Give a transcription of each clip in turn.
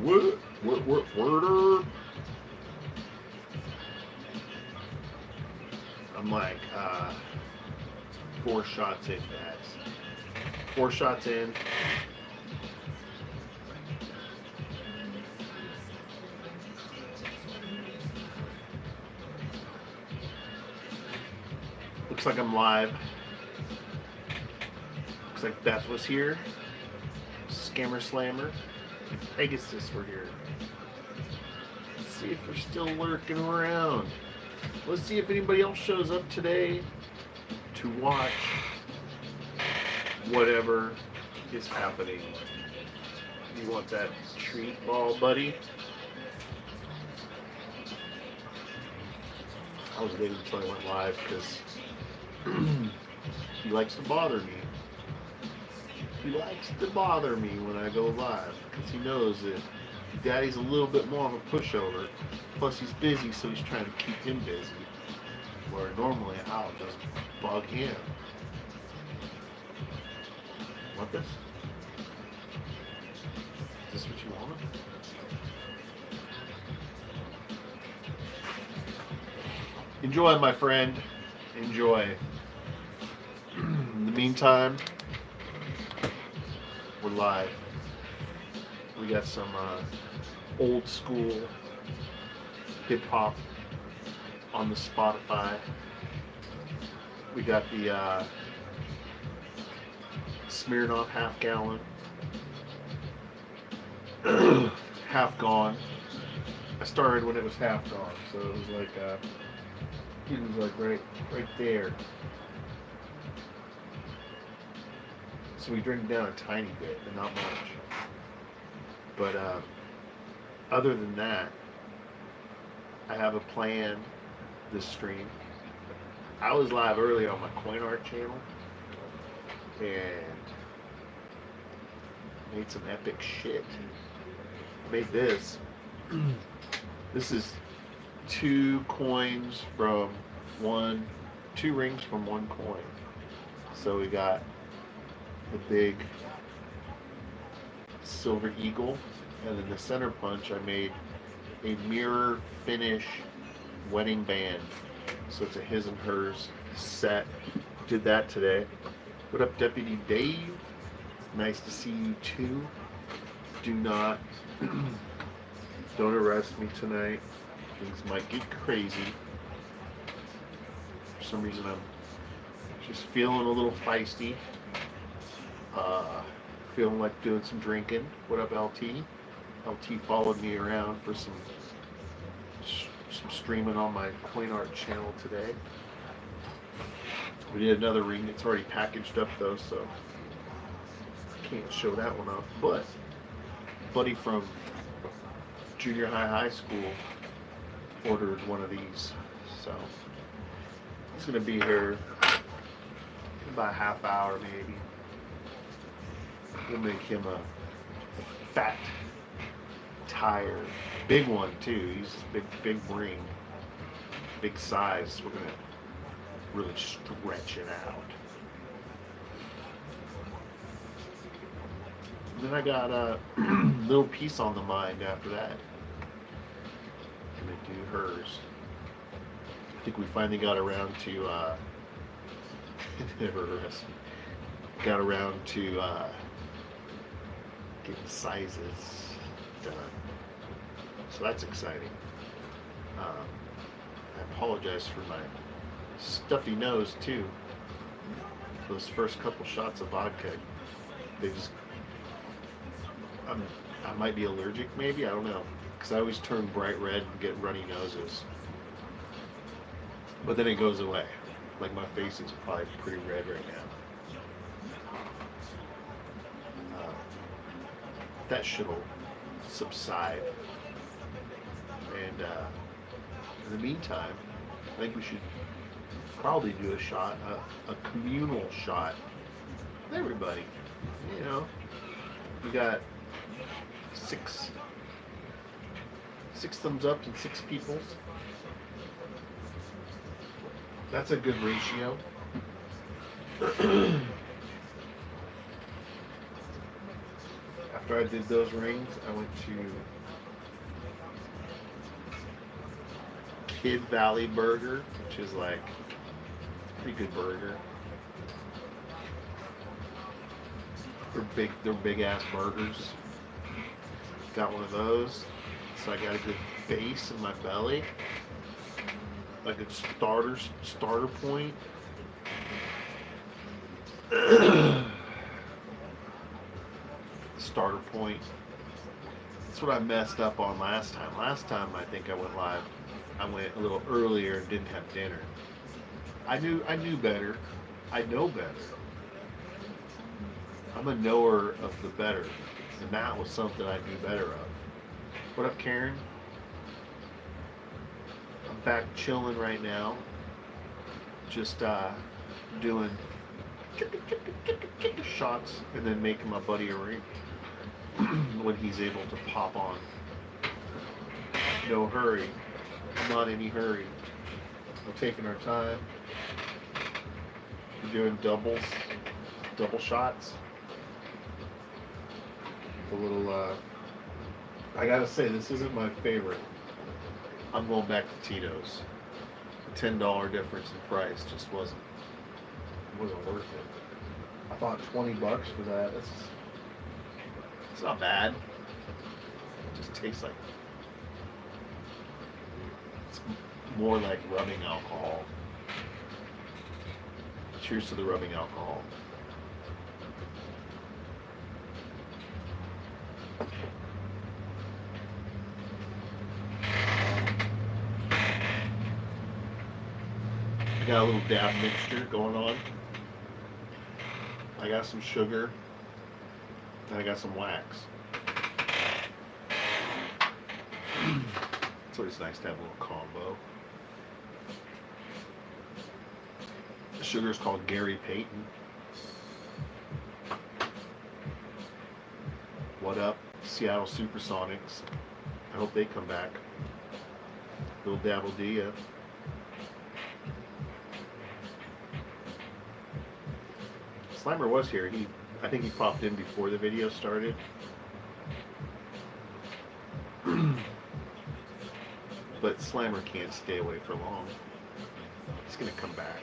What? I'm like 4 shots in, guys. 4 shots in. Looks like I'm live. Looks like Beth was here. Scammer Slammer. And Pegasus were here. Let's see if they're still lurking around. Let's see if anybody else shows up today to watch whatever is happening. You want that treat ball, buddy? I was waiting until I went live because he likes to bother me. He likes to bother me when I go live because he knows that Daddy's a little bit more of a pushover. Plus he's busy, so he's trying to keep him busy. Where normally I'll just bug him. Want this? Is this what you want? Enjoy, my friend. Enjoy. In the meantime, we're live. We got some old school hip hop on the Spotify. We got the Smirnoff half gallon, half gone. I started when it was half gone, so it was like it was like right there. So we drink down a tiny bit, but not much. But other than that, I have a plan this stream. I was live earlier on my coin art channel and made some epic shit. Made this. This is 2 coins from 2 rings from 1 coin. So we got the big silver eagle, and then the center punch I made a mirror finish wedding band. So it's a his and hers set. Did that today. What up, Deputy Dave? Nice to see you too. Do not don't arrest me tonight. Things might get crazy. For some reason I'm just feeling a little feisty. Feeling like doing some drinking. What up, LT? LT followed me around for some streaming on my coin art channel today. We did another ring. It's already packaged up though, so can't show that one off. But buddy from junior high school ordered one of these, so he's gonna be here in about a half hour maybe. We'll make him a fat tire, big one too. He's big ring, big size. We're gonna really stretch it out. And then I got a little piece on the mind after that. I'm gonna do hers. I think we finally got around to never arrested. Got around to getting sizes done. So that's exciting. I apologize for my stuffy nose too. Those first couple shots of vodka, they just, I might be allergic maybe, I don't know. Because I always turn bright red and get runny noses. But then it goes away. Like my face is probably pretty red right now. That shit'll subside. And in the meantime, I think we should probably do a shot, a communal shot with everybody. You know, we got six thumbs up and 6 peoples. That's a good ratio. I after I did those rings, I went to Kid Valley Burger, which is like a pretty good burger. They're big ass burgers. Got one of those, so I got a good base in my belly, like a starter point. Starter point. That's what I messed up on last time. Last time I think I went live. I went a little earlier and didn't have dinner. I knew better. I know better. I'm a knower of the better, and that was something I knew better of. What up, Karen? I'm back chilling right now. Just doing shots and then making my buddy a ring when he's able to pop on. No hurry. Not any hurry. We're taking our time. We're doing double shots. A little, I gotta say, this isn't my favorite. I'm going back to Tito's. The $10 difference in price just wasn't worth it. I thought $20 for that. It's not bad. It just tastes like, it's more like rubbing alcohol. Cheers to the rubbing alcohol. I got a little dab mixture going on. I got some sugar, and I got some wax. It's always nice to have a little combo. The sugar is called Gary Payton. What up, Seattle Supersonics? I hope they come back. Little dabble dia. Slimer was here. I think he popped in before the video started. But Slimer can't stay away for long. He's gonna come back.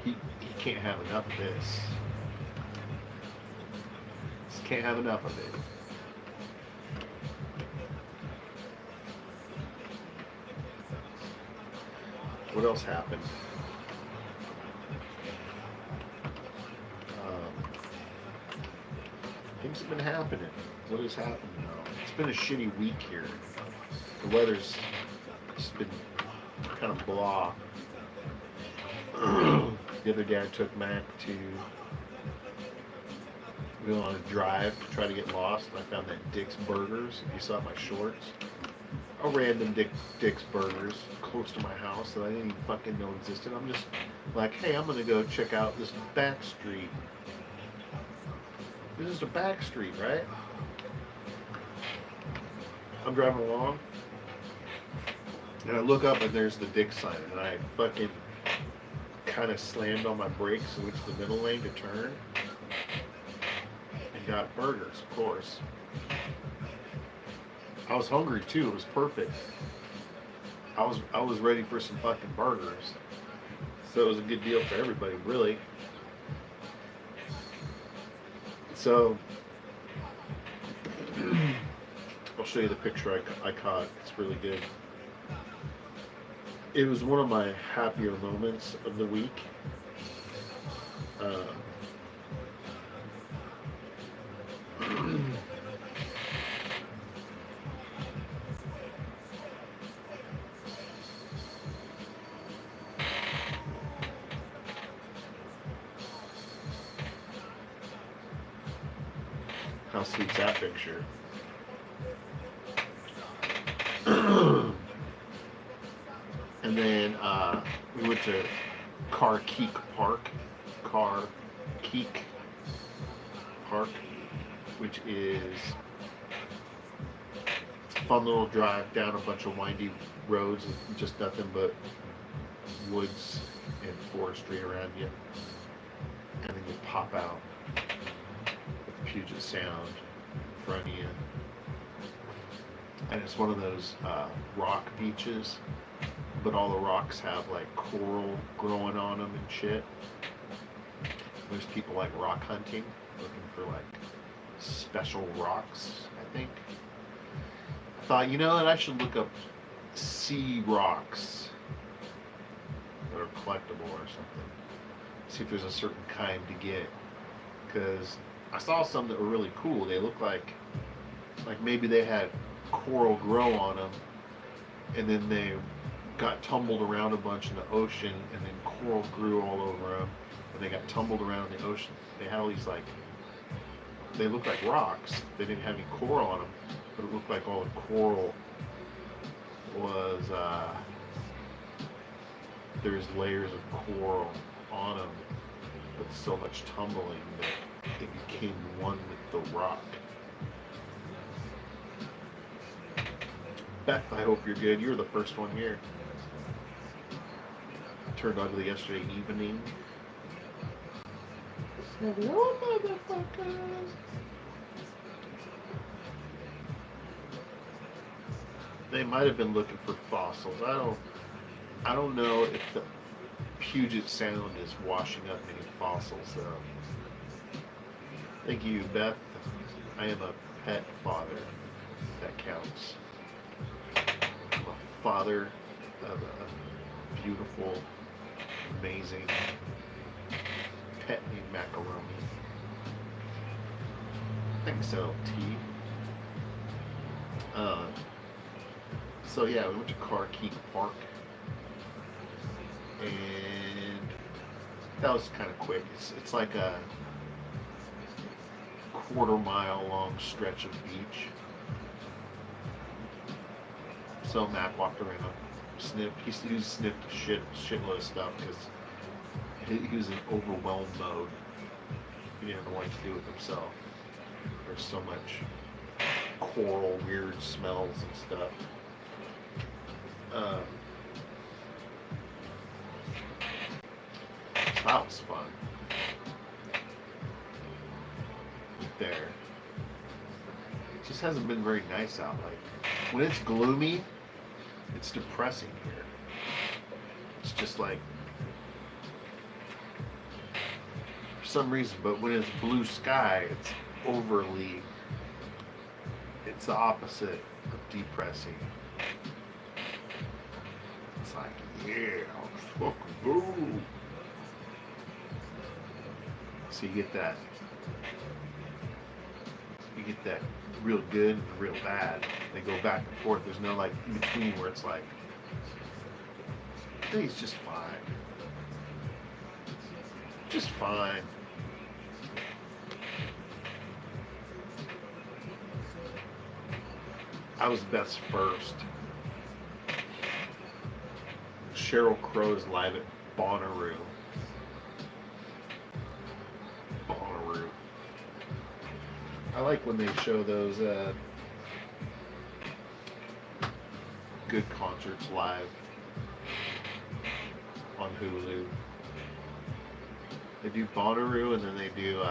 He can't have enough of this. Just can't have enough of it. What else happened? Things have been happening. What has happened now? It's been a shitty week here. The weather's just been kind of blah. The other day I took Mac to go on a drive to try to get lost, and I found that Dick's Burgers. If you saw my shorts, a random Dick's Burgers close to my house that I didn't even fucking know existed. I'm just like, hey, I'm gonna go check out this back street. This is the back street, right? I'm driving along, and I look up, and there's the Dick sign, and I fucking kind of slammed on my brakes, which is the middle lane to turn, and got burgers, of course. I was hungry too. It was perfect. I was ready for some fucking burgers, so it was a good deal for everybody, really. So, I'll show you the picture I caught. It's really good. It was one of my happier moments of the week. How sweet's that picture? And then we went to Carkeek Park, which is a fun little drive down a bunch of windy roads with just nothing but woods and forestry around you. And then you pop out Puget Sound in front of you. And it's one of those rock beaches, but all the rocks have like coral growing on them and shit. There's people like rock hunting, looking for like special rocks, I think. I thought, you know what, I should look up sea rocks that are collectible or something. See if there's a certain kind to get. Because I saw some that were really cool. They look like maybe they had coral grow on them, and then they got tumbled around a bunch in the ocean, and then coral grew all over them, and they got tumbled around in the ocean. They had all these like, they looked like rocks. They didn't have any coral on them, but it looked like all the coral was, there's layers of coral on them, but so much tumbling that it became one with the rock. Beth, I hope you're good. You were the first one here. Turned ugly yesterday evening. Hello, motherfuckers. They might have been looking for fossils. I don't know if the Puget Sound is washing up any fossils though. Thank you, Beth. I am a pet father. That counts. I'm a father of a beautiful, amazing pet named Macaroni. Thanks, LT. So yeah, we went to Carkeek Park, and that was kind of quick. It's like a quarter-mile long stretch of beach. So Mac walked around, sniffed. He sniffed a shitload of stuff because he was in overwhelmed mode. He didn't know what to do with himself. There's so much coral, weird smells and stuff. That was fun. There. It just hasn't been very nice out. Like, when it's gloomy, it's depressing here. It's just like, for some reason, but when it's blue sky, it's overly, it's the opposite of depressing. It's like, yeah, fucking boo. So you get that real good and real bad. They go back and forth. There's no like in between where it's like, I think it's just fine. Just fine. I was best first. Sheryl Crow's live at Bonnaroo. I like when they show those good concerts live on Hulu. They do Bonnaroo, and then they do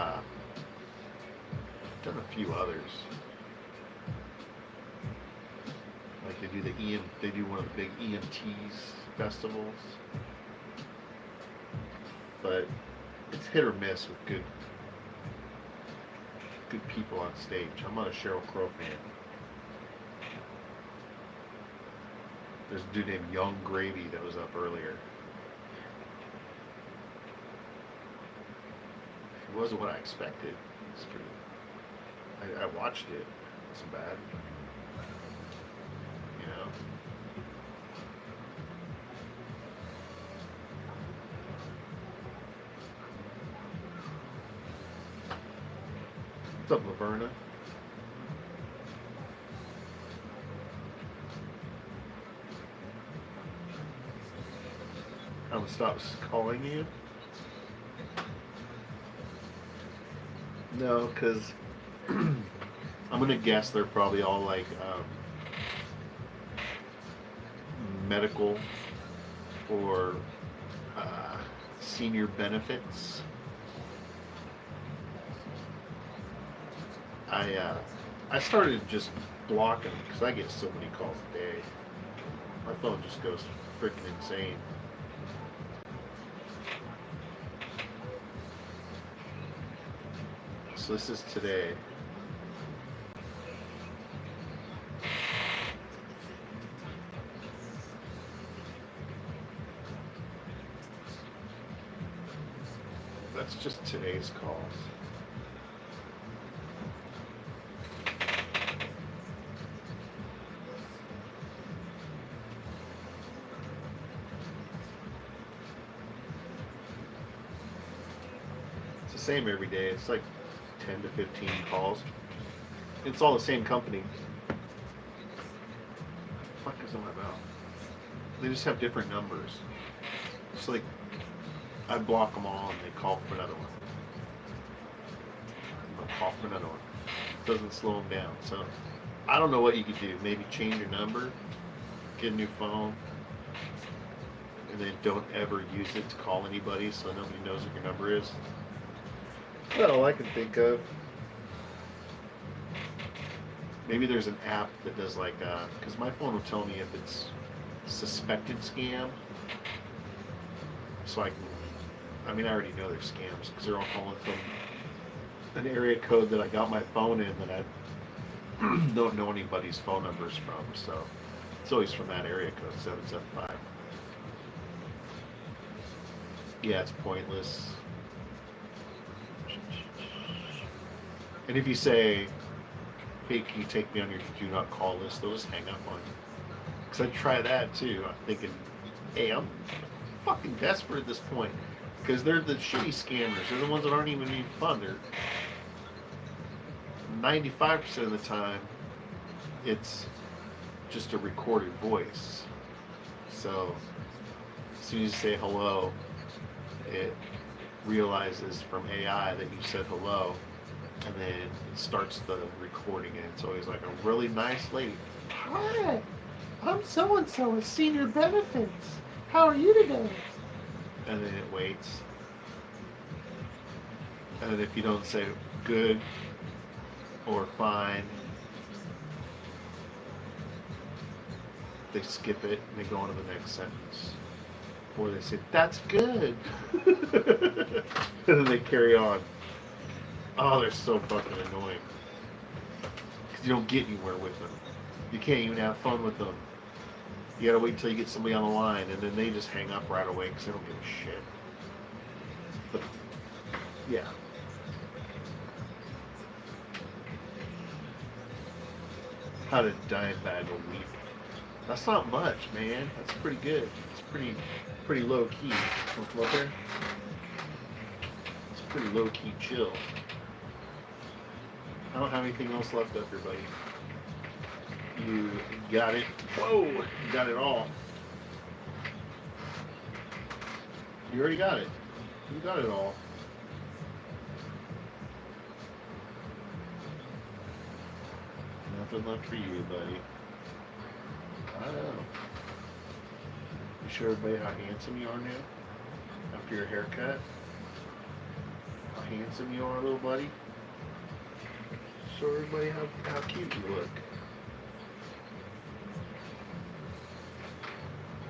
done a few others. Like they do one of the big EMTs festivals. But it's hit or miss with good people on stage. I'm not a Sheryl Crow fan. There's a dude named Young Gravy that was up earlier. It wasn't what I expected. It's pretty. I watched it. It wasn't bad. You know. What's up, Laverna? I'm gonna stop calling you. No, because I'm gonna guess they're probably all like medical or senior benefits. I started just blocking because I get so many calls a day. My phone just goes freaking insane. So this is today. That's just today's calls. It's the same every day. It's like 10 to 15 calls. It's all the same company. What the fuck is in my mouth? They just have different numbers. It's like I block them all and they call for another one. They'll call for another one. It doesn't slow them down. So I don't know what you could do. Maybe change your number, get a new phone, and then don't ever use it to call anybody so nobody knows what your number is. That's all I can think of. Maybe there's an app that does like, because my phone will tell me if it's suspected scam. So I mean, I already know they're scams because they're all calling from an area code that I got my phone in that I don't know anybody's phone numbers from. So it's always from that area code, 775. Yeah, it's pointless. And if you say, hey, can you take me on your do not call list, they'll just hang up on you. Because I try that too. I'm thinking, hey, I'm fucking desperate at this point. Because they're the shitty scammers. They're the ones that aren't even fun. They're 95% of the time, it's just a recorded voice. So as soon as you say hello, it realizes from AI that you said hello, and then it starts the recording, and it's always like a really nice lady. Hi, I'm so-and-so with senior benefits. How are you today? And then it waits. And then if you don't say good or fine, they skip it and they go on to the next sentence. Or they say, that's good. And then they carry on. Oh, they're so fucking annoying. Because you don't get anywhere with them. You can't even have fun with them. You gotta wait until you get somebody on the line, and then they just hang up right away because they don't give a shit. But, yeah. How to dye a bag a week. That's not much, man. That's pretty good. It's pretty low key. Want to come up there? It's pretty low key chill. I don't have anything else left up here, buddy. You got it. Whoa! You got it all. You already got it. You got it all. Nothing left for you, buddy. I know. You show everybody how handsome you are now? After your haircut? How handsome you are, little buddy? Show everybody how cute you look.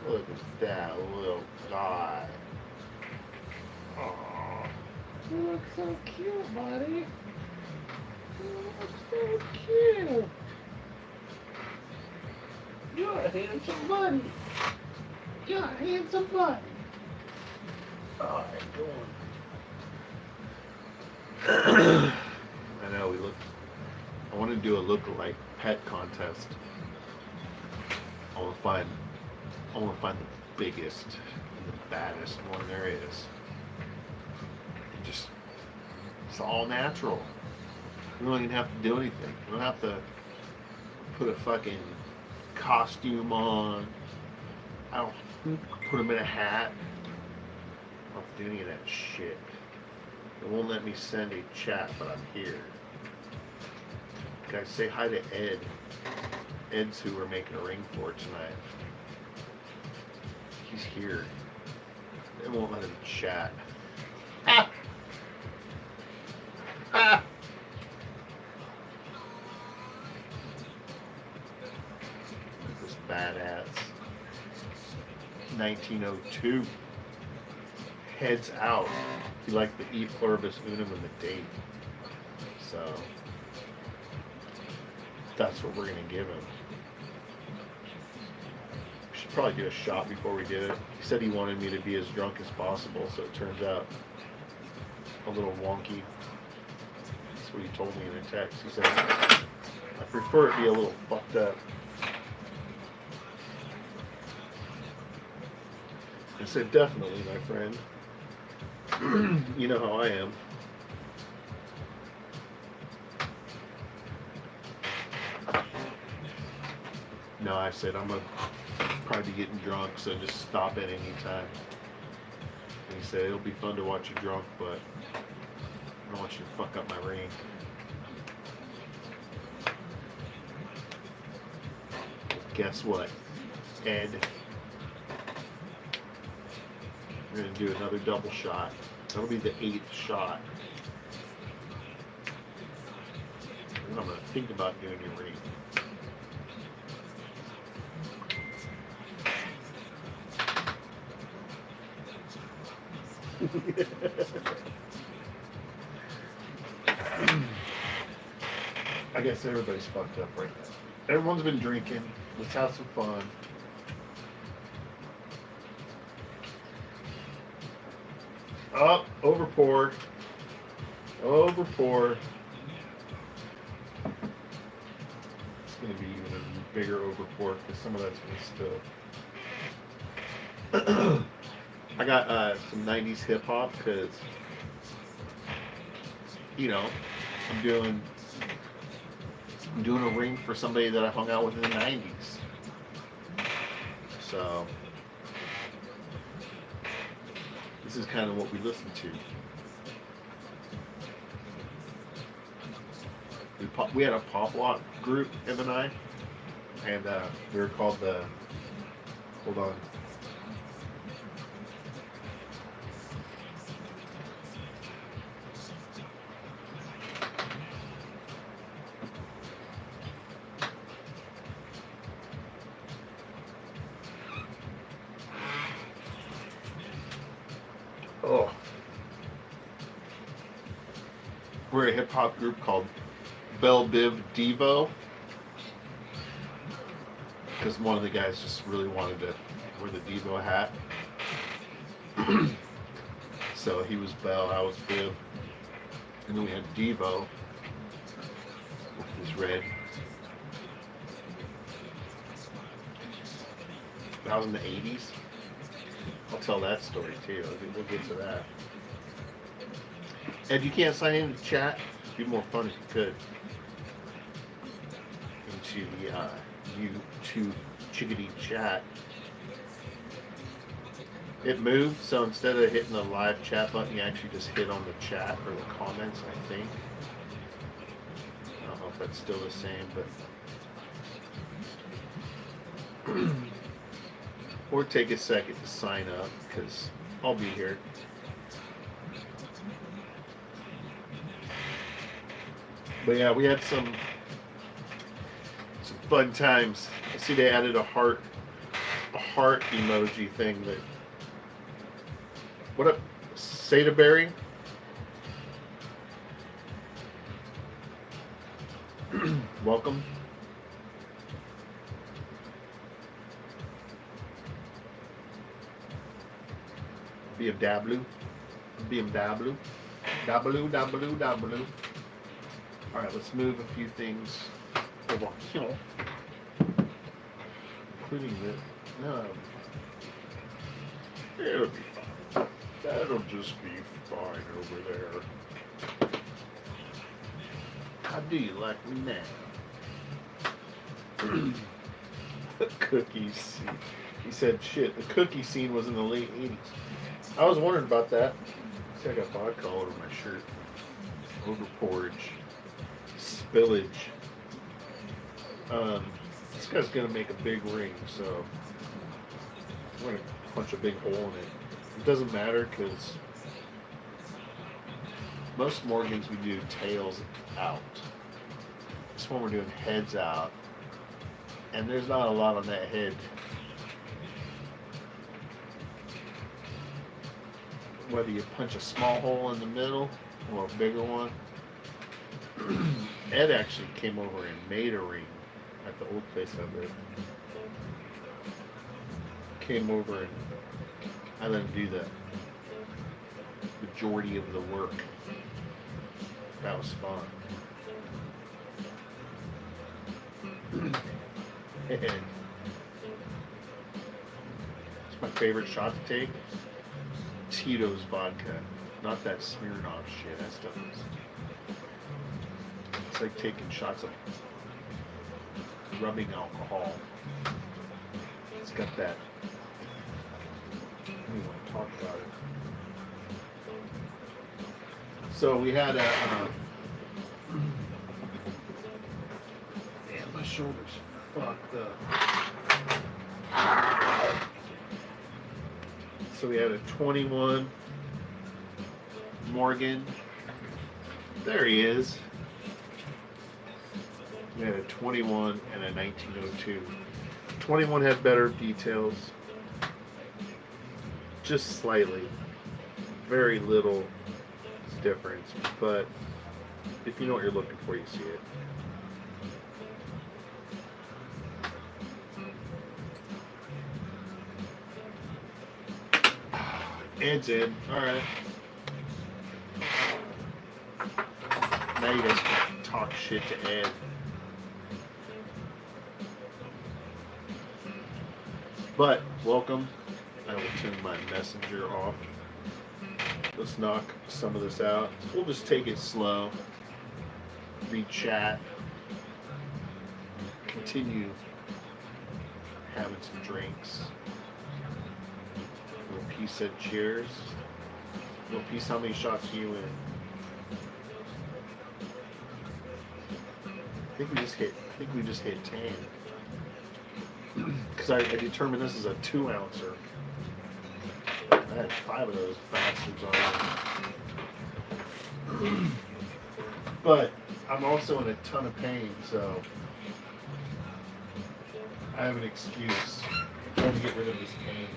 Look at that little guy. Aww. You look so cute, buddy. You look so cute. You're a handsome buddy. You're a handsome buddy. Alright, go on. I know, I want to do a look-alike pet contest. I want to find the biggest and the baddest one there is. And just, it's all natural. You don't even have to do anything. You don't have to put a fucking costume on. I don't put them in a hat. I don't have to do any of that shit. It won't let me send a chat, but I'm here. Guys, say hi to Ed. Ed's who we're making a ring for tonight. He's here. It won't let him chat. Ah! Ah! mad at. 1902. Heads out. He liked the E pluribus unum and the date. So that's what we're going to give him. We should probably do a shot before we did it. He said he wanted me to be as drunk as possible, so it turns out a little wonky. That's what he told me in a text. He said, I prefer it be a little fucked up. I said, definitely, my friend. You know how I am. No, I said, I'm going to probably be getting drunk, so just stop at any time. And he said, it'll be fun to watch you drunk, but I don't want you to fuck up my ring. Guess what, Ed? We're going to do another double shot. That'll be the 8th shot. And I'm going to think about doing your ring. I guess everybody's fucked up right now. Everyone's been drinking. Let's have some fun. Oh, over pour. Over pour. It's going to be even a bigger over pour because some of that's going to spill. I got some 90s hip hop because, you know, I'm doing a ring for somebody that I hung out with in the 90s. So this is kind of what we listen to. We had a pop lock group, him and I, and we were called the, hold on. Oh. We're a hip hop group called Bell Biv Devo. Because one of the guys just really wanted to wear the Devo hat. So he was Bell, I was Biv. And then we had Devo with his red. That was in the 80s. I'll tell that story too. We'll get to that. Ed, you can't sign into chat. It'd be more fun if you could. Into the YouTube chickadee chat. It moved, so instead of hitting the live chat button, you actually just hit on the chat or the comments, I think. I don't know if that's still the same, but... Or take a second to sign up, because I'll be here. But yeah, we had some fun times. I see they added a heart emoji thing. That. What up, Sadaberry? Welcome. BMW. W. Alright, let's move a few things over here. Including this. No. It'll be fine. That'll just be fine over there. How do you like me now? The cookie scene. He said, shit, the cookie scene was in the late 80s. I was wondering about that. See, I got vodka all over my shirt. Over porridge. Spillage. This guy's gonna make a big ring, so I'm gonna punch a big hole in it. It doesn't matter because most Morgans we do tails out. This one we're doing heads out. And there's not a lot on that head. Whether you punch a small hole in the middle or a bigger one. Ed actually came over and made a ring at the old place I lived. Came over and I let him do the majority of the work. That was fun. It's my favorite shot to take. Tito's vodka. Not that Smirnoff shit. That stuff is... It's like taking shots of rubbing alcohol. It's got that... I don't even want to talk about it. So we had a... man, my shoulder's fucked up. So we had a 21 Morgan. There he is. We had a 21 and a 1902. 21 had better details. Just slightly. Very little difference. But if you know what you're looking for, you see it. Ed's in. Alright. Now you guys can talk shit to Ed. But, welcome. I will turn my messenger off. Let's knock some of this out. We'll just take it slow. Read chat. Continue having some drinks. Little P said cheers. Little P, how many shots are you in? I think we just hit 10. Because I determined this is a 2-ouncer. I had 5 of those bastards on. But I'm also in a ton of pain, so I have an excuse. I'm trying to get rid of this pain.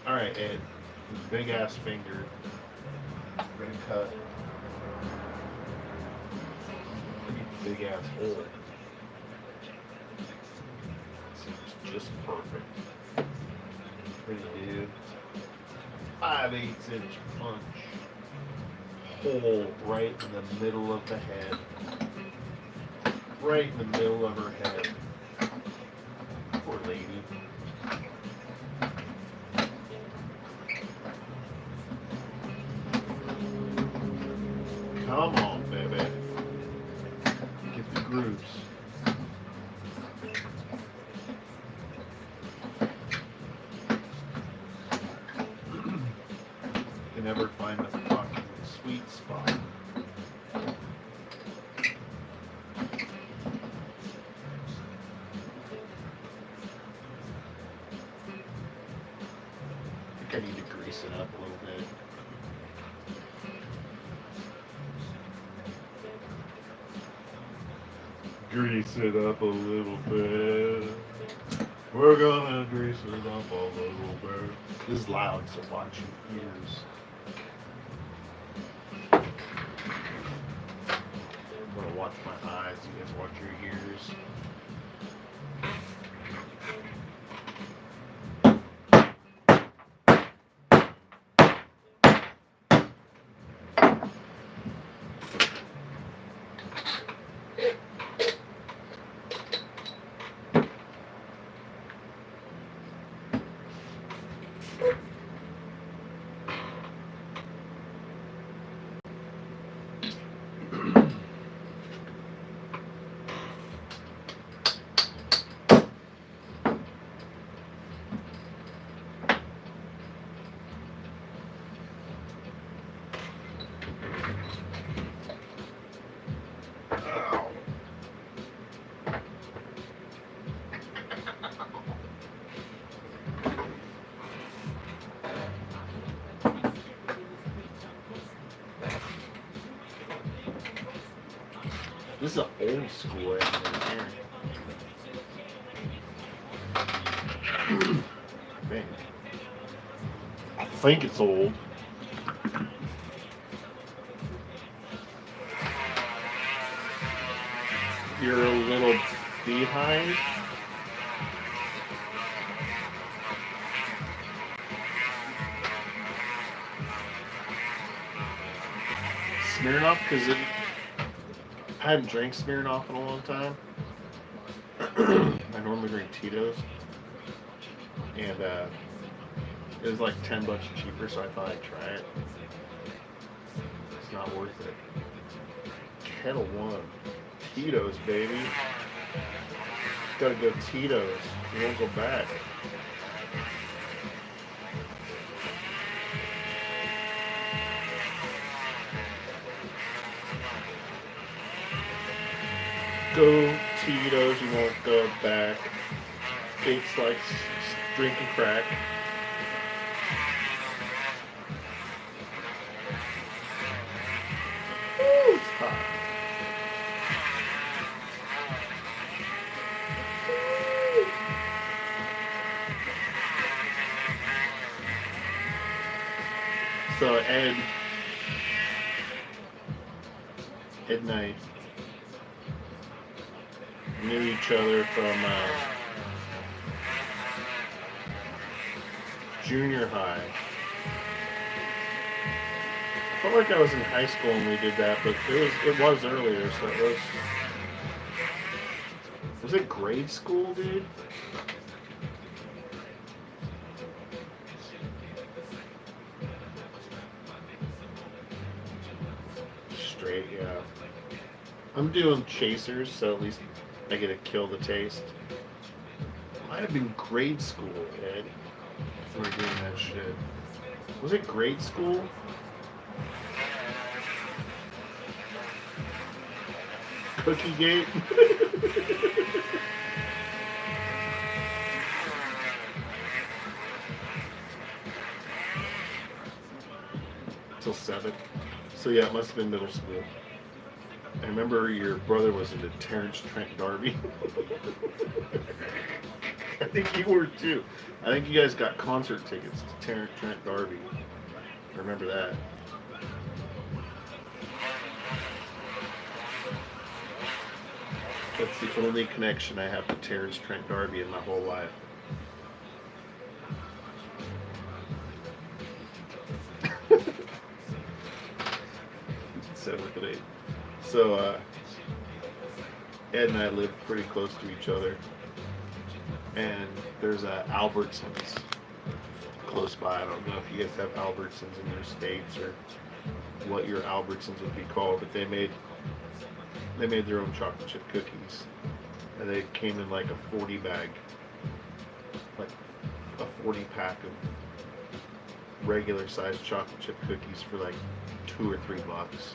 Alright, Ed. Big ass finger. We're gonna cut. Big ass hole. Seems just perfect. Pretty dude. 5/8 inch punch. Hole right in the middle of the head. Right in the middle of her head. Poor lady. Come on, baby. Get the grooves. You never find the fucking sweet spot. I think I need to grease it up a little bit. Grease it up a little bit. We're gonna grease it up a little bit. This is loud, so watch your ears. I'm gonna watch my eyes, you guys watch your ears. This is an old school egg right here. I think it's old. You're a little behind. Smirnoff, because I hadn't drank Smirnoff in a long time. I normally drink Tito's, and it was like $10 cheaper, so I thought I'd try it. It's not worth it. Kettle One, Tito's, baby. Gotta go Tito's. You won't go back. Go Tito's, you won't go back. It's like drinking crack. Ooh, it's hot. So Ed and I knew each other from junior high. I felt like I was in high school when we did that, but it was earlier, so it was it grade school, dude? Straight, yeah. I'm doing chasers, so at least I get to kill the taste. Might have been grade school, Ed. We're doing that shit. Was it grade school? Cookie Gate? Till 7. So yeah, it must have been middle school. I remember your brother was into Terrence Trent D'Arby. I think you were too. I think you guys got concert tickets to Terrence Trent D'Arby. I remember that. That's the only connection I have to Terrence Trent D'Arby in my whole life. Seventh and eighth. So Ed and I live pretty close to each other, and there's a Albertsons close by. I don't know if you guys have Albertsons in your states or what your Albertsons would be called, but they made their own chocolate chip cookies, and they came in like a 40 bag, like a 40 pack of regular sized chocolate chip cookies for like $2 or $3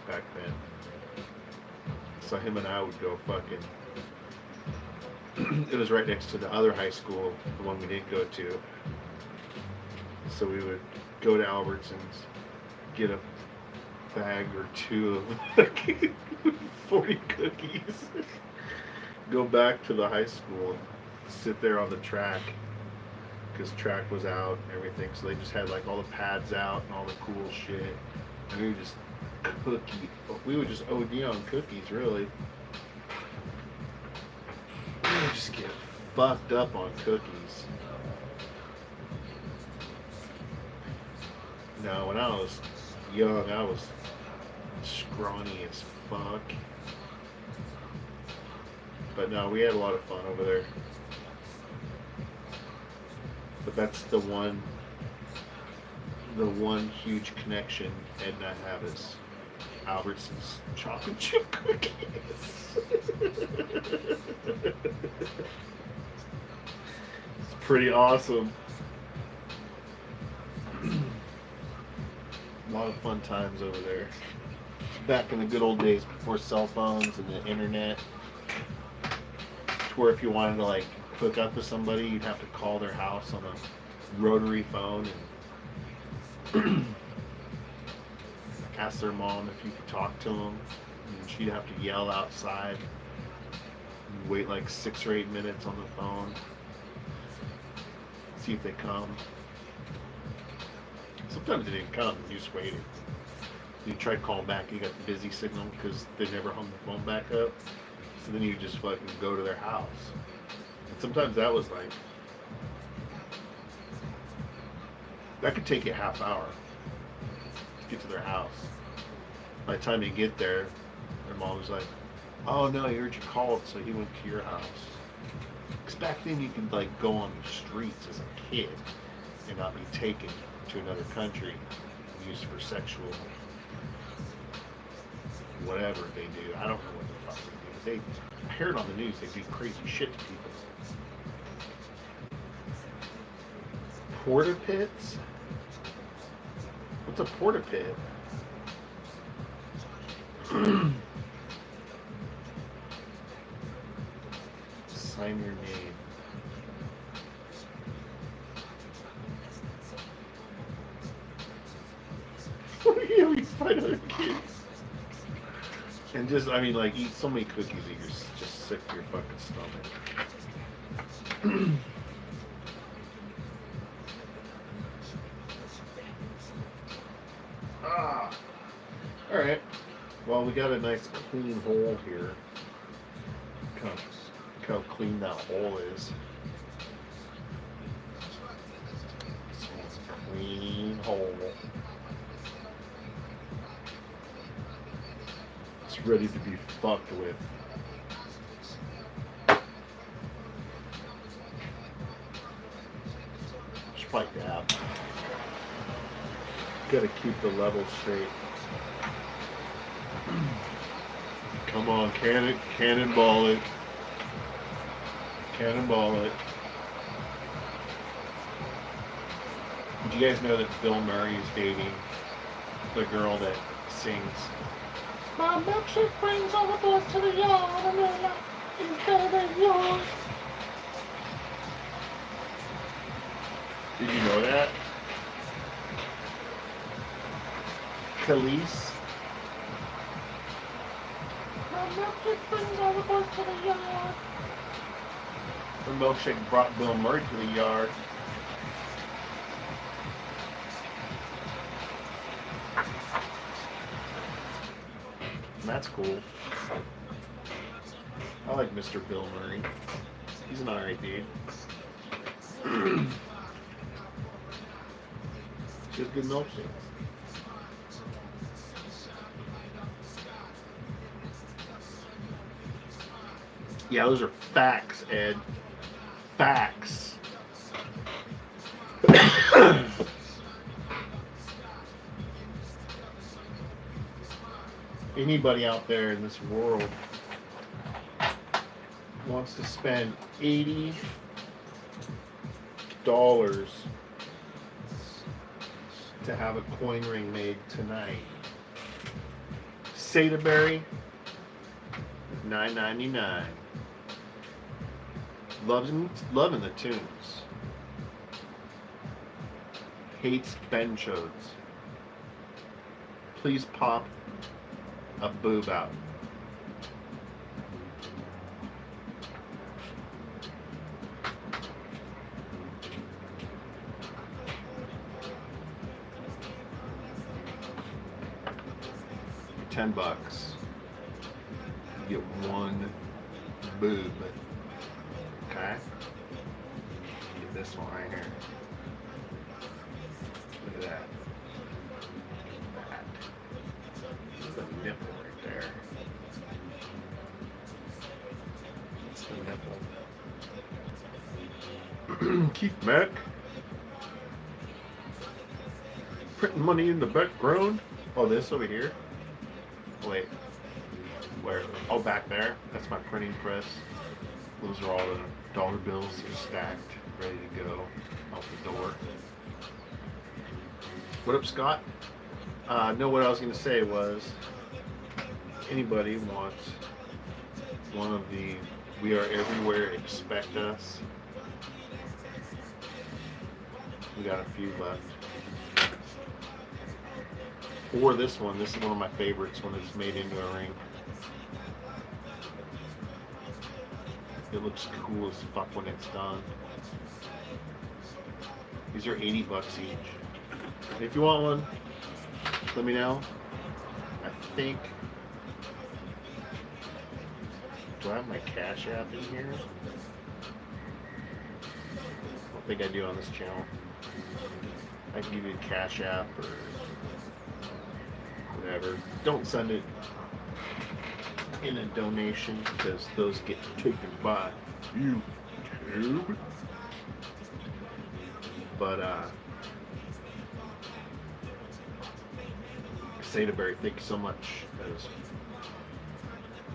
back then. So him and I would go fucking. It was right next to the other high school, the one we didn't go to. So we would go to Albertsons, get a bag or two of 40 cookies, go back to the high school, and sit there on the track, because track was out and everything. So they just had like all the pads out and all the cool shit. And we would just we would just OD on cookies, really. We would just get fucked up on cookies. No, when I was young, I was scrawny as fuck. But no, we had a lot of fun over there. But that's the one huge connection Ed and I have is Albertsons chocolate chip cookies. It's pretty awesome. A lot of fun times over there. Back in the good old days before cell phones and the internet, to where if you wanted to like hook up with somebody, you'd have to call their house on a rotary phone and ask their mom if you could talk to them, and She'd have to yell outside, wait like 6 or 8 minutes on the phone, see if they come. Sometimes they didn't come, you just waited. You tried calling back, you got the busy signal because they never hung the phone back up. So then you just fucking go to their house. And sometimes that was like, that could take you a half hour to get to their house. By the time you get there, their mom was like, oh no, he heard you called, so he went to your house. Because back then you could like go on the streets as a kid and not be taken to another country and used for sexual whatever they do. I don't know what the fuck they do. I heard on the news they do crazy shit to people. Porta pits? What's a porta pit? Sign your name. Yeah, we find other kids. And just, I mean, like, eat so many cookies that you're just sick to your fucking stomach. Alright. Well, we got a nice clean hole here. Look how clean that hole is. It's a clean hole. It's ready to be fucked with. Just like that. Gotta keep the level straight. Come on, cannonball it. Cannonball it. Did you guys know that Bill Murray is dating the girl that sings "My milkshake brings all the boys to the yard, Amelia is better than yours"? Did you know that? Khalees. My milkshake brings all the boys to the yard. The milkshake brought Bill Murray to the yard. And that's cool. I like Mr. Bill Murray. He's an alright dude. He has good milkshakes. Yeah, those are facts, Ed. Facts. Anybody out there in this world wants to spend $80 to have a coin ring made tonight. Sadaberry, $9.99. Loving the tunes. Hates benchos. Please pop a boob out. $10. You get one boob. Okay? Get this one right here. Look at that. That's the nipple right there. That's the nipple. Keith Mack. Printing money in the background. Oh, this over here? Wait. Where? Oh, back there. That's my printing press. Those are all the dollar bills that are stacked, ready to go out the door. What up, Scott? No, what I was going to say was, anybody wants one of the We Are Everywhere Expect Us? We got a few left. Or this one. This is one of my favorites when it's made into a ring. It looks cool as fuck when it's done. These are $80 each. If you want one, let me know. I think. Do I have my Cash App in here? I don't think I do on this channel. I can give you a Cash App or whatever. Don't send it in a donation because those get taken by YouTube. But Sadaberry, thank you so much. That is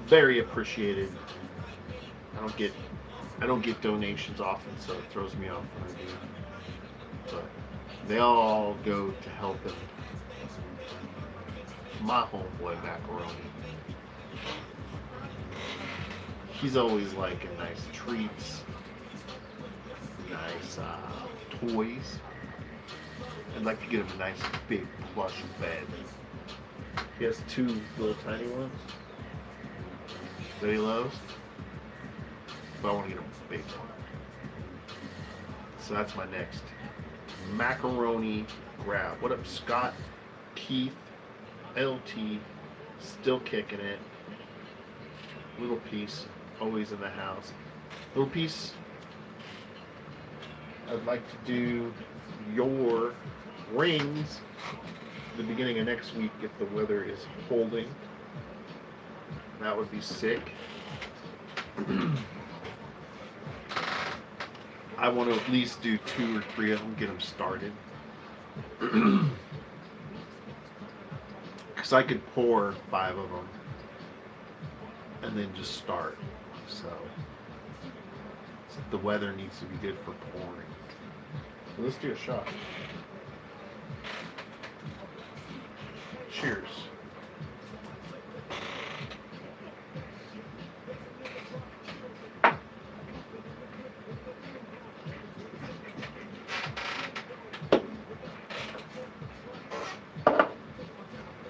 very appreciated. I don't get donations often, so it throws me off when I do. But they all go to helping my homeboy Macaroni. He's always liking nice treats, nice toys. I'd like to get him a nice big plush bed. He has 2 little tiny ones that he loves, but I want to get him a big one. So that's my next macaroni grab. What up, Scott, Keith, LT, still kicking it. Little Piece, always in the house. Little Piece, I'd like to do your rings the beginning of next week if the weather is holding. That would be sick. I want to at least do 2 or 3 of them, get them started. Because I could pour 5 of them and then just start. So the weather needs to be good for pouring. So let's do a shot. Cheers.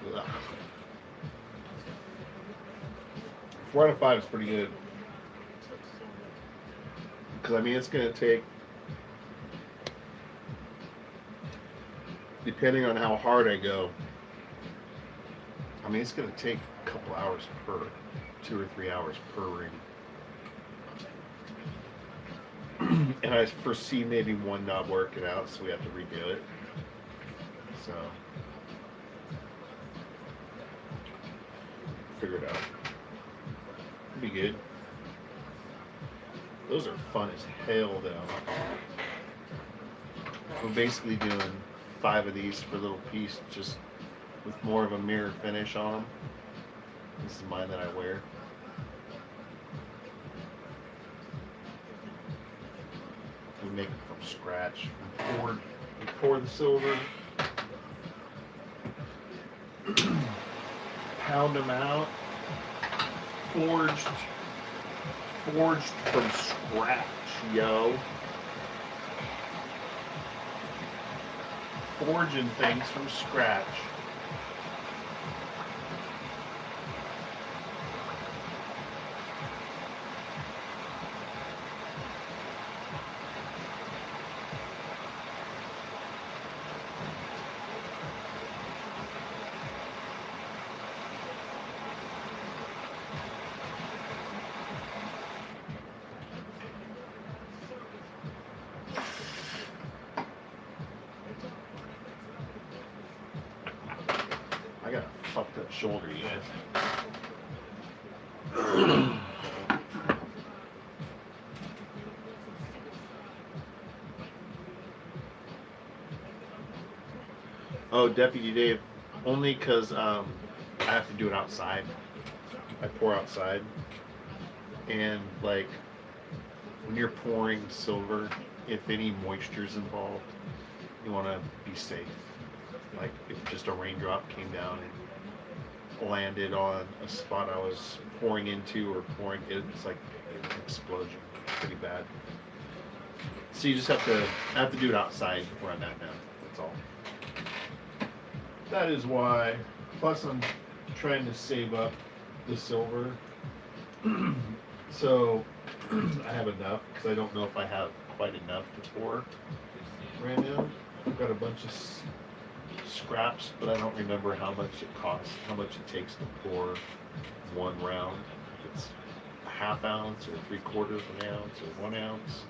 Ugh. 4 out of 5 is pretty good. Because I mean, it's going to take, depending on how hard I go, I mean, it's going to take a couple hours per, 2 or 3 hours per ring. And I foresee maybe one not working out, so we have to redo it. So, figure it out. It'll be good. Those are fun as hell, though. We're basically doing 5 of these for a little piece, just with more of a mirror finish on them. This is mine that I wear. We make it from scratch. We pour the silver, pound them out, forged from scratch, yo. Forging things from scratch. I got a fucked up shoulder, you guys. Oh, Deputy Dave, only because I have to do it outside. I pour outside. And, like, when you're pouring silver, if any moisture's involved, you want to be safe. Like if just a raindrop came down and landed on a spot I was pouring into or pouring, it's like an explosion, pretty bad. So you just have to do it outside where I'm at now. That's all. That is why. Plus I'm trying to save up the silver. So I have enough because I don't know if I have quite enough to pour right now. I've got a bunch of scraps, but I don't remember how much it costs, how much it takes to pour one round. If it's a ½ ounce or 3/4 of an ounce or 1 ounce.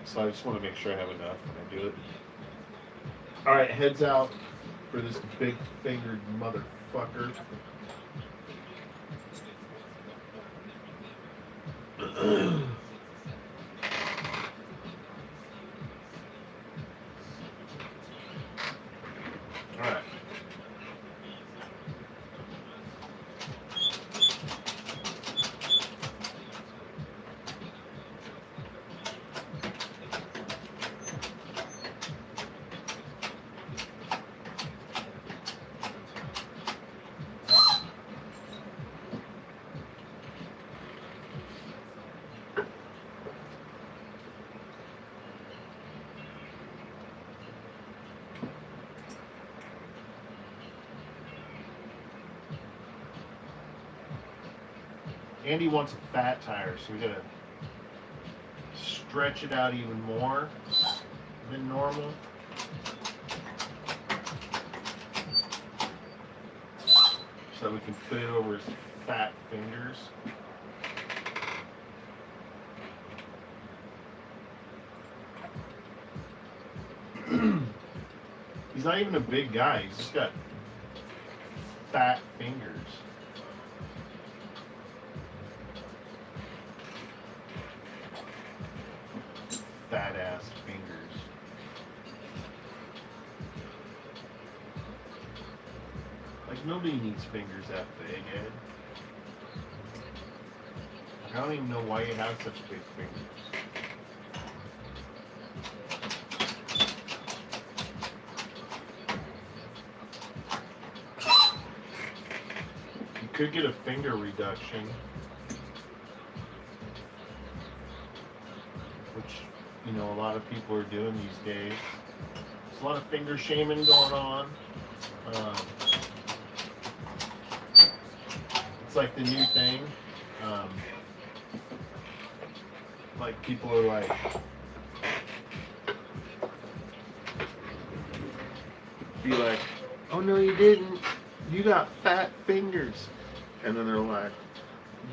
So I just want to make sure I have enough when I do it. All right, heads out for this big fingered motherfucker. All right. Andy wants a fat tire, so we gotta stretch it out even more than normal. So we can fit it over his fat fingers. He's not even a big guy, he's just got fat fingers. Fat ass fingers. Like nobody needs fingers that big, Ed. I don't even know why you have such big fingers. You could get a finger reduction, which, you know, a lot of people are doing these days. There's a lot of finger shaming going on. It's like the new thing. Like people are like, be like, oh no you didn't, you got fat fingers. And then they're like,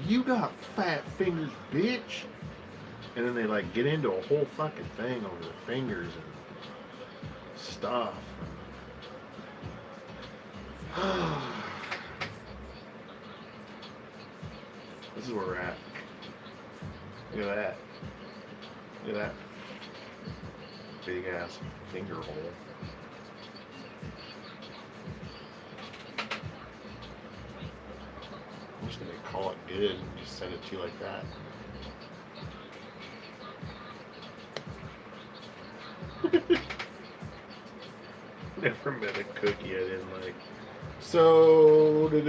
you got fat fingers, bitch. And then they like get into a whole fucking thing over the fingers and stuff. This is where we're at. Look at that. Look at that big ass finger hole. I'm just gonna call it good and just send it to you like that. Never met a cookie I didn't like. So, we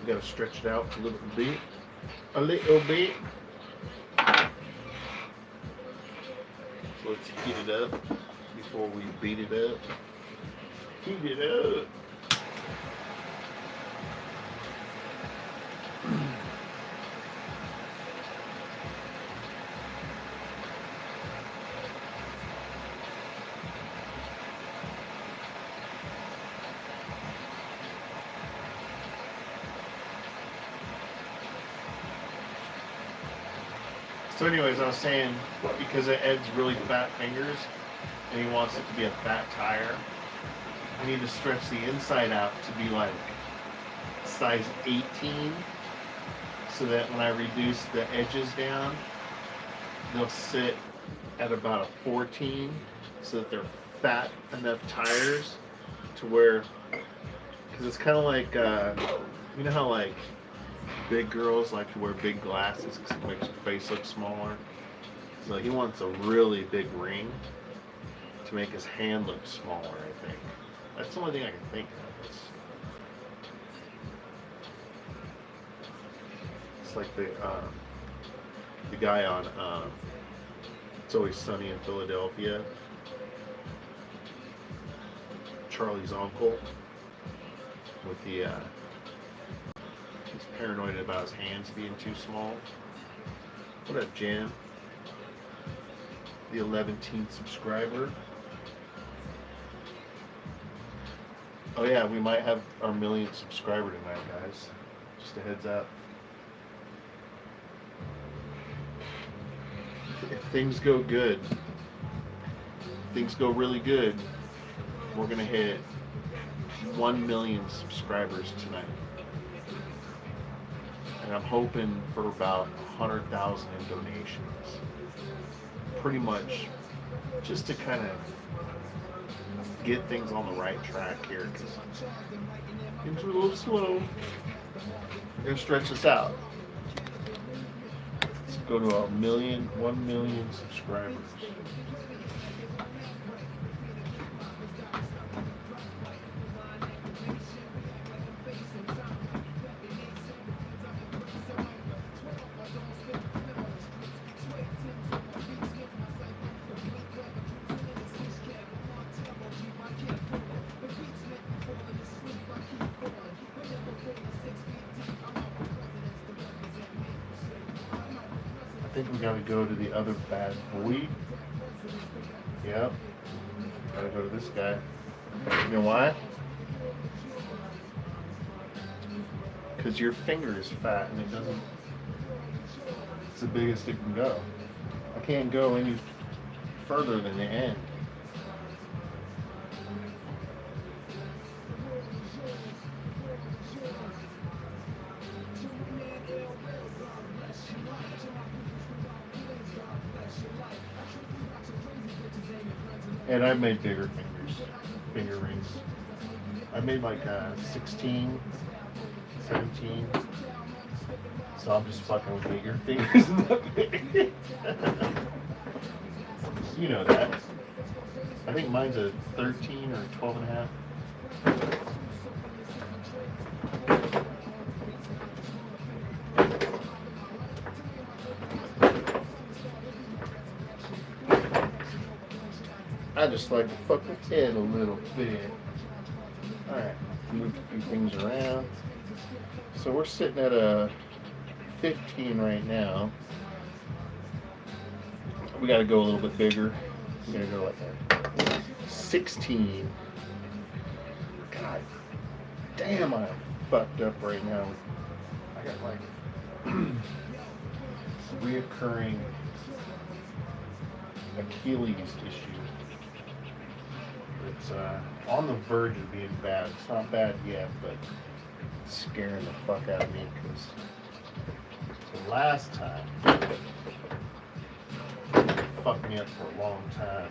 gotta stretch it out a little bit. A little bit. So let's heat it up before we beat it up. Heat it up. So anyways, I was saying, because Ed's really fat fingers, and he wants it to be a fat tire, I need to stretch the inside out to be like size 18, so that when I reduce the edges down, they'll sit at about a 14, so that they're fat enough tires to where, because it's kind of like, you know how like big girls like to wear big glasses because it makes their face look smaller. So he wants a really big ring to make his hand look smaller, I think. That's the only thing I can think of. It's like the guy on It's Always Sunny in Philadelphia, Charlie's uncle, with the his paranoid about his hands being too small. What up, Jam? The 11th subscriber. Oh yeah, we might have our 1,000,000th subscriber tonight, guys. Just a heads up. If things go good, things go really good, we're gonna hit 1,000,000 subscribers tonight. And I'm hoping for about 100,000 in donations. Pretty much just to kind of get things on the right track here, because things are a little slow. We're gonna stretch this out. Let's go to 1,000,000 subscribers. I think we gotta go to the other bad boy. Yep. Gotta go to this guy. You know why? Because your finger is fat and it doesn't. It's the biggest it can go. I can't go any further than the end. And I made bigger finger rings. I made like 16, 17. So I'm just fucking with me. Your fingers not big. You know that. I think mine's a 13 or 12 and a half. I just like to fuck with head a little bit. Alright, move a few things around. So we're sitting at a 15 right now. We gotta go a little bit bigger. We gotta go like that. 16. God damn, I'm fucked up right now. I got like reoccurring Achilles issue. It's on the verge of being bad. It's not bad yet, but it's scaring the fuck out of me because the last time it fucked me up for a long time.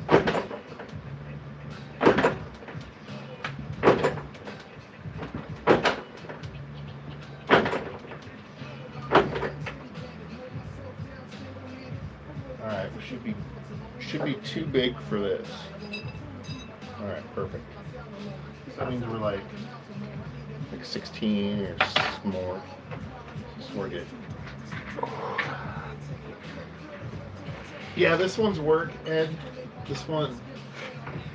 Alright, we should be too big for this. Alright, perfect. So that means we're like 16 or more. So we're good. Yeah, this one's work, Ed. This one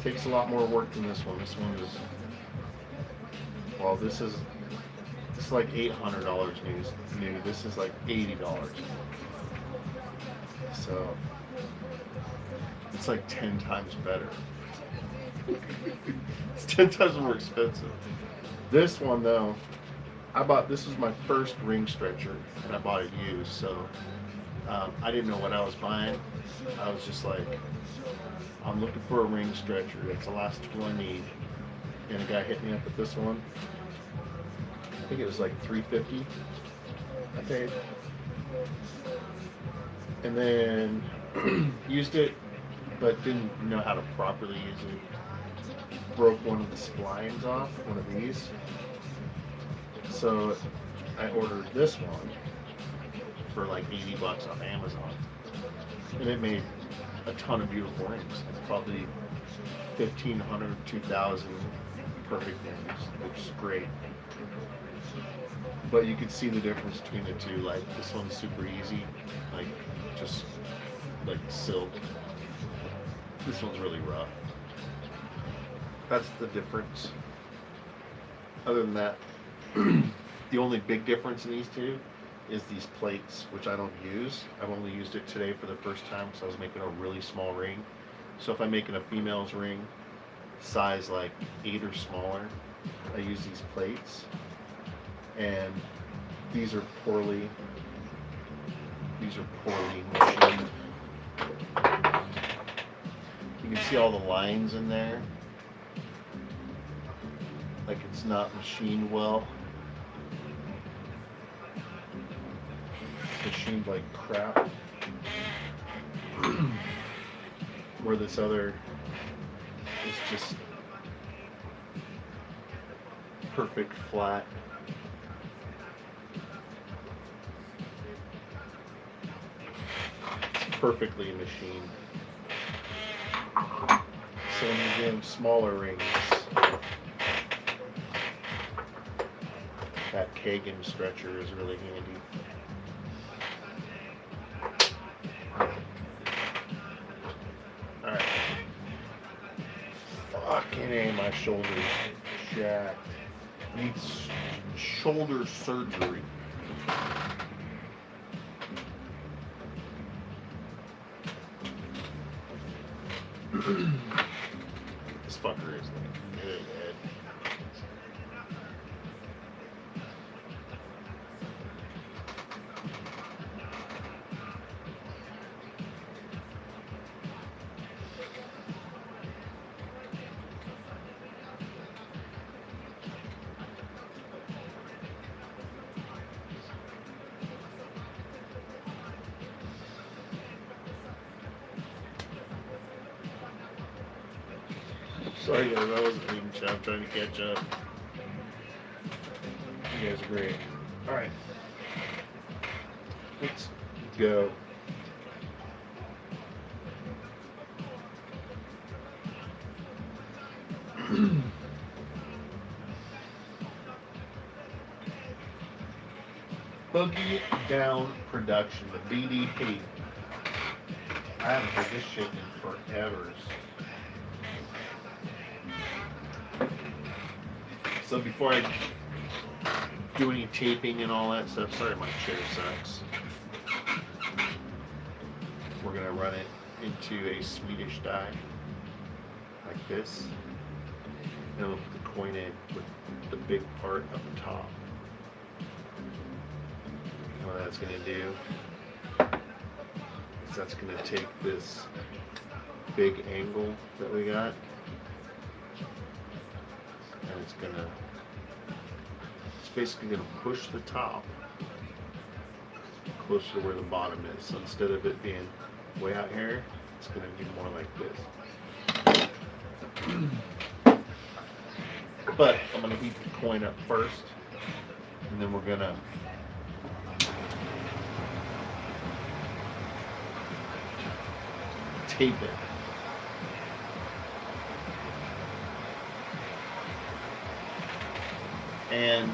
takes a lot more work than this one. This one is, well, this is like $800 new. This is like $80. So it's like 10 times better. It's 10 times more expensive. This one though, this was my first ring stretcher and I bought it used, so I didn't know what I was buying. I was just like, I'm looking for a ring stretcher. It's the last tool I need. And a guy hit me up with this one. I think it was like $350 I paid. And then used it, but didn't know how to properly use it. Broke one of the splines off, one of these. So I ordered this one for like $80 off Amazon. And it made a ton of beautiful rings. Probably 1,500, 2,000 perfect rings, which is great. But you could see the difference between the two. Like this one's super easy, like just like silk. This one's really rough. That's the difference. Other than that, The only big difference in these two is these plates, which I don't use. I've only used it today for the first time because I was making a really small ring. So if I'm making a female's ring, size like 8 or smaller, I use these plates. And these are poorly machined. You can see all the lines in there. Like it's not machined well. Machined like crap. Where this other is just perfect flat. It's perfectly machined. So when you're doing smaller rings, that Kagan stretcher is really handy. Alright. Fucking A, my shoulder's jacked. Needs shoulder surgery. This fucker is like good. Sorry guys, I wasn't reading chat. I'm trying to catch up. You guys are great. Alright. Let's go. Boogie Down Production, the BDP. I haven't heard this shit in forever. So before I do any taping and all that stuff, sorry my chair sucks. We're gonna run it into a Swedish die, like this. And we'll put the coin in with the big part up top. And what that's gonna do is that's gonna take this big angle that we got, and it's basically gonna push the top closer to where the bottom is. So instead of it being way out here, it's gonna be more like this. But I'm gonna heat the coin up first, and then we're gonna tape it. And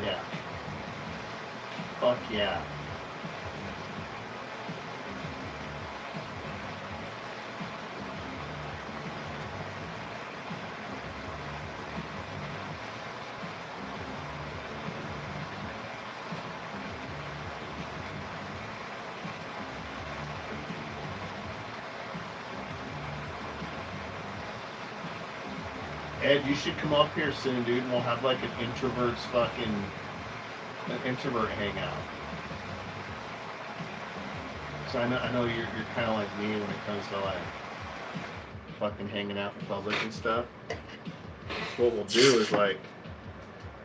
yeah, fuck yeah. Ed, you should come up here soon, dude, and we'll have like an introvert hangout. So I know you're kind of like me when it comes to like fucking hanging out in public and stuff. So what we'll do is like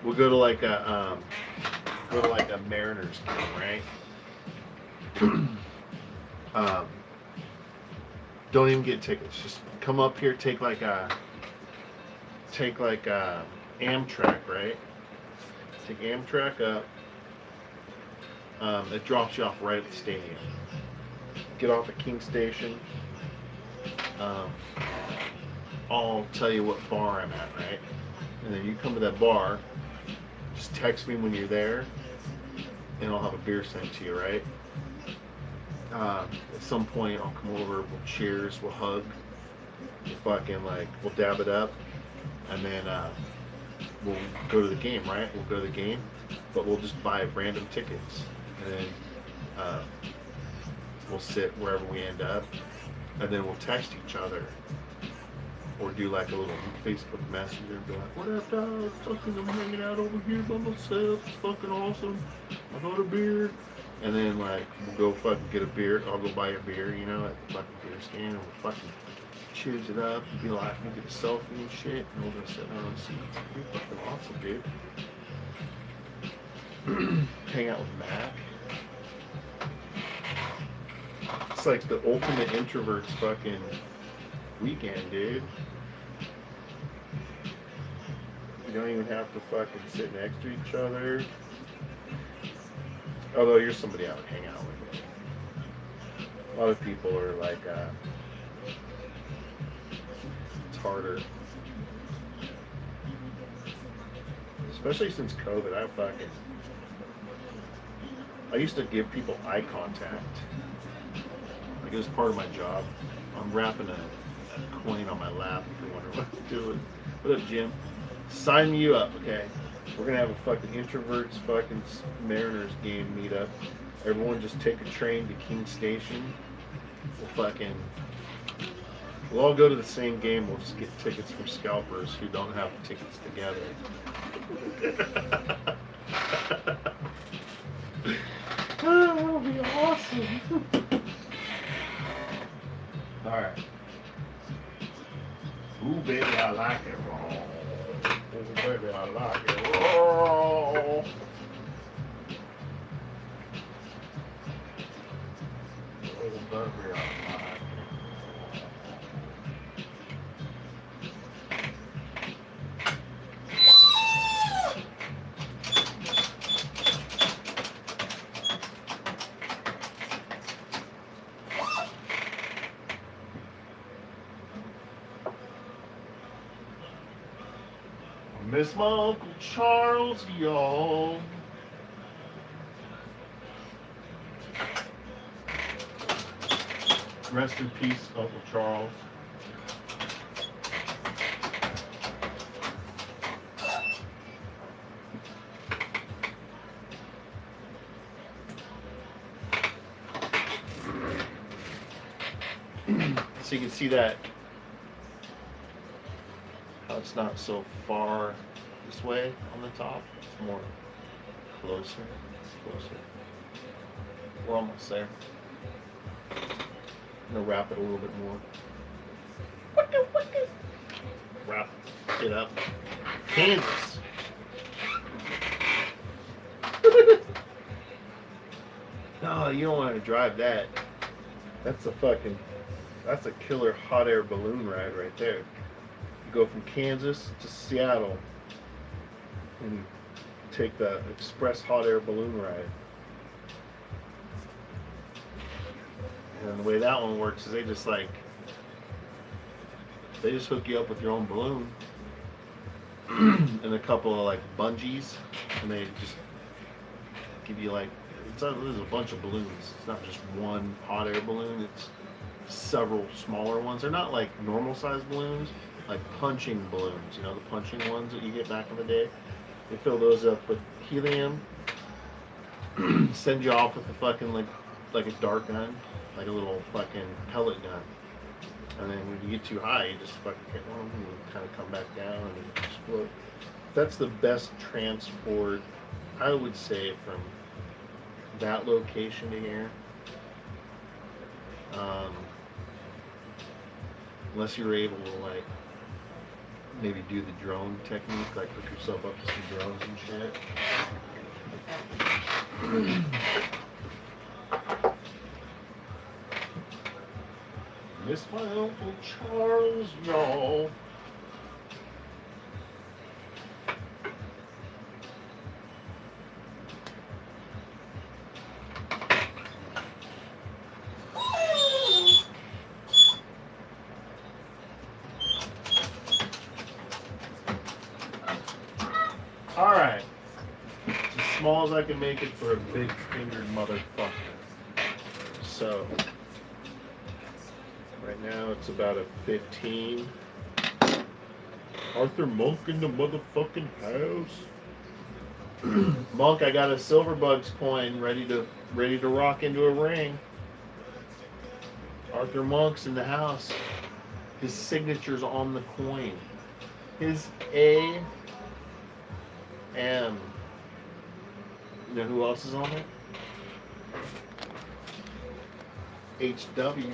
we'll go to like a Mariners game, right? Don't even get tickets. Just come up here, take like Amtrak, right? Take Amtrak up. It drops you off right at the stadium. Get off at King Station. I'll tell you what bar I'm at, right? And then you come to that bar. Just text me when you're there, and I'll have a beer sent to you, right? At some point, I'll come over. We'll cheers. We'll hug. We'll dab it up. and then we'll go to the game, right? We'll go to the game, but we'll just buy random tickets, and then we'll sit wherever we end up, and then we'll text each other, or do like a little Facebook Messenger and be like, "What up, dog? Fucking, I'm hanging out over here by myself. It's fucking awesome. I got a beer." And then like we'll go fucking get a beer. I'll go buy a beer, you know, at the fucking beer stand, and we'll fucking cheers it up and be like, we'll get a selfie and shit, and we'll go sit in our own seats. It'll be fucking awesome, dude. Hang out with Mac. It's like the ultimate introvert's fucking weekend, dude. You don't even have to fucking sit next to each other. Although you're somebody I would hang out with. A lot of people are like, it's harder. Especially since COVID, I used to give people eye contact. Like it was part of my job. I'm wrapping a coin on my lap if you wonder what I'm doing. What up, Jim? Sign you up, okay? We're gonna have a fucking introverts fucking Mariners game meetup. Everyone just take a train to King Station. We'll all go to the same game. We'll just get tickets from scalpers who don't have tickets together. Oh, that'll be awesome. All right. Ooh, baby, I like it raw. Ooh, baby, I like it raw. Ooh, baby, I like it. Miss my Uncle Charles, y'all. Rest in peace, Uncle Charles. So you can see that how it's not so far this way on the top. It's more closer. We're almost there. I'm gonna wrap it a little bit more. Wrap it up. Kansas. No, you don't want to drive that. That's a killer hot air balloon ride right there. You go from Kansas to Seattle and take the express hot air balloon ride. And the way that one works is they just hook you up with your own balloon and a couple of like bungees, and they just give you like, there's a bunch of balloons. It's not just one hot air balloon, it's several smaller ones. They're not like normal sized balloons, like punching balloons, you know, the punching ones that you get back in the day. They fill those up with helium, send you off with a fucking like a dart gun, like a little fucking pellet gun. And then when you get too high, you just fucking hit one and you kind of come back down and explode. That's the best transport, I would say, from that location to here. Unless you're able to like maybe do the drone technique, like hook yourself up to some drones and shit. Miss my Uncle Charles, y'all. Alright. As small as I can make it for a big fingered motherfucker. So right now it's about a 15. Arthur Monk in the motherfucking house. Monk, I got a Silver Bugs coin ready to rock into a ring. Arthur Monk's in the house. His signature's on the coin. His A M. You know who else is on it? HW.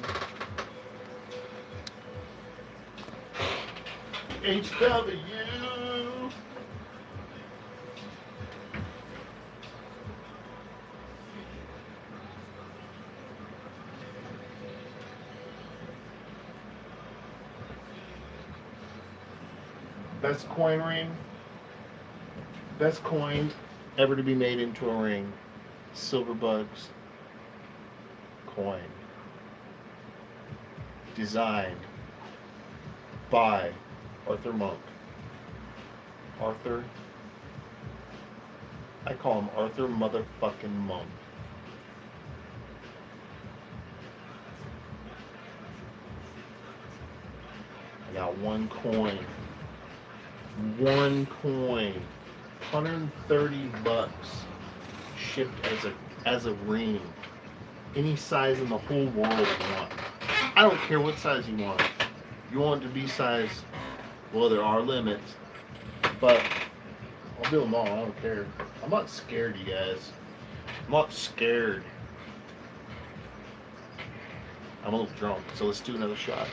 HW. Best coin ring. Best coin ever to be made into a ring. Silver Bugs coin. Designed by Arthur Monk. Arthur. I call him Arthur motherfucking Monk. I got one coin. One coin. $130 shipped as a ring. Any size in the whole world you want. I don't care what size you want. You want it to be size, well, there are limits, but I'll do them all. I don't care. I'm not scared, you guys. I'm not scared. I'm a little drunk, so let's do another shot.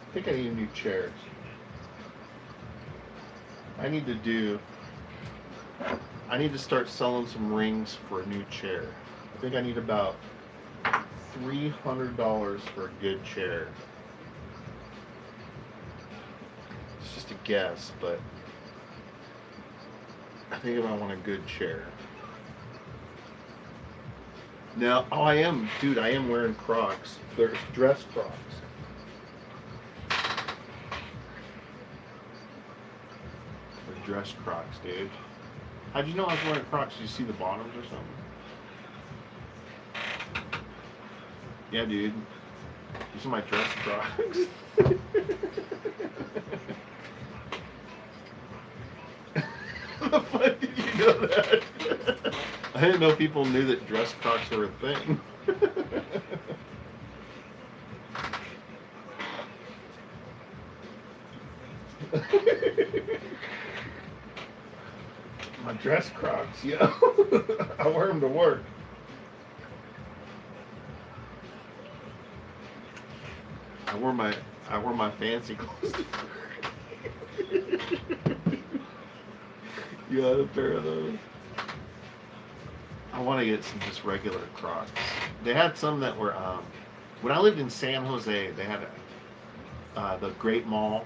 I think I need a new chair. I need to start selling some rings for a new chair. I think I need about $300 for a good chair. It's just a guess, but I think I want a good chair. Now, I am wearing Crocs. They're dress Crocs. They're dress Crocs, dude. How'd you know I was wearing Crocs? Did you see the bottoms or something? Yeah, dude. These are my dress Crocs. How the fuck did you know that? I didn't know people knew that dress Crocs were a thing. My dress Crocs, yo. I wear them to work. I wore my fancy clothes to work. You got a pair of those. I want to get some just regular Crocs. They had some that were when I lived in San Jose, they had the Great Mall,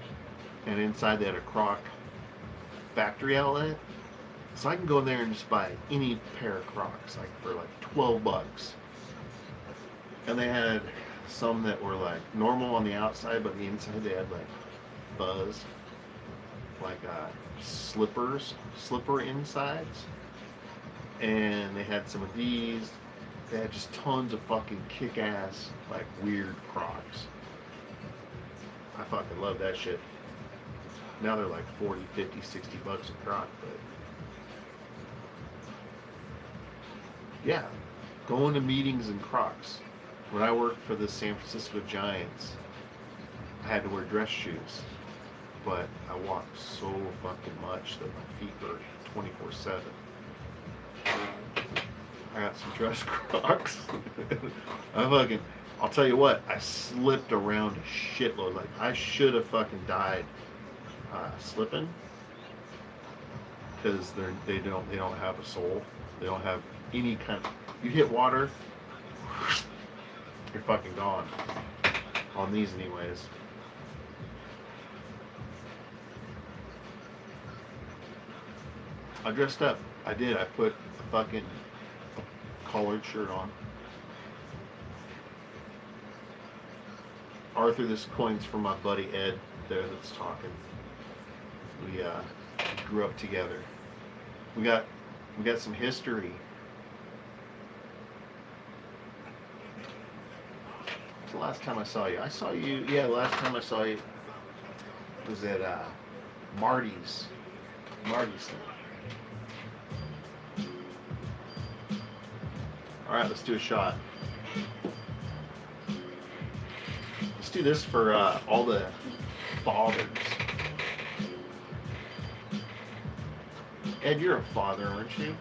and inside they had a Croc factory outlet. So I can go in there and just buy any pair of Crocs, like for like $12. And they had some that were like normal on the outside, but on the inside they had like fuzz, like slipper insides. And they had some of these. They had just tons of fucking kick-ass, like weird Crocs. I fucking love that shit. Now they're like 40, 50, 60 bucks a Croc, but yeah, going to meetings in Crocs. When I worked for the San Francisco Giants, I had to wear dress shoes, but I walked so fucking much that my feet hurt 24/7. I got some dress Crocs. I'll tell you what, I slipped around a shitload. Like, I should have fucking died slipping, because they don't have a sole. They don't have any kind of, you hit water, you're fucking gone. On these anyways. I dressed up. I did. I put a fucking collared shirt on. Arthur, this coin's from my buddy Ed there that's talking. We grew up together. We got some history. the last time I saw you? I saw you, yeah, the last time I saw you was at Marty's thing. Alright, let's do a shot. Let's do this for all the fathers. Ed, you're a father, aren't you?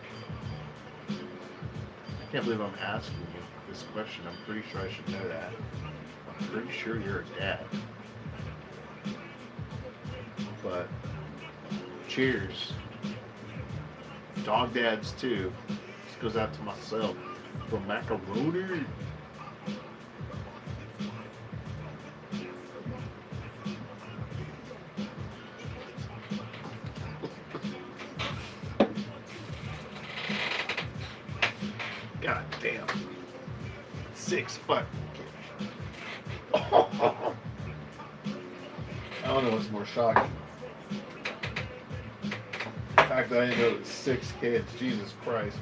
I can't believe I'm asking you this question. I'm pretty sure I should know that. I'm pretty sure you're a dad. But cheers. Dog dads too. This goes out to myself. From macaroni. God damn. 6 fucking kids. I don't know what's more shocking. The fact that I didn't know it was 6 kids. Jesus Christ.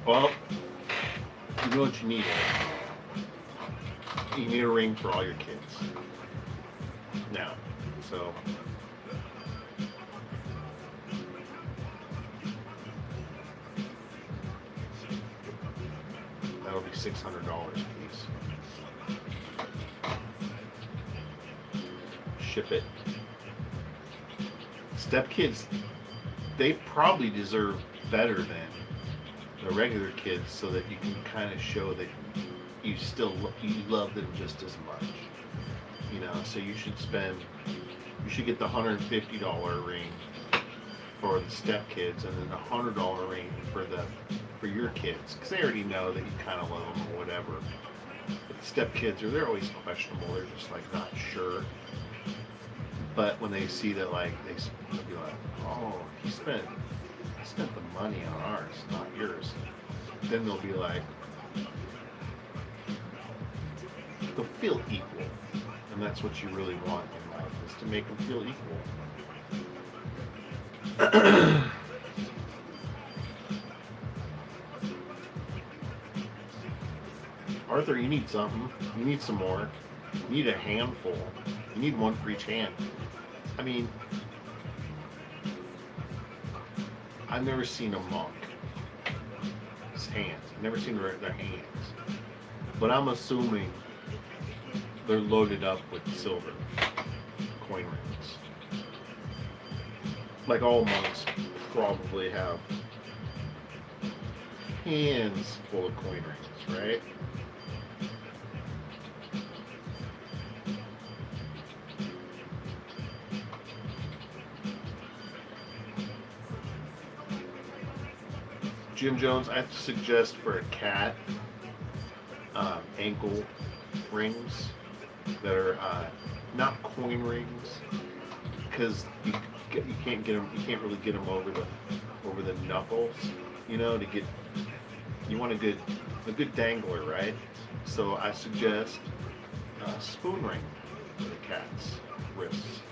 Well, you know what you need. You need a ring for all your kids. Now, so that'll be $600 please. Ship it. Stepkids, they probably deserve better than the regular kids, so that you can kind of show that you love them just as much. You know, so you should get the $150 ring for the stepkids, and then the $100 ring for your kids, because they already know that you kind of love them or whatever. But the stepkids they're always questionable. They're just like not sure. But when they see that, like they'll be like, oh, he spent the money on ours, not yours. Then they'll be like, they'll feel equal. And that's what you really want in life, is to make them feel equal. Arthur, you need something. You need some more. You need a handful. You need one for each hand. I mean, I've never seen a monk's hands. I've never seen their hands. But I'm assuming they're loaded up with silver coin rings. Like all monks probably have hands full of coin rings, right? Jim Jones, I suggest for a cat ankle rings that are not coin rings, because you can't get them. You can't really get them over the knuckles. You know, you want a good dangler, right? So I suggest a spoon ring for the cat's wrists.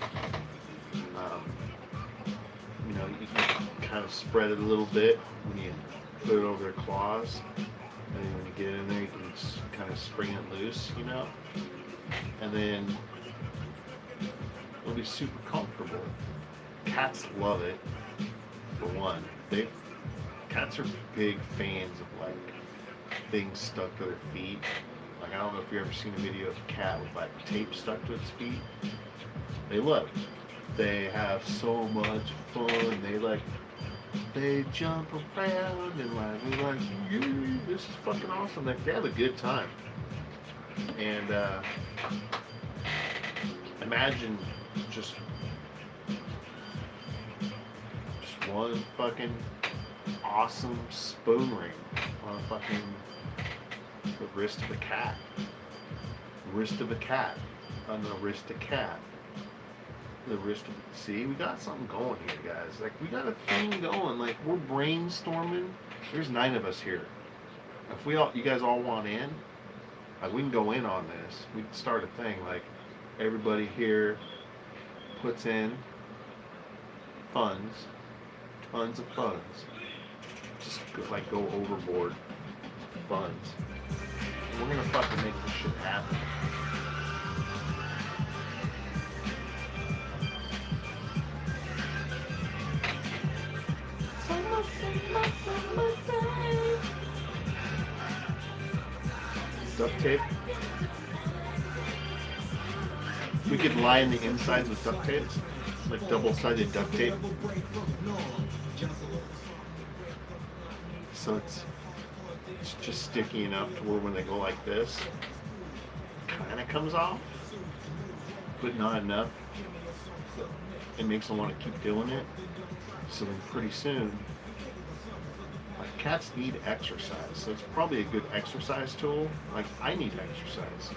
You know, you can kind of spread it a little bit when you put it over their claws, and then when you get it in there, you can kind of spring it loose, you know, and then it'll be super comfortable. Cats love it, for one. Cats are big fans of like things stuck to their feet. Like, I don't know if you've ever seen a video of a cat with like tape stuck to its feet. They love it. They have so much fun. They jump around and we're like, this is fucking awesome. They have a good time. And imagine just one fucking awesome spoon ring on the wrist of a cat. Wrist of a cat on the wrist of a cat. The wrist of, see, we got something going here, guys. Like, we got a thing going. Like, we're brainstorming. There's 9 of us here. If you guys all want in, like, we can go in on this. We can start a thing. Like, everybody here puts in funds, tons of funds. Just go overboard funds. We're gonna fucking make this shit happen. Duct tape. We could line the insides with duct tape, like double-sided duct tape. So it's just sticky enough to where when they go like this, kind of comes off, but not enough. It makes them want to keep doing it. So then pretty soon, like, cats need exercise. So it's probably a good exercise tool. Like, I need exercise.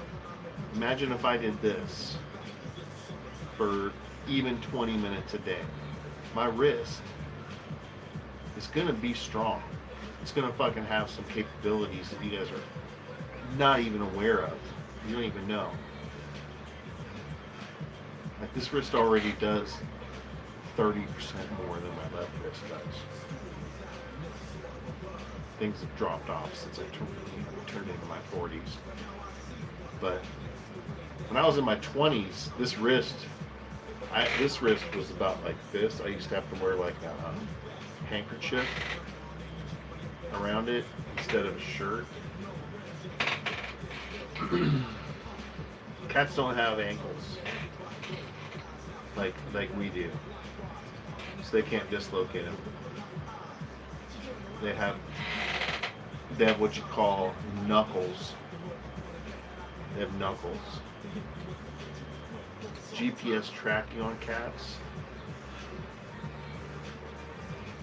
Imagine if I did this for even 20 minutes a day. My wrist is going to be strong. It's going to fucking have some capabilities that you guys are not even aware of. You don't even know. Like, this wrist already does 30% more than my left wrist does. Things have dropped off since I turned into my 40s. But when I was in my 20s, this wrist was about like this. I used to have to wear like a handkerchief around it instead of a shirt. Cats don't have ankles like we do, so they can't dislocate them. They have what you call knuckles. They have knuckles. GPS tracking on cats.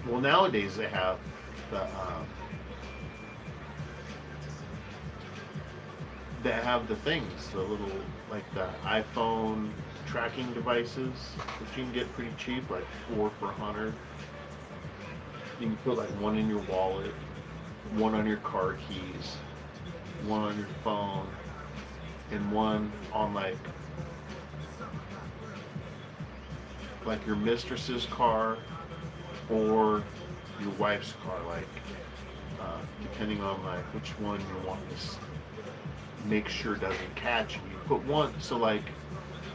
Well, nowadays they have the things, the little, like the iPhone tracking devices that you can get pretty cheap, like 4 for $100. You can put like one in your wallet, one on your car keys, one on your phone, and one on like your mistress's car or your wife's car, like depending on like which one you want to make sure doesn't catch you. You put one, so like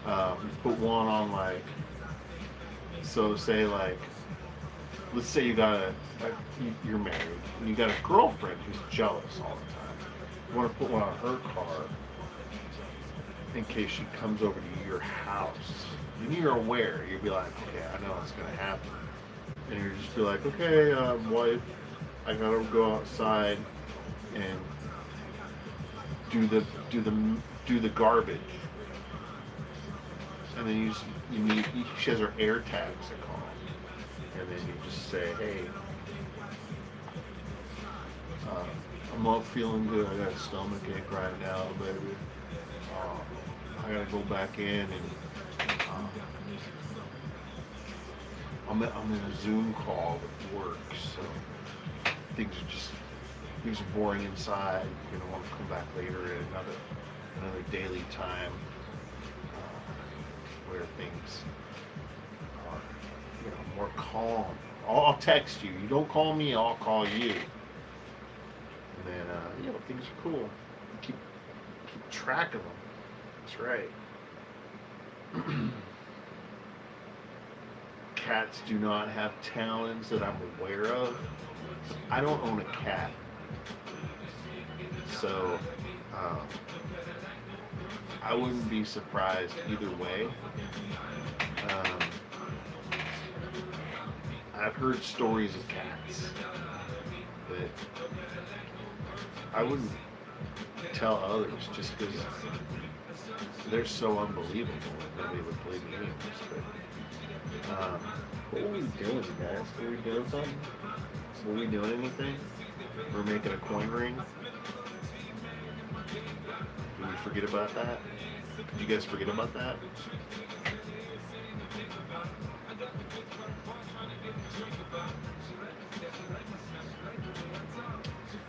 you put one on like, so say like, let's say you're married and you got a girlfriend who's jealous all the time. You want to put one on her car in case she comes over to your house. And you're aware. You'll be like, okay, I know it's gonna happen. And you just be like, okay, wife, I gotta go outside and do the garbage. And then she has her air tags, they call them. And then you just say, hey, I'm not feeling good. I got a stomach ache right now, baby. I gotta go back in and I'm in a Zoom call with work, so things are boring inside. You're gonna want to come back later at another daily time where things are more calm. I'll text you. You don't call me, I'll call you. And then things are cool. Keep track of them. That's right. Cats do not have talons that I'm aware of. I don't own a cat, so I wouldn't be surprised either way. I've heard stories of cats, but I wouldn't tell others just because they're so unbelievable and nobody would believe me anyways. But what were we doing, guys? Were we doing something? Were we doing anything? We're making a coin ring. Did we forget about that? Did you guys forget about that?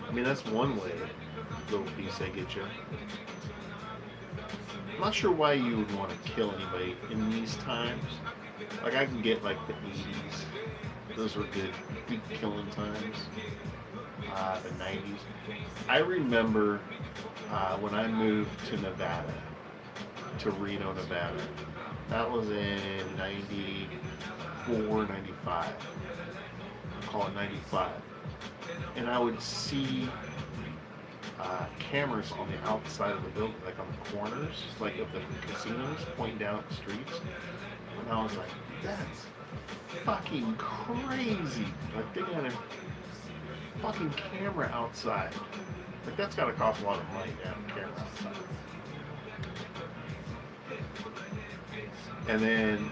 I mean, that's one way, little piece they get you. I'm not sure why you would want to kill anybody in these times. Like, I can get like the 80s. Those were good killing times. The 90s. I remember when I moved to Nevada, to Reno, Nevada. That was in 94, 95. Call it 95. And I would see cameras on the outside of the building, like on the corners, like of the casinos, pointing down at the streets. And I was like, that's fucking crazy. Like, they got a fucking camera outside. Like, that's gotta cost a lot of money to have a camera outside. And then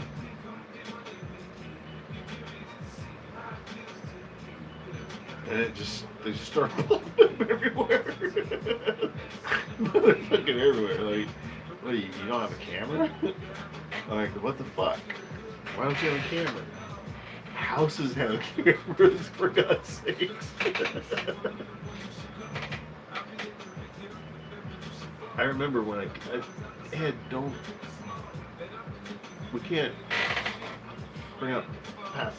they just start pulling up everywhere. They're fucking everywhere. Like, what do you don't have a camera? Like, what the fuck? Why don't you have a camera? Houses have cameras, for God's sakes. I remember when Ed, we can't bring up past.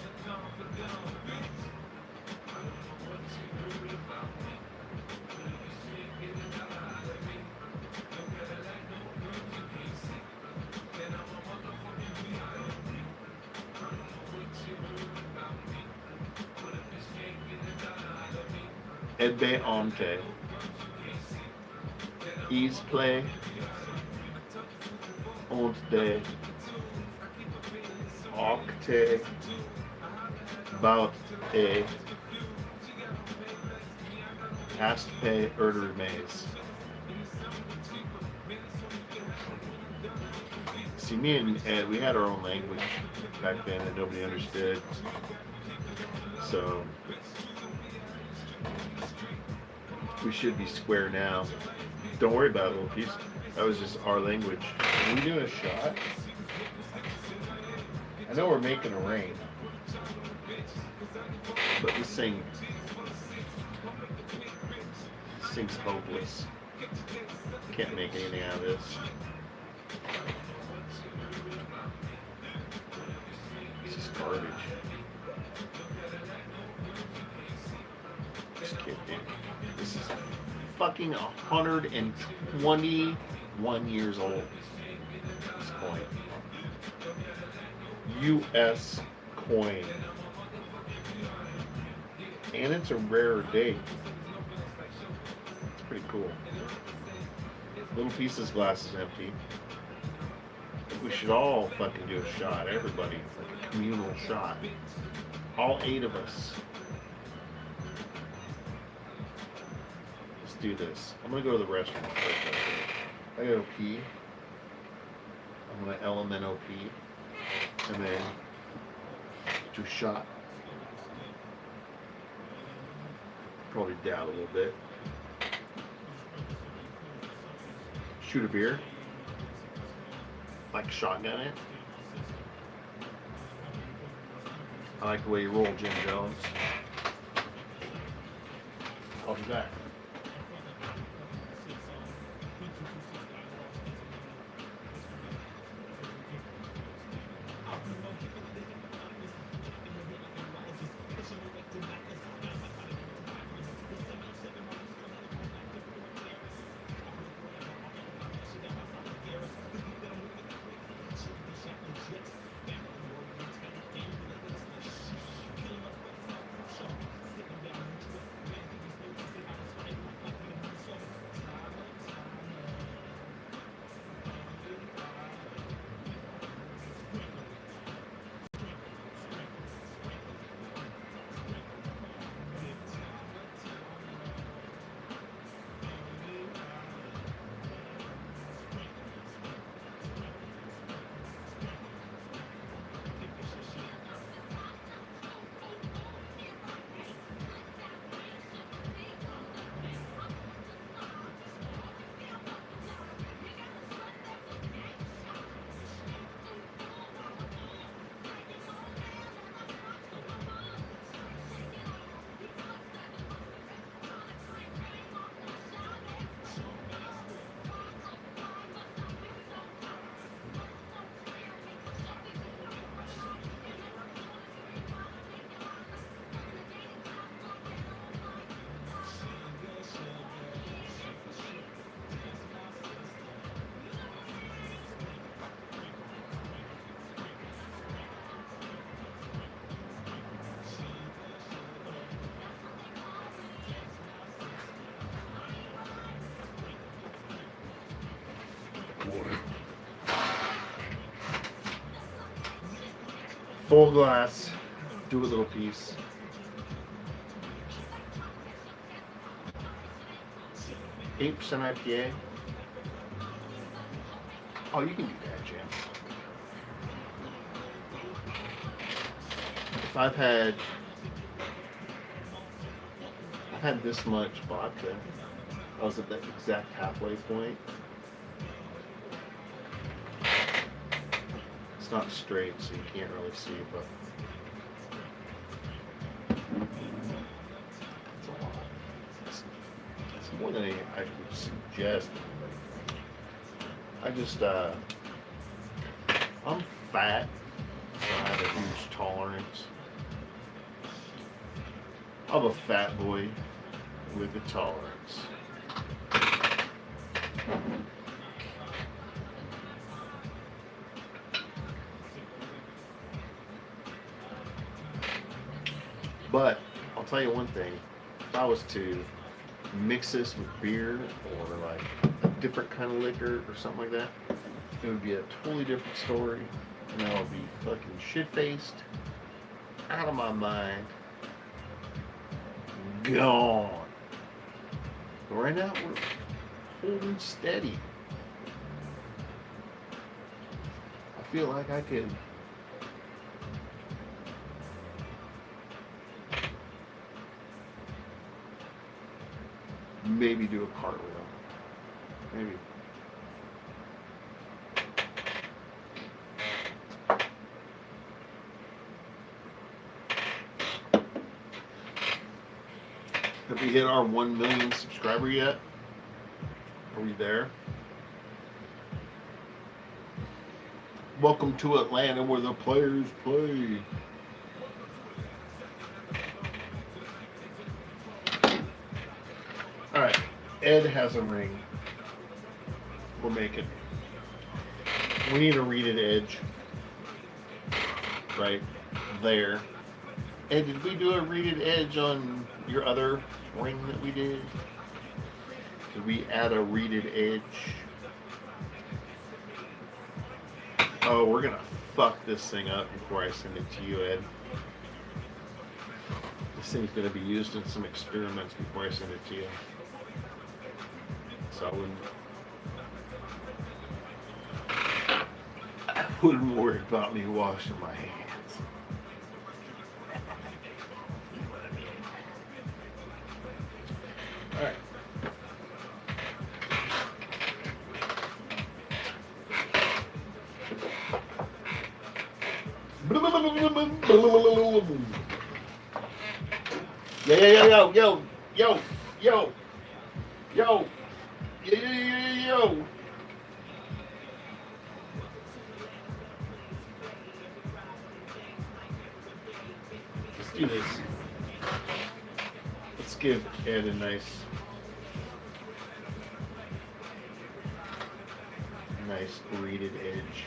Edbe Ante. Ease play. Onte. Octe. Bout a. Astpe Erder Maze. See, me and Ed, we had our own language back then that nobody understood. So we should be square now. Don't worry about it, little piece. That was just our language. Are we doing a shot? I know we're making a rain, but this thing's hopeless. Can't make anything out of this. This is garbage. Just kidding. This is fucking 121 years old. This coin. U.S. coin. And it's a rarer date. It's pretty cool. Little piece's glass is empty. We should all fucking do a shot. Everybody. Like a communal shot. All 8 of us. Let's do this. I'm gonna go to the restroom first. I gotta pee. I'm gonna LMNO pee. And then do a shot. Probably dab a little bit. Shoot a beer. Like shotgun it. I like the way you roll, Jim Jones. I'll be back. Full glass. Do a little piece. %, IPA. Oh, you can do that, Jim. If I've had this much vodka, I was at that exact halfway point. It's not straight, so you can't really see, but it's a lot. It's more than I would suggest. I'm fat, so I have a huge tolerance. I'm a fat boy with a tolerance. But I'll tell you one thing, if I was to mix this with beer or like a different kind of liquor or something like that, it would be a totally different story, and I would be fucking shit-faced, out of my mind, gone. But right now, we're holding steady. I feel like I could maybe do a cartwheel. Maybe. Have we hit our 1 million subscriber yet? Are we there? Welcome to Atlanta, where the players play. Alright, Ed has a ring. We're making. We need a reeded edge. Right there. Ed, did we do a reeded edge on your other ring that we did? Did we add a reeded edge? Oh, we're gonna fuck this thing up before I send it to you, Ed. This thing's gonna be used in some experiments before I send it to you. So I wouldn't worry about me washing my hands. All right. Yo. Let's do this. Let's give Ed a nice reeded edge.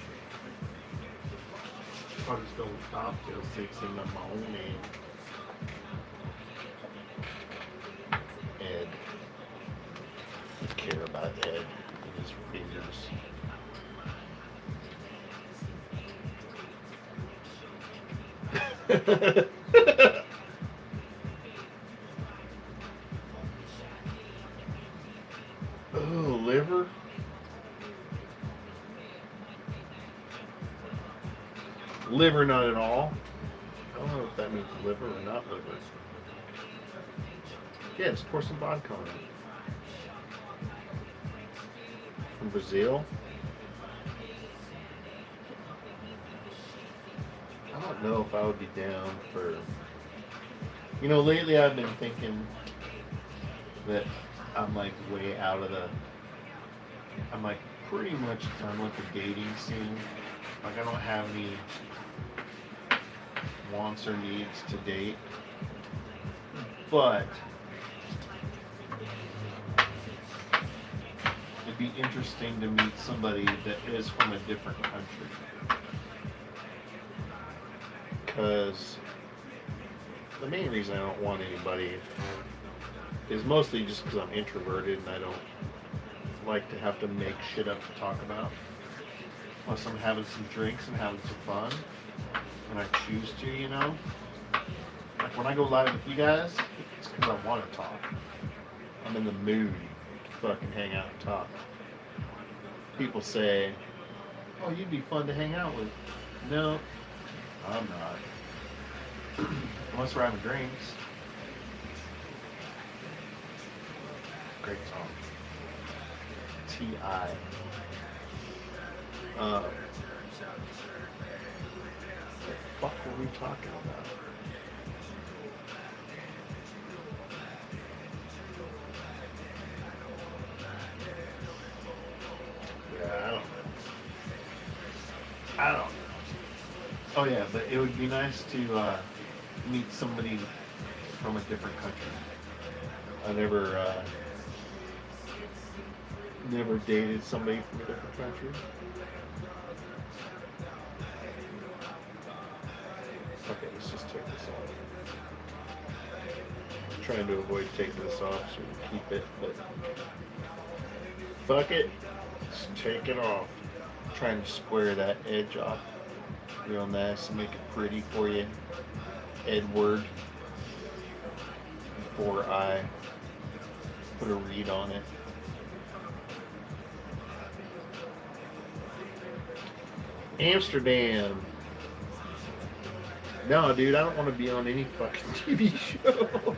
Probably just don't stop till 6 in the morning. Ed. I care about Ed and his fingers. Oh, liver? Liver, not at all. I don't know if that means liver or not liver. Yeah, just pour some vodka on it. From Brazil. I don't know if I would be down for... You know, lately I've been thinking that I'm like way out of the... I'm like pretty much done with the dating scene. Like I don't have any wants or needs to date. But it'd be interesting to meet somebody that is from a different country. Because the main reason I don't want anybody is mostly just because I'm introverted and I don't like to have to make shit up to talk about. Unless I'm having some drinks and having some fun. when I choose to, you know. Like when I go live with you guys, it's because I want to talk. I'm in the mood to fucking hang out and talk. People say, oh, you'd be fun to hang out with. No, I'm not. Unless we're having drinks. Great song. T.I. What the fuck were we talking about? Yeah, I don't know. Oh yeah, but it would be nice to meet somebody from a different country. I never dated somebody from a different country. Okay, let's just take this off. I'm trying to avoid taking this off so we can keep it, but fuck it. Let's take it off. I'm trying to square that edge off real nice and make it pretty for you, Edward, before I put a read on it. Amsterdam. No, dude, I don't want to be on any fucking TV show.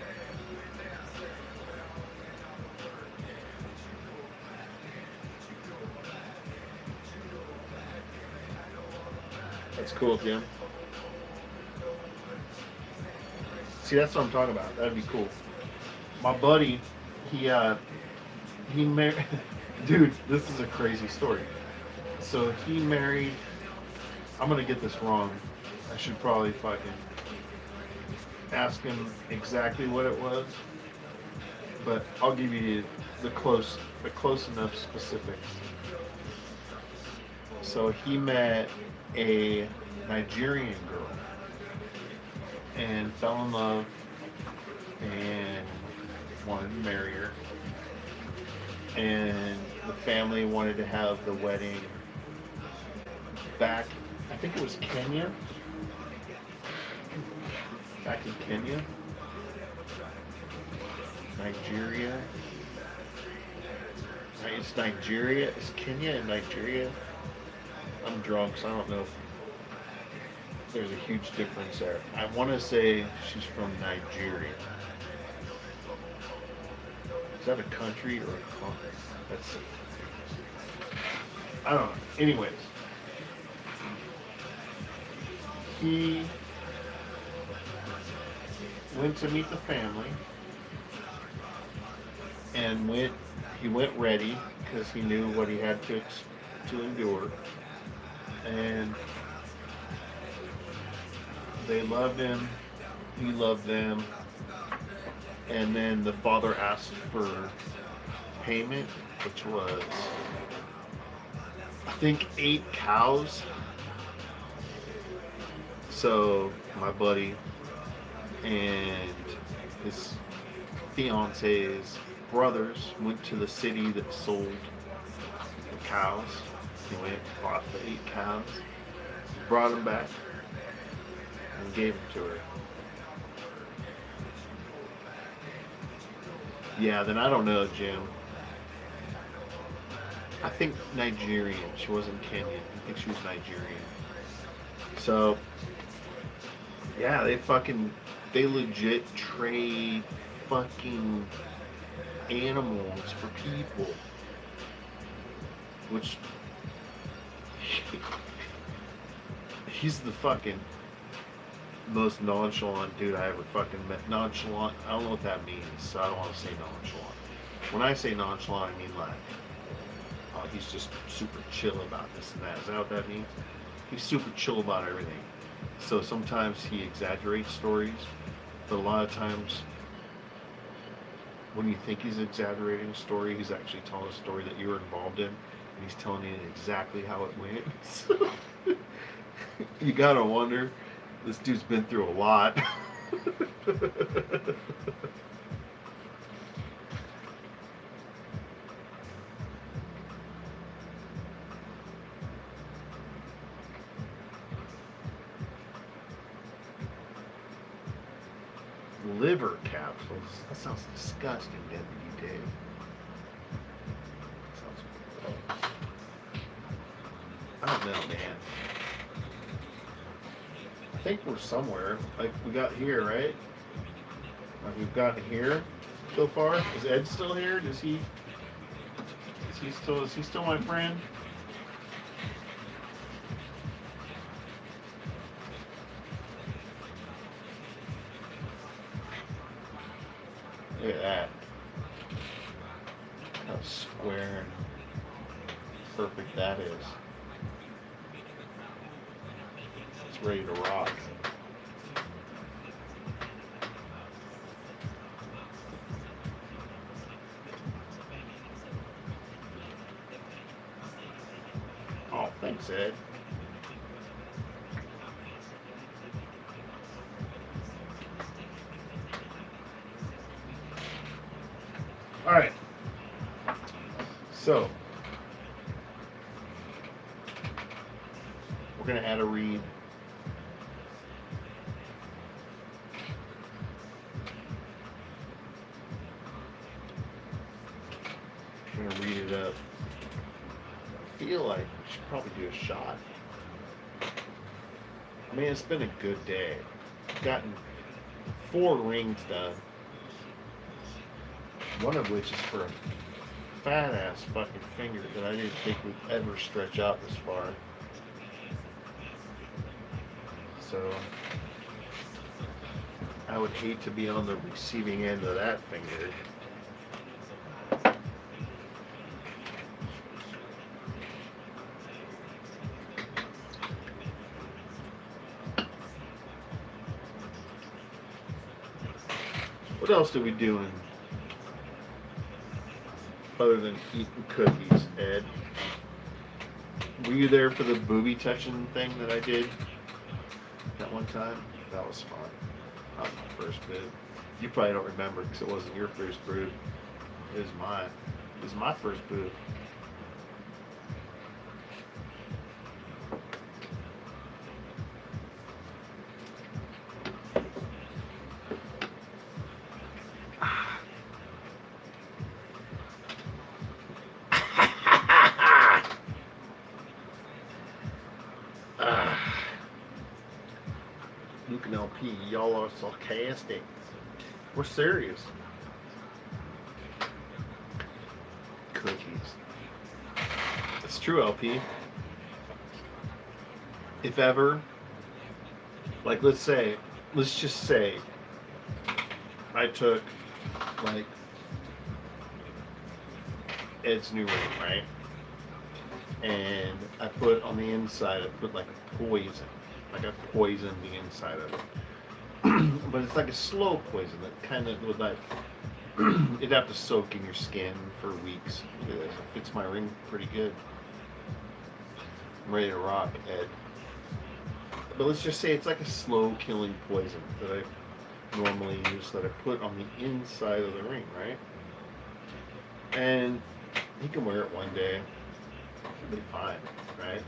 That's cool, Jim. See, that's what I'm talking about. That'd be cool. My buddy, he married. Dude, this is a crazy story. So he married. I'm gonna get this wrong. I should probably fucking ask him exactly what it was, but I'll give you the close enough specifics. So he met a Nigerian girl and fell in love and wanted to marry her, and the family wanted to have the wedding back, I think it was Kenya, back in Kenya, Nigeria. It's Nigeria. It's Kenya and Nigeria. I'm drunk, so I don't know if there's a huge difference there. I want to say she's from Nigeria. Is that a country or a continent? That's, I don't know. Anyways, he went to meet the family and he went ready because he knew what he had to endure, and they loved him, he loved them, and then the father asked for payment, which was, I think, 8 cows. So my buddy and his fiance's brothers went to the city that sold the cows. He went and bought the 8 cows, brought them back, and gave them to her. Yeah, then I don't know, Jim. I think Nigerian. She wasn't Kenyan. I think she was Nigerian. So, yeah, they legit trade fucking animals for people. Which, he's the fucking most nonchalant dude I ever fucking met. Nonchalant, I don't know what that means, so I don't want to say nonchalant. When I say nonchalant, I mean like, oh, he's just super chill about this and that. Is that what that means? He's super chill about everything. So sometimes he exaggerates stories, but a lot of times when you think he's exaggerating a story, he's actually telling a story that you were involved in, and he's telling you exactly how it went. So you gotta wonder, this dude's been through a lot. Liver capsules. That sounds disgusting, Deputy Dave. Sounds gross. I don't know, man. I think we're somewhere. Like we got here, right? Like we've gotten here so far. Is Ed still here? Is he still my friend? Look at that. How square and perfect that is. It's ready to rock. Oh, thanks, Ed. All right. So, we're going to add a read. I'm going to read it up. I feel like we should probably do a shot. I mean, it's been a good day. I've gotten 4 rings done. One of which is for a fat ass fucking finger that I didn't think would ever stretch out this far. So I would hate to be on the receiving end of that finger. What else did we do in other than eating cookies, Ed? Were you there for the booby touching thing that I did that one time? That was fun. That was my first boob. You probably don't remember because it wasn't your first boob. It was mine. It was my first boob. Luke and LP, y'all are sarcastic. We're serious. Cookies. It's true, LP. If ever, like let's just say I took like Ed's new ring, right? And I put on the inside, I put like a poison. Like I poisoned the inside of it. But it's like a slow poison that kind of would like, it'd have to soak in your skin for weeks. It fits my ring pretty good. I'm ready to rock, Ed. But let's just say it's like a slow killing poison that I normally use that I put on the inside of the ring, right? And he can wear it one day. It'll be fine, right?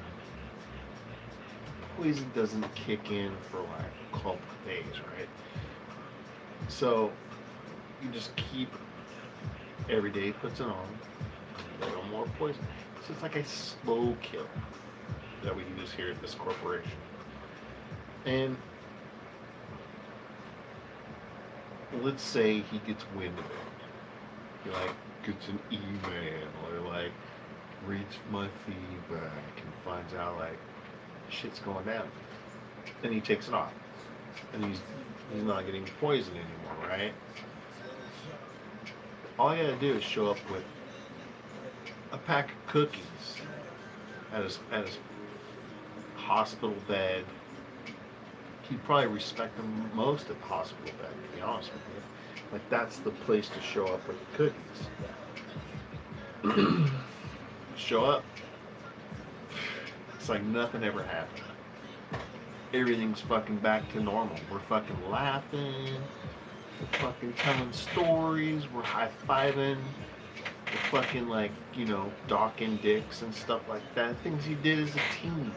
Poison doesn't kick in for like a couple of days, right? So you just keep every day puts it on, a little more poison. So it's like a slow kill that we use here at this corporation. And let's say he gets wind of it. He like gets an email or like reads my feedback and finds out like shit's going down. Then he takes it off. And he's not getting poisoned anymore, right? All you gotta do is show up with a pack of cookies at his hospital bed. He'd probably respect them most at the hospital bed, to be honest with you. Like that's the place to show up with the cookies. Show up. It's like nothing ever happened. Everything's fucking back to normal. We're fucking laughing. We're fucking telling stories. We're high-fiving. We're fucking like, you know, docking dicks and stuff like that. Things you did as a team.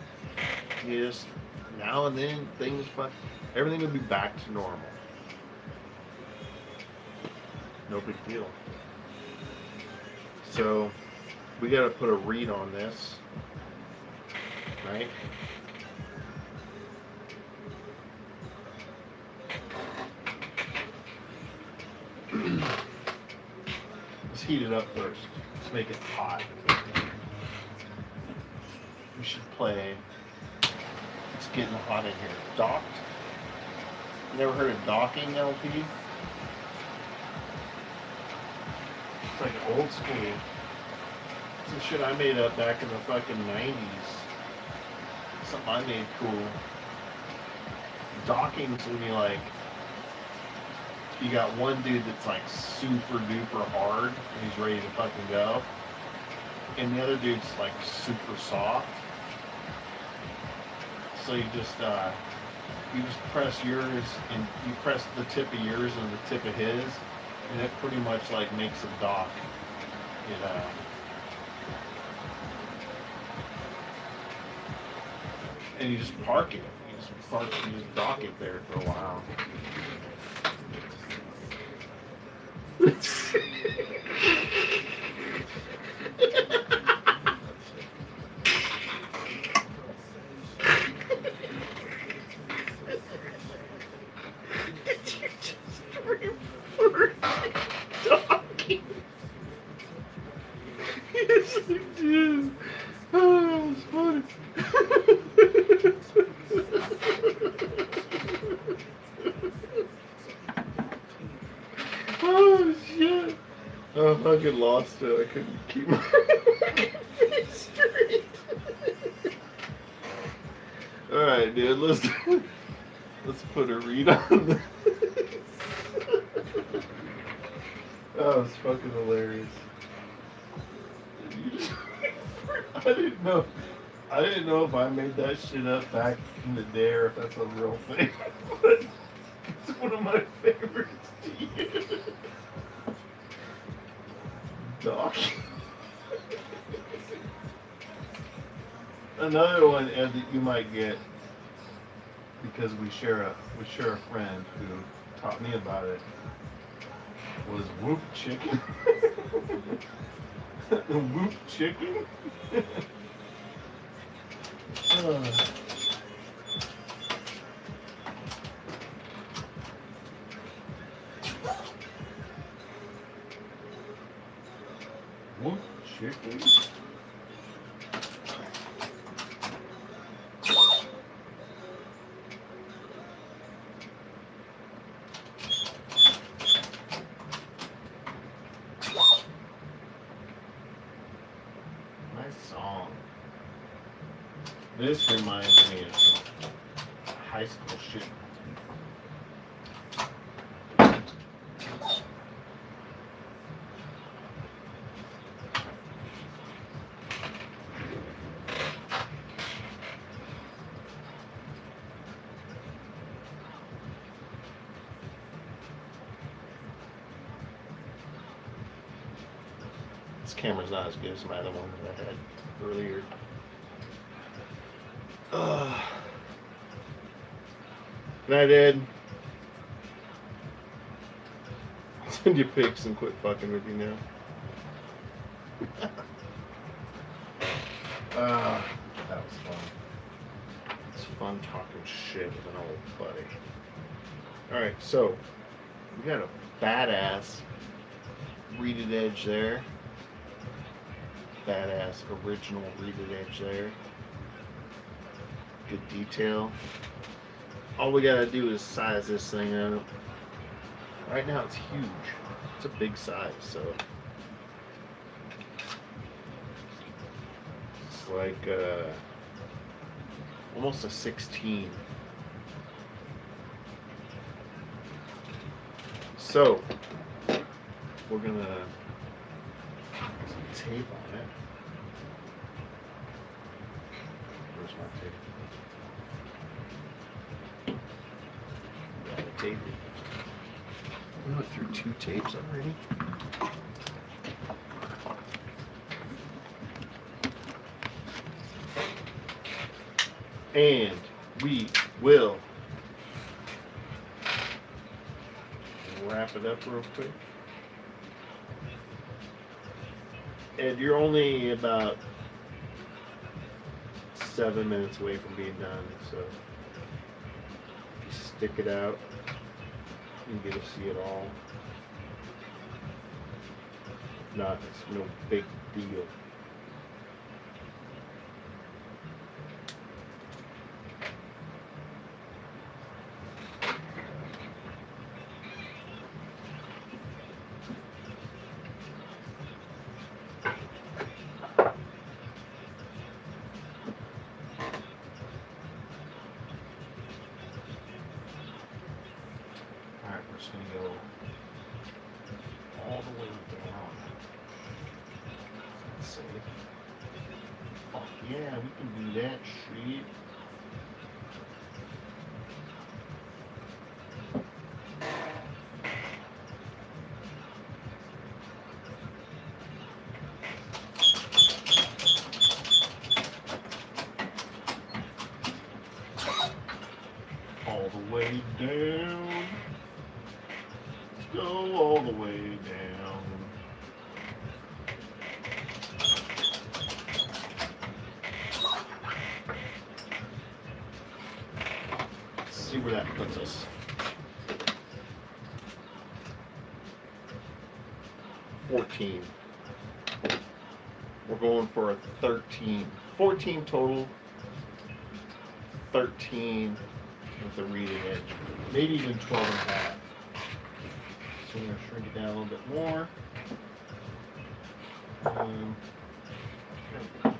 You just, now and then, things everything will be back to normal. No big deal. So we got to put a reed on this, right? Let's heat it up first. Let's make it hot. We should play. It's getting hot in here. Docked? Never heard of docking, LP? It's like old school. Some shit I made up back in the fucking 90s. Something I made cool. Docking's when you got one dude that's like super duper hard and he's ready to fucking go. And the other dude's like super soft. So you just press yours and you press the tip of yours and the tip of his, and it pretty much like makes a dock, you know. And you just park it. You just dock it there for a while. Yes, I did. Oh, that was funny. Oh, shit. Oh, I fucking lost it. I couldn't keep my face straight. Alright, dude, let's put a read on this. That was fucking hilarious. I didn't know if I made that shit up back in the day or if that's a real thing. But it's one of my favorites to use. Dawg. Another one, Ed, that you might get because we share a friend who taught me about it was whoop chicken. Whoop chicken? Whoop chicken? Song. This reminds me of some high school shit. This camera's not as good as my other one that I had earlier. And I did. Send you pics and quit fucking with you now. That was fun. It's fun talking shit with an old buddy. Alright, so we got a badass reeded edge there. Badass original reeded edge there. Good detail. All we gotta do is size this thing up. Right now it's huge. It's a big size, so it's like almost a 16. So we're gonna put some tape on it. Where's my tape? Yeah, the tape. We went through 2 tapes already. And we will wrap it up real quick. And you're only about 7 minutes away from being done, so if you stick it out, you get to see it all. If not, it's no big deal. We're just going to go all the way down. That's safe. Fuck yeah, we can do that shit. All the way down. Go all the way down. Let's see where that puts us. 14. We're going for a 13. 14 total. 13 with the reading edge. Maybe even 12 and a half. So we're going to shrink it down a little bit more. Okay. So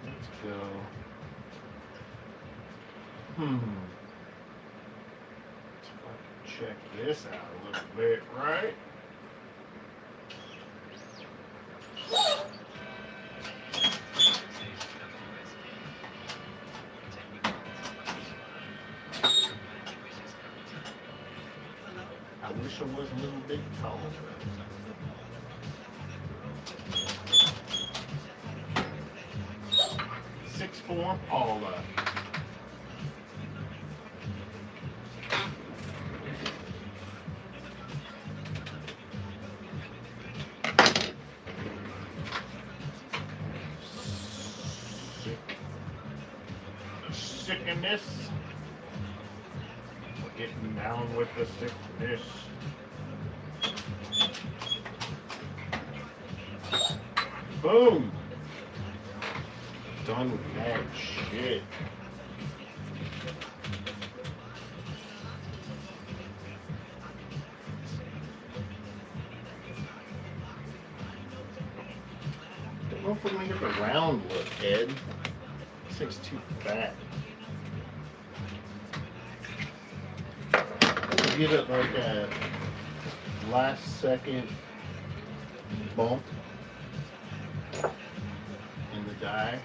let's go. Let's fucking check this out a little bit, right? I wish I was a little bit taller. Six four Paula. Sickness. Getting down with the sickness. Boom! Done with that shit. Don't know if we're gonna get the round look, Ed. This thing's too fat. Give it like a last second bump in the die.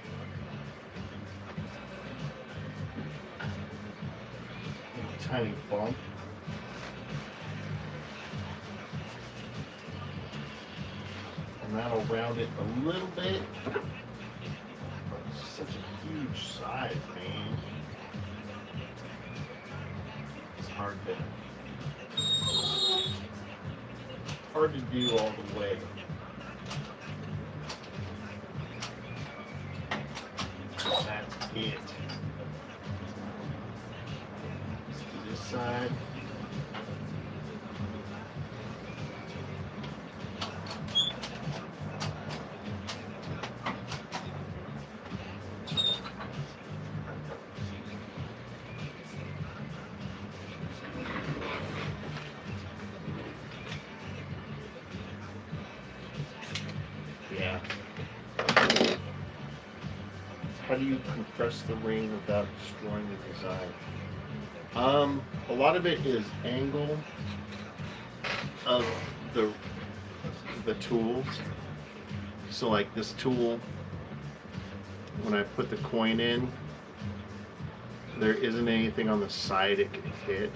A tiny bump. And that'll round it a little bit. But it's such a huge size, man. It's hard to do all the way. That's it. Let's do this side. Yeah. How do you compress the ring without destroying the design? A lot of it is angle of the tools. So like this tool, when I put the coin in, there isn't anything on the side it can hit.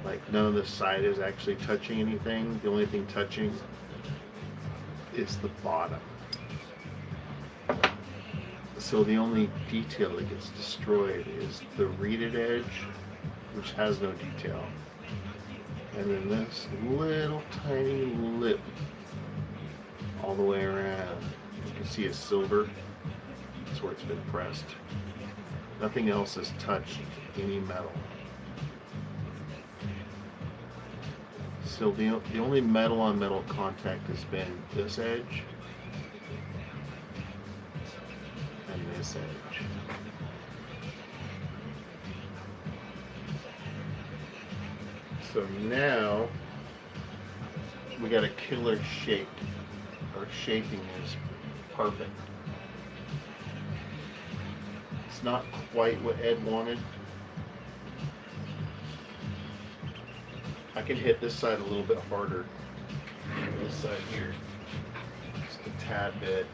Like none of the side is actually touching anything. The only thing touching is the bottom. So the only detail that gets destroyed is the reeded edge, which has no detail. And then this little tiny lip all all the way around. You can see it's silver. That's where it's been pressed. Nothing else has touched any metal. So the only metal on metal contact has been this edge and this edge. So now we got a killer shape. Our shaping is perfect. It's not quite what Ed wanted. I can hit this side a little bit harder. This side here, just a tad bit.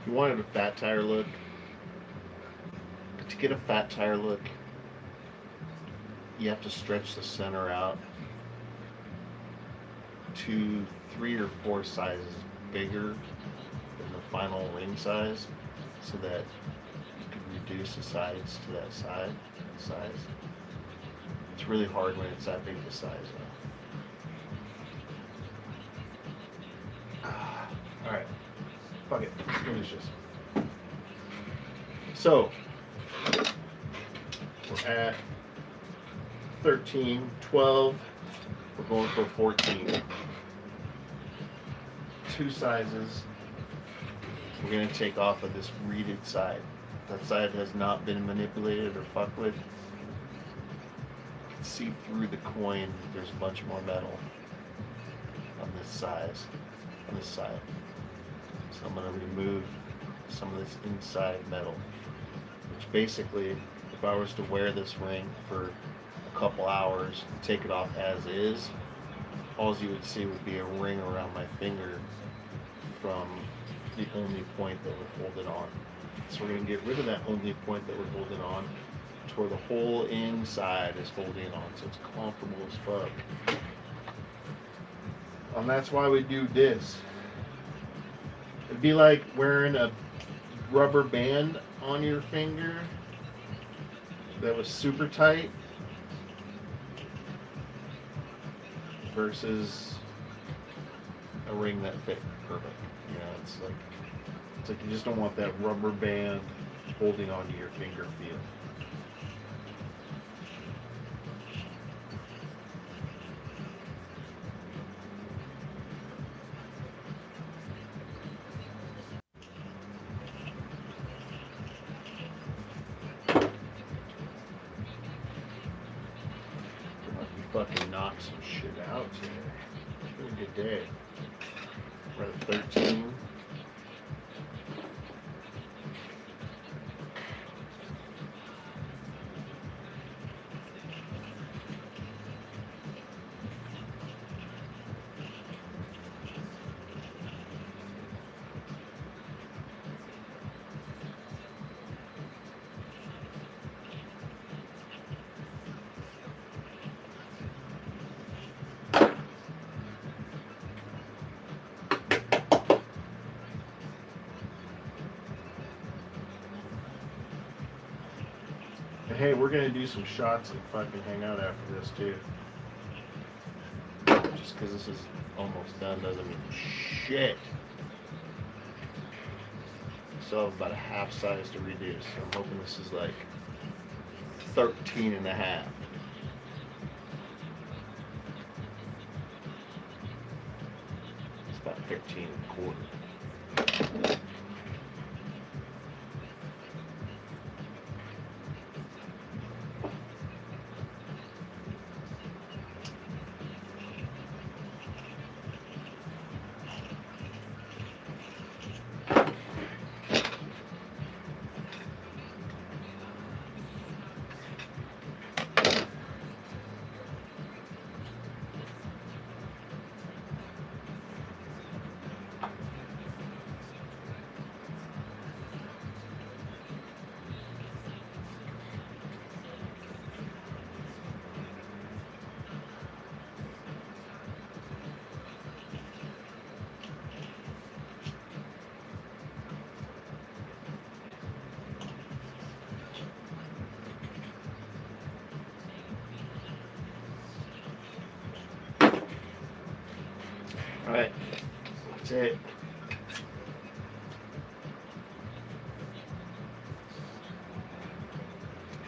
You wanted a fat tire look, but to get a fat tire look, you have to stretch the center out to 3 or 4 sizes bigger than the final ring size, so that you can reduce the sides to that size. It's really hard when it's that big of a size. All right. Fuck it, let's finish this. So, we're at 13, 12, we're going for 14. 2 sizes we're going to take off of this reeded side. That side has not been manipulated or fucked with. You can see through the coin that there's a bunch more metal on this side. So I'm going to remove some of this inside metal, which basically, if I was to wear this ring for a couple hours and take it off as is, all you would see would be a ring around my finger from the only point that would hold it on. So we're going to get rid of that only point that would hold it on to where the whole inside is holding it on, so it's comfortable as fuck. And that's why we do this. It'd be like wearing a rubber band on your finger that was super tight versus a ring that fit perfect. You know, it's like you just don't want that rubber band holding onto your finger feel. Fucking knock some shit out today. It's been a good day. We're at 13. Hey, we're gonna do some shots and fucking hang out after this too. Just because this is almost done doesn't mean shit. So about a half size to reduce. So I'm hoping this is like 13 and a half. It's about 13 and a quarter. Alright, that's it.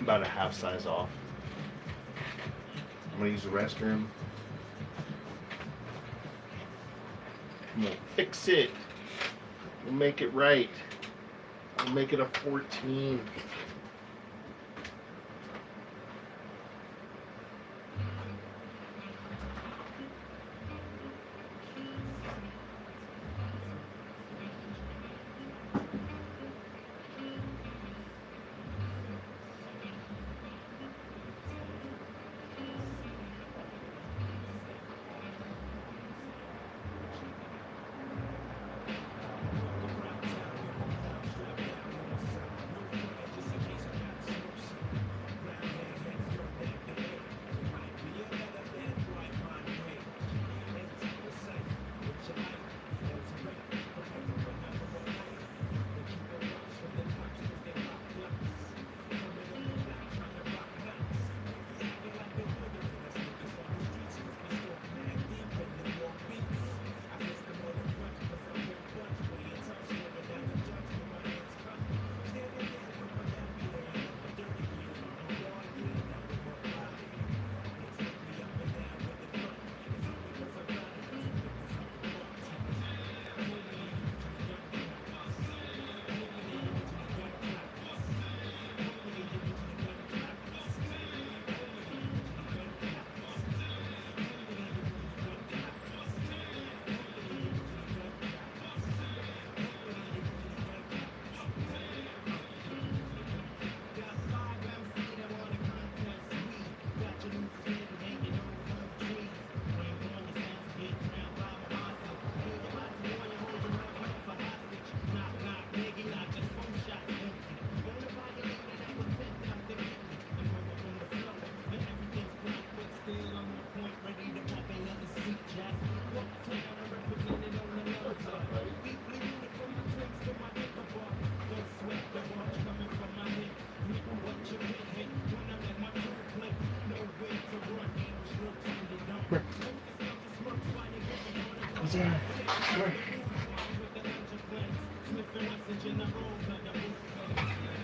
About a half size off. I'm gonna use the restroom. And we'll fix it. We'll make it right. We'll make it a 14.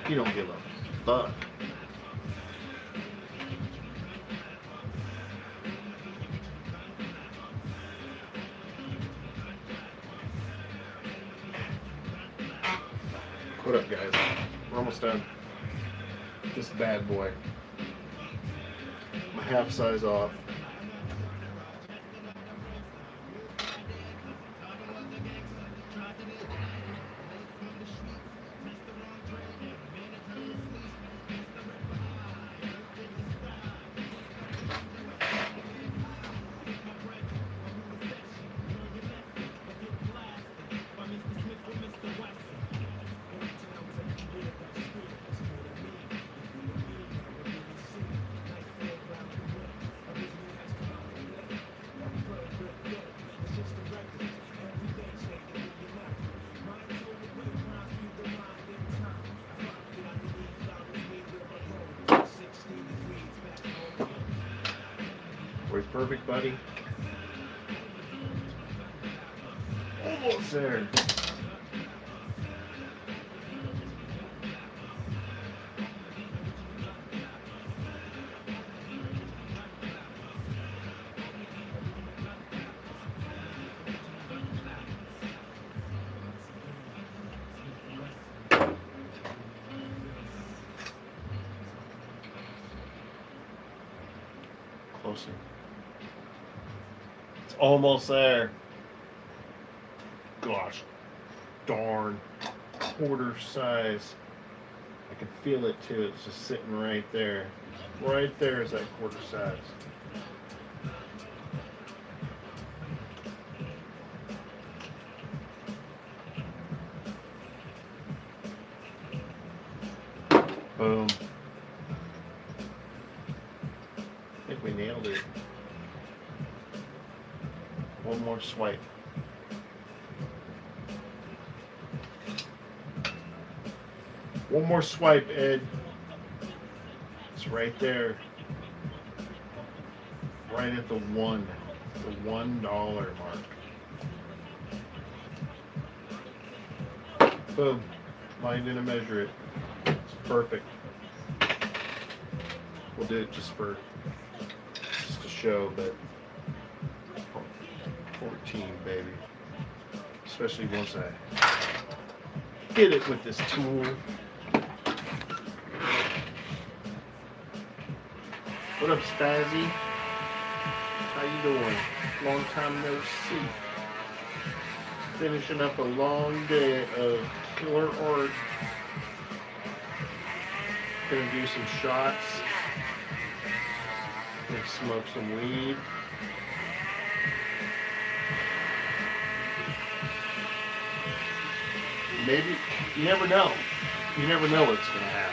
You don't give a fuck. What up, guys? We're almost done. This bad boy. I'm a half size off. We're perfect, buddy. Almost there. Closer. It's almost there. Gosh darn. Quarter size. I can feel it too. It's just sitting right there. Right there is that quarter size. Boom. I think we nailed it. One more swipe. One more swipe, Ed. It's right there. Right at the $1 mark. Boom. Line didn't measure it. It's perfect. We'll do it just to show, but 14, baby. Especially once I hit it with this tool. What up, Stazzy? How you doing? Long time no see. Finishing up a long day of killer art. Gonna do some shots. Gonna smoke some weed. Maybe, you never know. You never know what's gonna happen.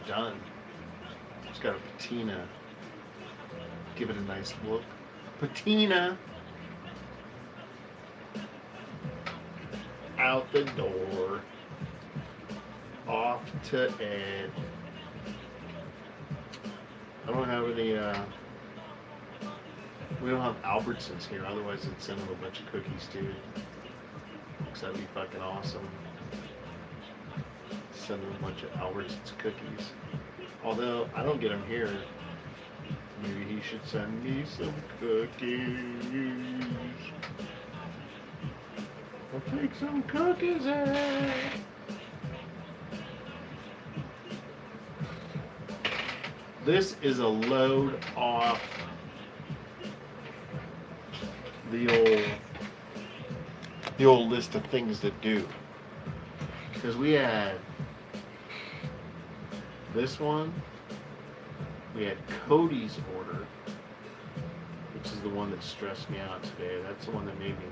Done. Just got a patina. Give it a nice look. Patina. Out the door. Off to Ed. I don't have any, we don't have Albertsons here, otherwise I'd send them a bunch of cookies too. Because that'd be fucking awesome. Send them a bunch of Albertsons cookies. Although I don't get them here. Maybe he should send me some cookies. I'll take some cookies out. This is a load off the old list of things to do. Because we had this one, we had Cody's order, which is the one that stressed me out today. That's the one that made me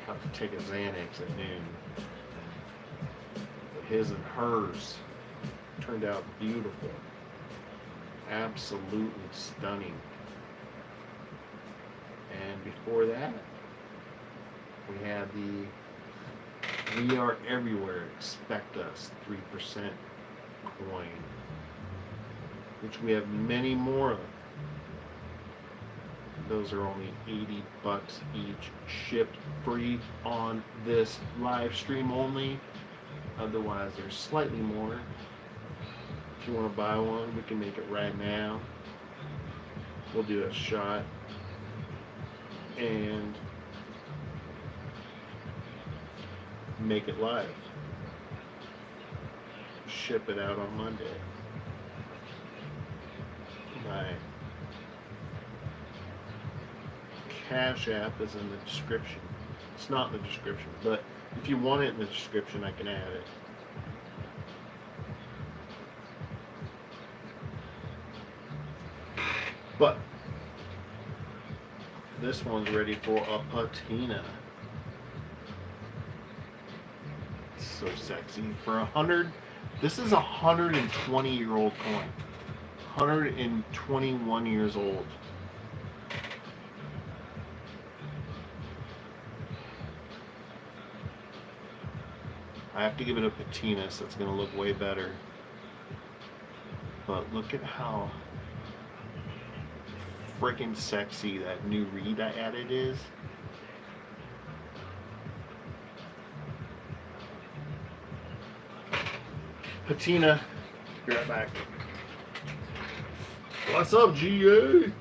have to take a Xanax at noon. But his and hers turned out beautiful. Absolutely stunning. And before that, we had the We Are Everywhere, Expect Us 3% coin, which we have many more of. Those are only $80 each, shipped free on this live stream only. Otherwise, there's slightly more. If you want to buy one, we can make it right now. We'll do a shot and make it live. Ship it out on Monday. My Cash App is in the description. It's not in the description, but if you want it in the description, I can add it. But this one's ready for a patina. It's so sexy. For 100, this is a 120-year-old coin. 121 years old. I have to give it a patina, so it's going to look way better. But look at how freaking sexy that new reed I added is. Patina, be right back. What's up, GA?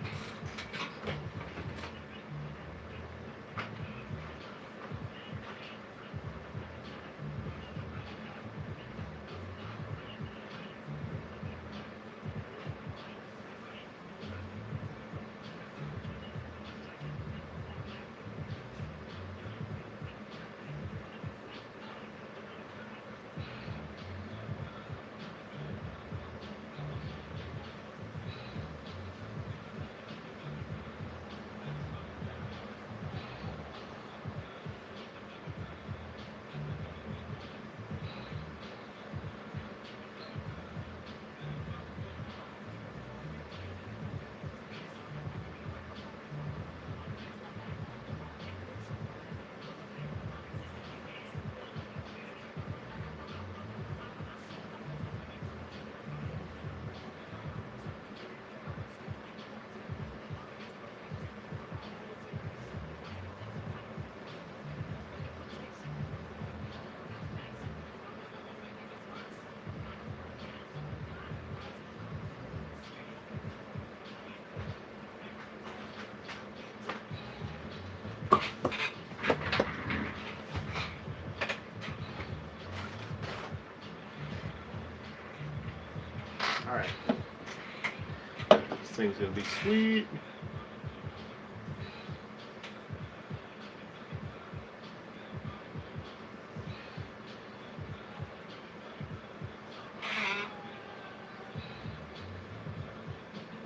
Alright. This thing's gonna be sweet.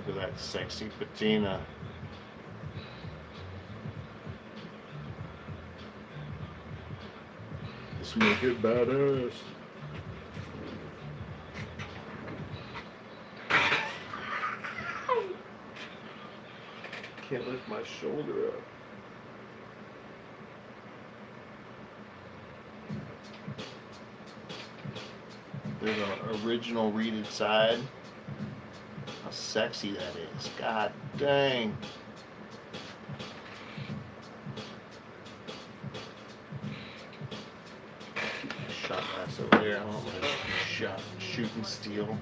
Look at that sexy patina. Let's make it badass. Can't lift my shoulder up. There's an original reeded side. How sexy that is. God dang. Shot glass over there. I want my shooting steel.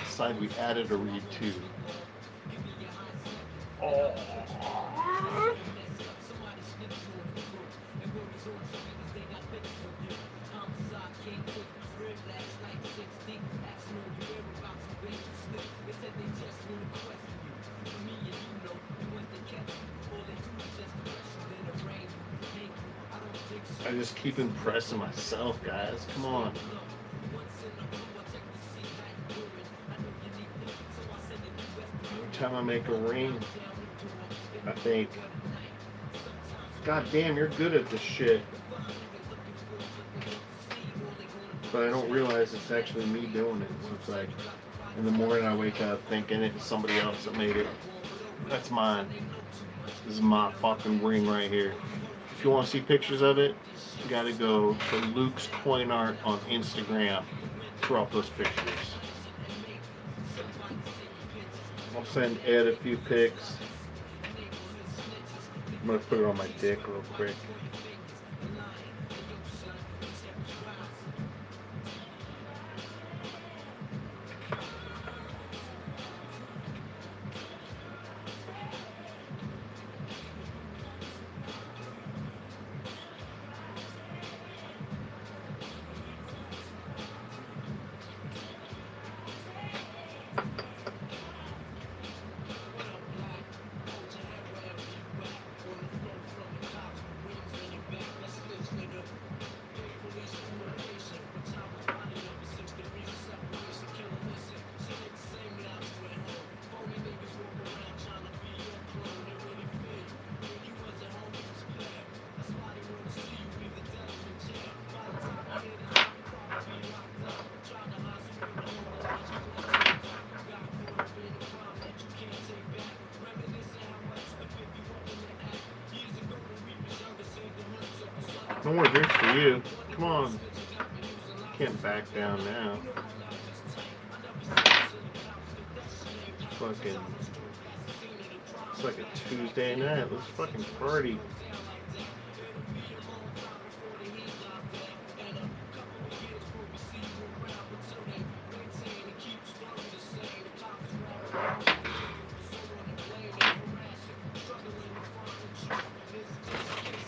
Side we added a reed too. Oh. I just keep impressing myself, guys. Come on. Every time I make a ring, I think, God damn, you're good at this shit. But I don't realize it's actually me doing it. So it's like, in the morning I wake up thinking it's somebody else that made it. That's mine. This is my fucking ring right here. If you want to see pictures of it, you gotta go to Luke's Coin Art on Instagram for all those pictures. I'll send Ed a few pics. I'm gonna put it on my dick real quick. No more drinks for you. Come on. Can't back down now. It's like a Tuesday night. Let's fucking party.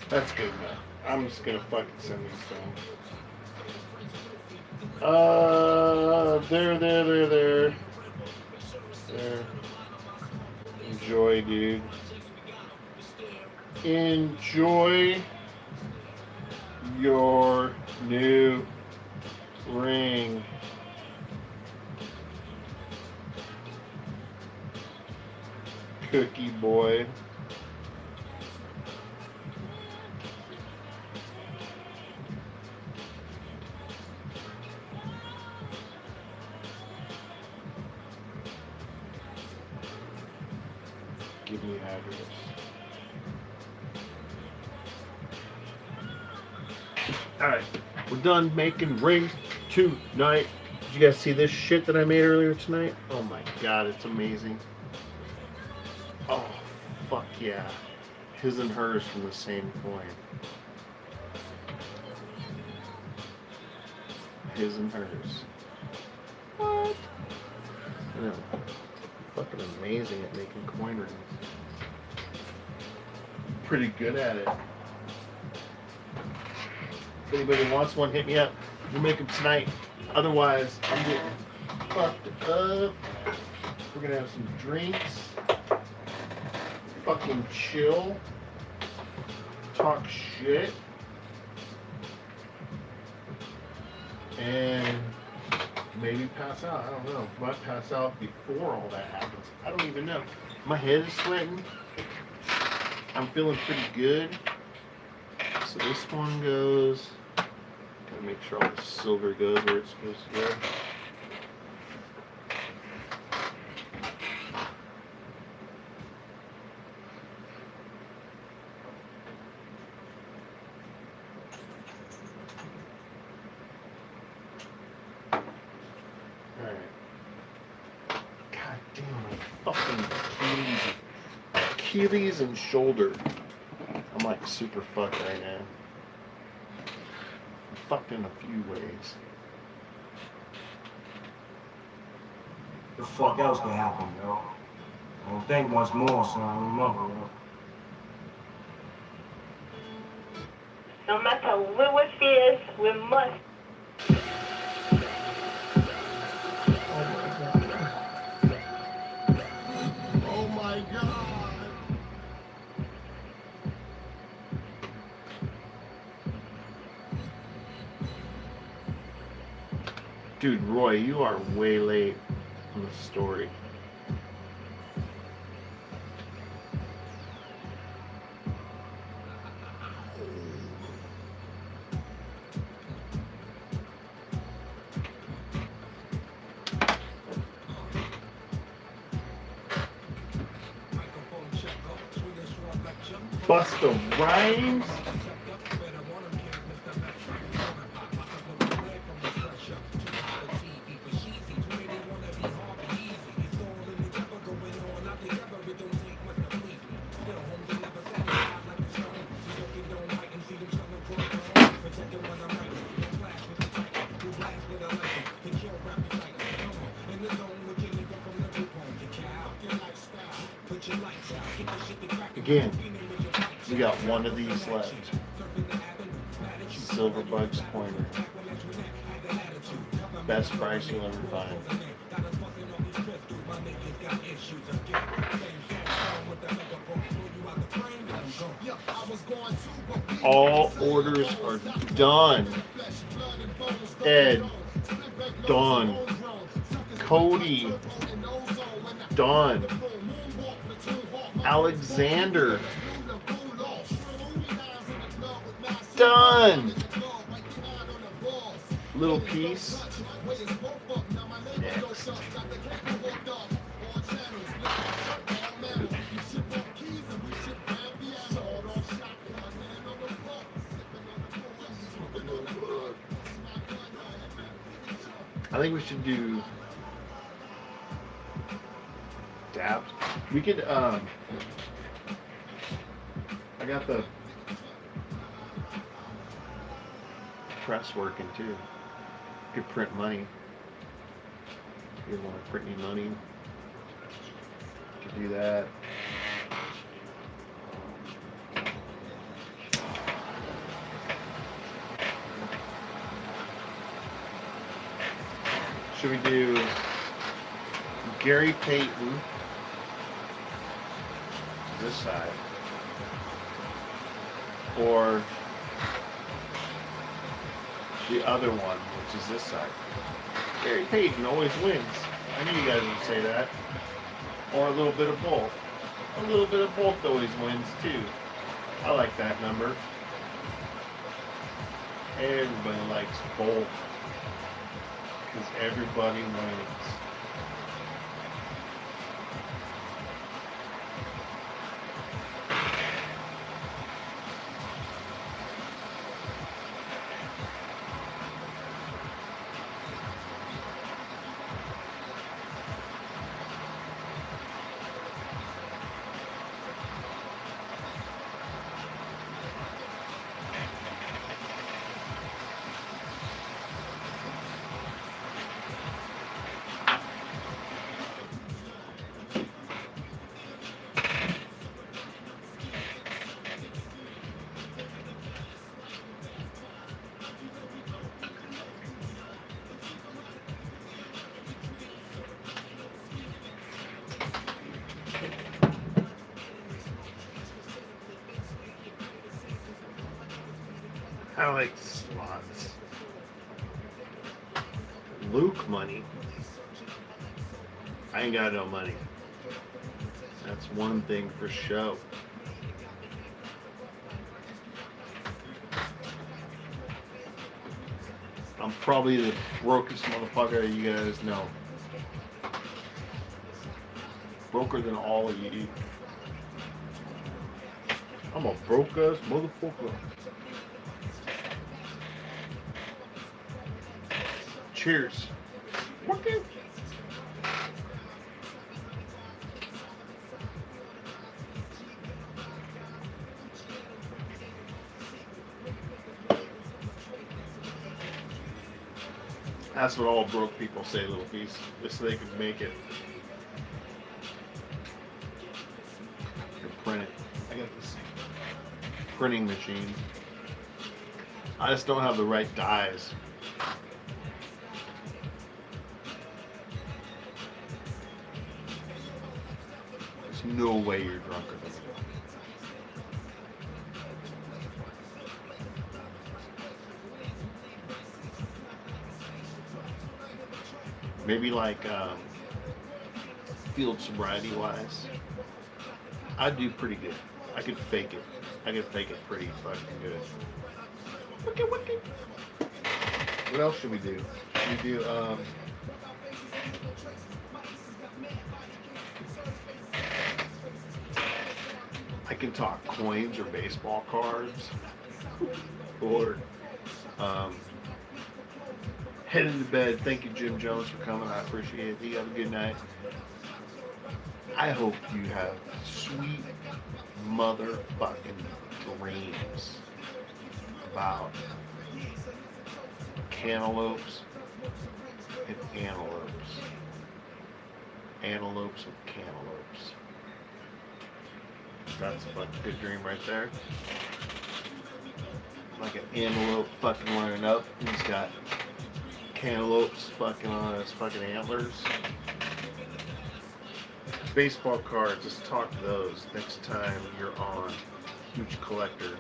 That's good enough. I'm just gonna fucking send these down. There. Enjoy, dude. Enjoy your new ring. Cookie boy. Give me address. Alright, we're done making rings tonight. Did you guys see this shit that I made earlier tonight? Oh my god, it's amazing. Oh, fuck yeah. His and hers from the same coin. His and hers. What? I know. Fucking amazing at making coin rings. Pretty good at it. If anybody wants one, hit me up. We'll make them tonight. Otherwise, I'm getting fucked up. We're gonna have some drinks. Fucking chill. Talk shit. And maybe pass out. I don't know. Might pass out before all that happens. I don't even know. My head is sweating. I'm feeling pretty good. So this one goes. Gotta make sure all the silver goes where it's supposed to go. Achilles and shoulder. I'm like super fucked right now. I'm fucked in a few ways. The fuck else could happen, yo? I don't think much more, son. Remember, yo. No matter what we face, we must. Oh my God. Dude, Roy, you are way late on the story. Busta Rhymes? Again, we got one of these left. Silver Bugs Pointer. Best price you'll ever find. All orders are done. Ed, done. Cody, done. Alexander, done. Little piece. Next. I think we should do dabs. We could I got the press working too. You could print money. If you want to print any money, you could do that. Should we do Gary Payton, this side, or the other one, which is this side? Gary Payton always wins. I knew you guys would say that. Or a little bit of both. A little bit of both always wins too. I like that number. Everybody likes both. Because everybody wins. like slots. Luke money. I ain't got no money. That's one thing for show. I'm probably the brokest motherfucker you guys know. Broker than all of you. I'm a broke ass motherfucker. Cheers. Okay. That's what all broke people say, little piece, just so they can make it. Print it. I got this printing machine. I just don't have the right dyes. There's no way you're drunker than me. Maybe like field sobriety wise, I do pretty good. I could fake it. I could fake it pretty fucking good. Okay. What else should we do? We do I can talk coins or baseball cards, or heading to bed. Thank you, Jim Jones, for coming. I appreciate it. You have a good night. I hope you have sweet motherfucking dreams about cantaloupes and antelopes. Antelopes and cantaloupes. That's a fucking good dream right there. Like an antelope fucking running up. He's got cantaloupes fucking on his fucking antlers. Baseball cards, let's talk those next time you're on. Huge collector.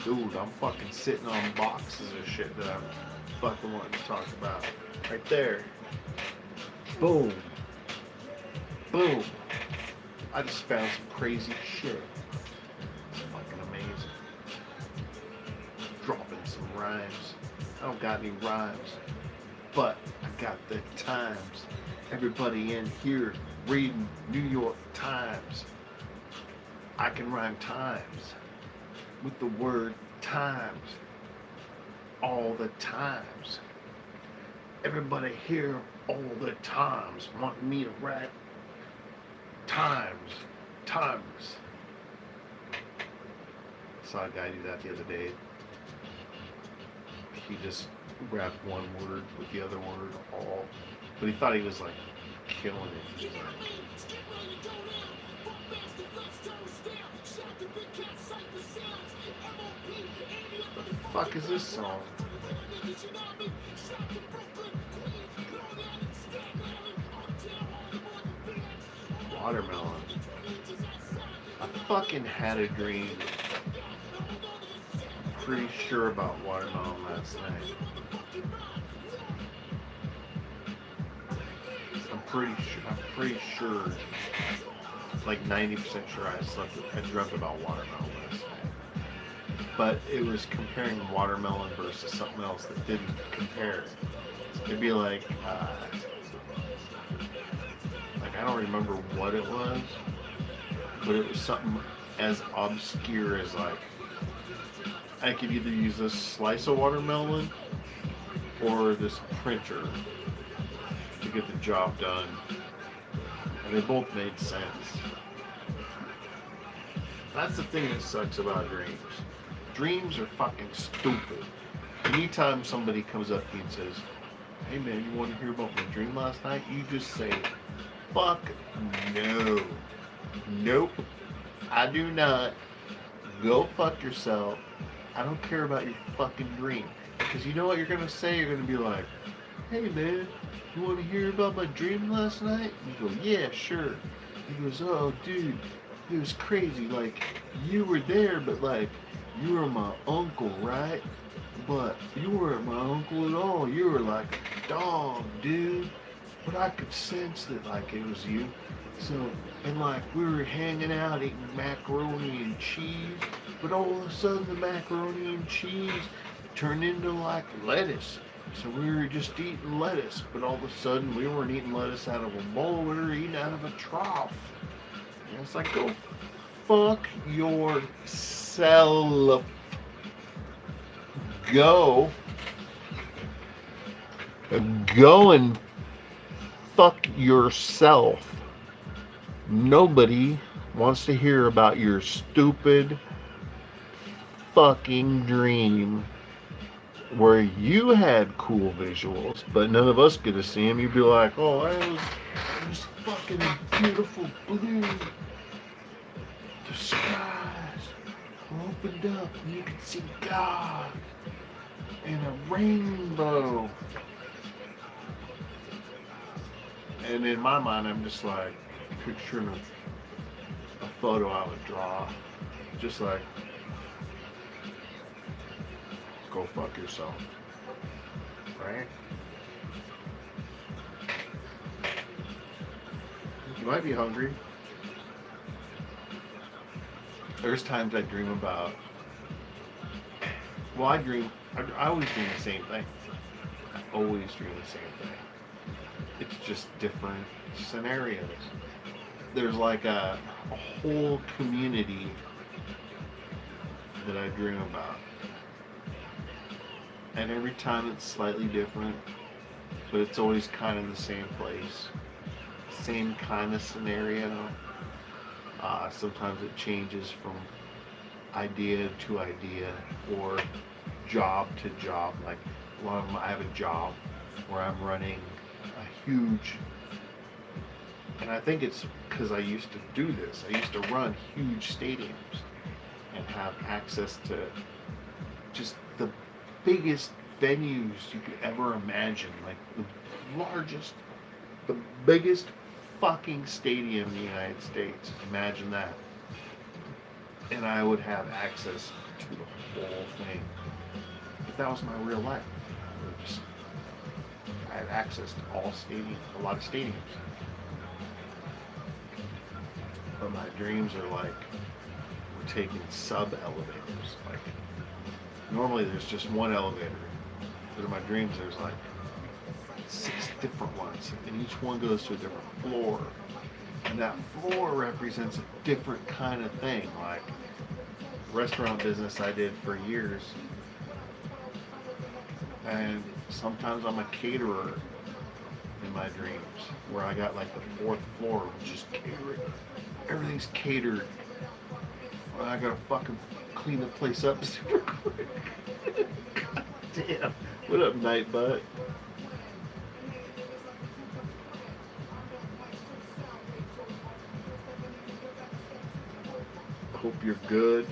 Dude, I'm fucking sitting on boxes of shit that I'm fucking wanting to talk about. Right there. Boom. Boom. I just found some crazy shit. It's fucking amazing. Dropping some rhymes. I don't got any rhymes, but I got the times. Everybody in here reading New York Times. I can rhyme times with the word times. All the times. Everybody here all the times want me to write times. Saw a guy do that the other day. He just wrapped one word with the other word all, but he thought he was like killing it. He was like, the fuck is this song? Watermelon. I fucking had a dream. I'm pretty sure about watermelon last night. I'm pretty sure, like 90% sure I dreamt about watermelon last night. But it was comparing watermelon versus something else that didn't compare. It'd be like I don't remember what it was, but it was something as obscure as like, I could either use this slice of watermelon or this printer to get the job done. And they both made sense. That's the thing that sucks about dreams. Dreams are fucking stupid. Anytime somebody comes up to you and says, hey man, you want to hear about my dream last night? You just say, fuck no. Nope. I do not. Go fuck yourself. I don't care about your fucking dream. Because you know what you're going to say? You're going to be like, hey man, you want to hear about my dream last night? You go, yeah, sure. He goes, oh dude, it was crazy. Like, you were there, but like, you were my uncle, right? But you weren't my uncle at all. You were like a dog, dude. But I could sense that like it was you. So, and like we were hanging out eating macaroni and cheese, but all of a sudden the macaroni and cheese turned into like lettuce. So we were just eating lettuce, but all of a sudden we weren't eating lettuce out of a bowl, we were eating out of a trough. And it's like, go fuck yourself. Go and fuck yourself. Nobody wants to hear about your stupid fucking dream where you had cool visuals, but none of us get to see them. You'd be like, oh, it was fucking beautiful blue. The skies were opened up and you could see God and a rainbow. And in my mind, I'm just like picturing a photo I would draw. Just like, go fuck yourself. Right? You might be hungry. There's times I dream about, well, I always dream the same thing. I always dream the same thing. It's just different scenarios. There's like a whole community that I dream about. And every time it's slightly different, but it's always kind of the same place. Same kind of scenario. Sometimes it changes from idea to idea or job to job. Like a lot of them, I have a job where I'm running a huge, and I think it's because I used to do this. I used to run huge stadiums and have access to just the biggest venues you could ever imagine. Like the largest, the biggest fucking stadium in the United States. Imagine that. And I would have access to the whole thing. But that was my real life. I had access to all stadiums, a lot of stadiums. But my dreams are like, we're taking sub-elevators. Like, normally there's just one elevator. But in my dreams there's like 6 different ones, and each one goes to a different floor, and that floor represents a different kind of thing. Like restaurant business I did for years, and sometimes I'm a caterer in my dreams, where I got like the 4th floor, which is catering. Everything's catered. Well, I gotta fucking clean the place up super quick. God damn. What up, Nightbutt? Hope you're good.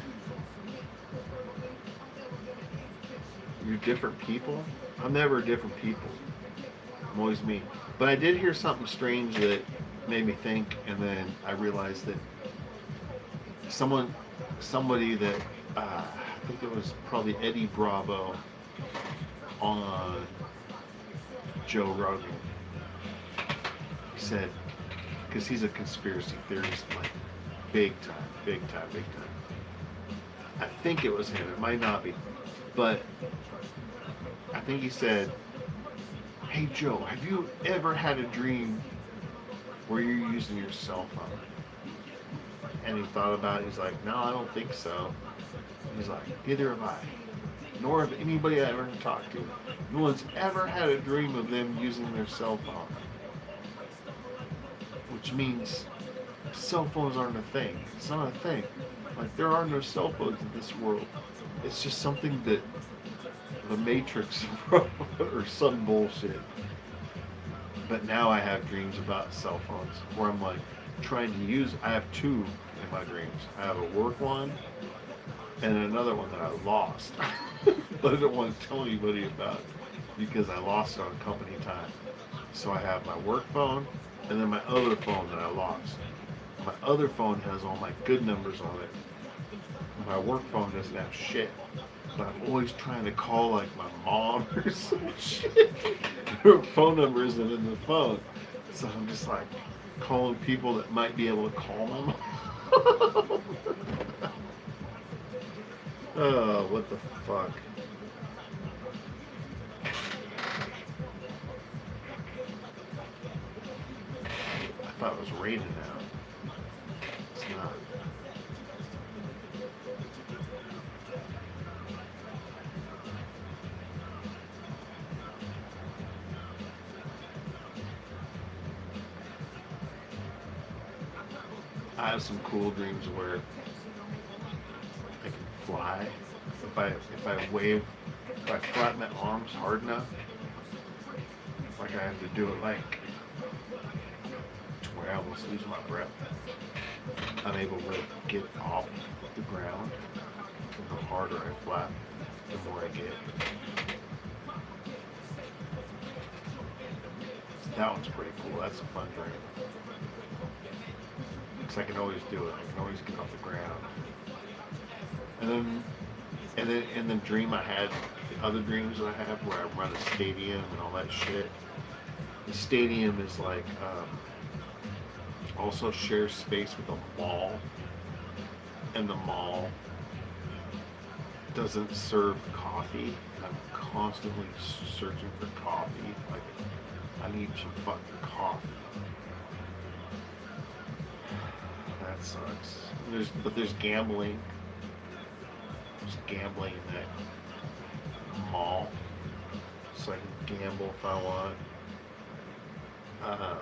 You're different people? I'm never different people. I'm always me. But I did hear something strange that made me think, and then I realized that somebody that, I think it was probably Eddie Bravo on Joe Rogan. He said, because he's a conspiracy theorist, like big time. I think it was him, it might not be, but I think he said, hey Joe, have you ever had a dream where you're using your cell phone? And he thought about it, he's like, no, I don't think so. He's like, neither have I, nor have anybody I ever talked to. No one's ever had a dream of them using their cell phone. Which means cell phones aren't a thing. It's not a thing. Like, there are no cell phones in this world. It's just something that the Matrix wrote or some bullshit. But now I have dreams about cell phones where I'm like trying to use, I have 2 in my dreams. I have a work one and another one that I lost. But I don't want to tell anybody about because I lost it on company time. So I have my work phone and then my other phone that I lost. My other phone has all my good numbers on it. My work phone doesn't have shit. But I'm always trying to call like my mom or some shit. Her phone number isn't in the phone. So I'm just like calling people that might be able to call my mom. Oh, what the fuck. I thought it was raining out. It's not. I have some cool dreams where I can fly. If I wave, if I flap my arms hard enough, like I have to do it like to where I almost lose my breath. I'm able to get off the ground. The harder I flap, the more I get. That one's pretty cool. That's a fun dream. Because I can always do it. I can always get off the ground. And then in the dream I had, the other dreams that I have where I run a stadium and all that shit. The stadium is like, also shares space with a mall. And the mall doesn't serve coffee. I'm constantly searching for coffee. Like, I need some fucking coffee. That sucks. But there's gambling. There's gambling in that mall. So I can gamble if I want. I don't know.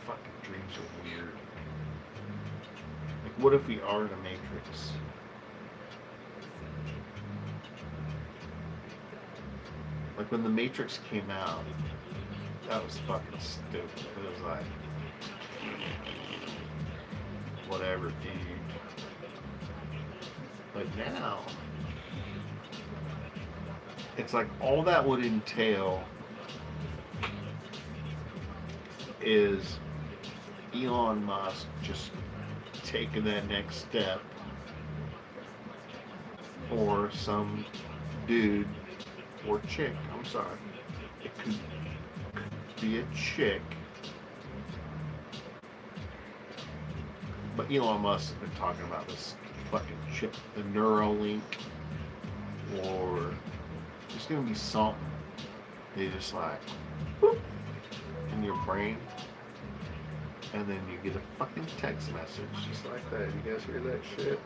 Fucking dreams are weird. Like, what if we are in a matrix? Like, when the Matrix came out, that was fucking stupid. It was like, whatever, dude. But now, it's like all that would entail is Elon Musk just taking that next step, or some dude or chick, I'm sorry, it could be a chick, but Elon Musk has been talking about this fucking chip, the Neuralink, or there's gonna be something they just like whoop, in your brain, and then you get a fucking text message just like that. You guys hear that shit?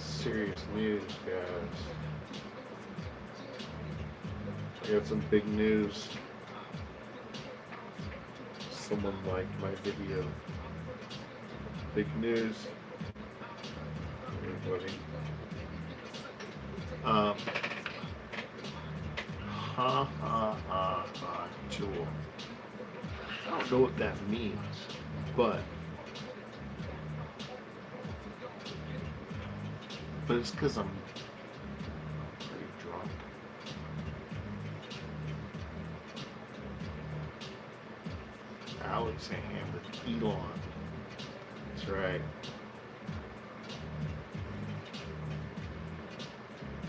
Serious news, guys. I got some big news. Someone liked my video. Big news, everybody. Tool. I don't know what that means, but it's because I'm pretty drunk. Alexander Elon. That's right.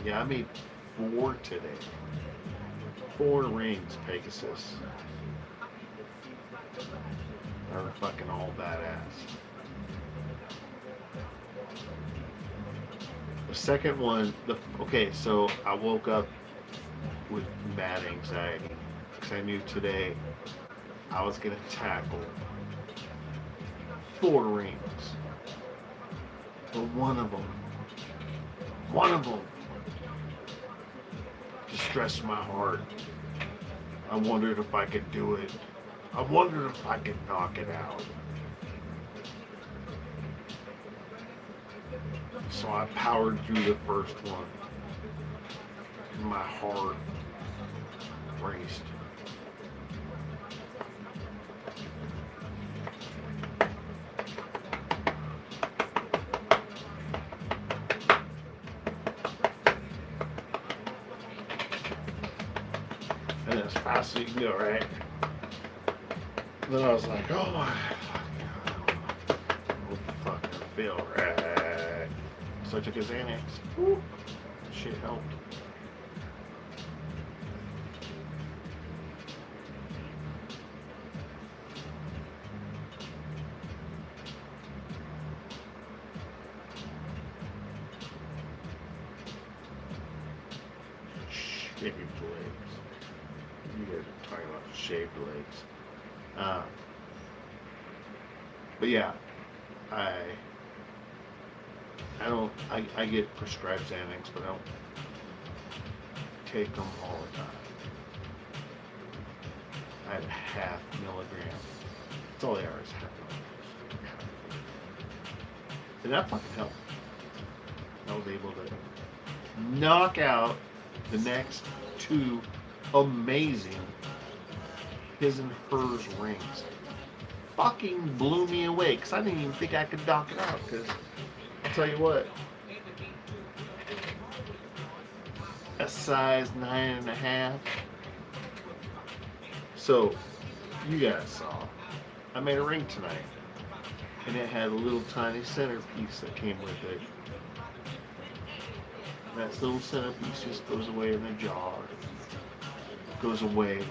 Yeah, I made 4 today. 4 rings, Pegasus. They're fucking all badass. The second one, okay, so I woke up with mad anxiety because I knew today I was gonna tackle 4 rings, but one of them distressed my heart. I wondered if I could do it. I wondered if I could knock it out. So I powered through the first one. And my heart raced. fast as you can go, right? Then I was like, oh, I fucking feel right. So I took a Xanax. Woo. Shit helped. Shaved legs. You guys are talking about shaved legs. But yeah, I get prescribed Xanax, but I don't take them all the time. I have half milligram. That's all they are is half milligrams. And that fucking helped. I was able to knock out the next two amazing his and hers rings. Fucking blew me away because I didn't even think I could knock it out. Because I'll tell you what, a size 9.5. So you guys saw, I made a ring tonight, and it had a little tiny centerpiece that came with it. That little centerpiece just goes away in the jar. Goes away.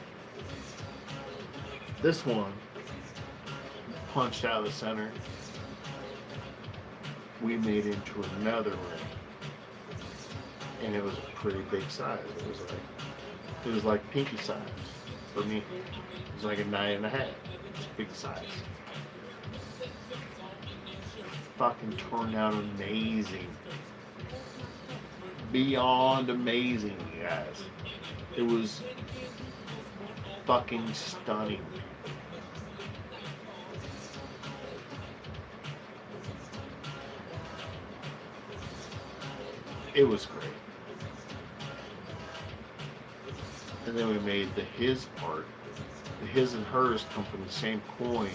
This one punched out of the center. We made into another ring, and it was a pretty big size. It was like pinky size for me. It was like a 9.5. It's a big size. Fucking turned out amazing. Beyond amazing, you guys. It was fucking stunning. It was great. And then we made the his part. The his and hers come from the same coin,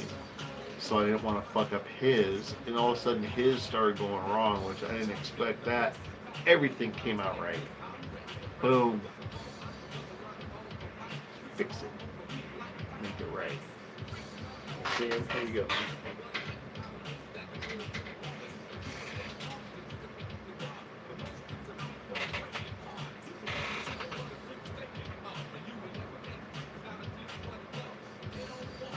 so I didn't want to fuck up his. And all of a sudden his started going wrong, which I didn't expect that. Everything came out right. Boom. Fix it. Make it right. See, there you go.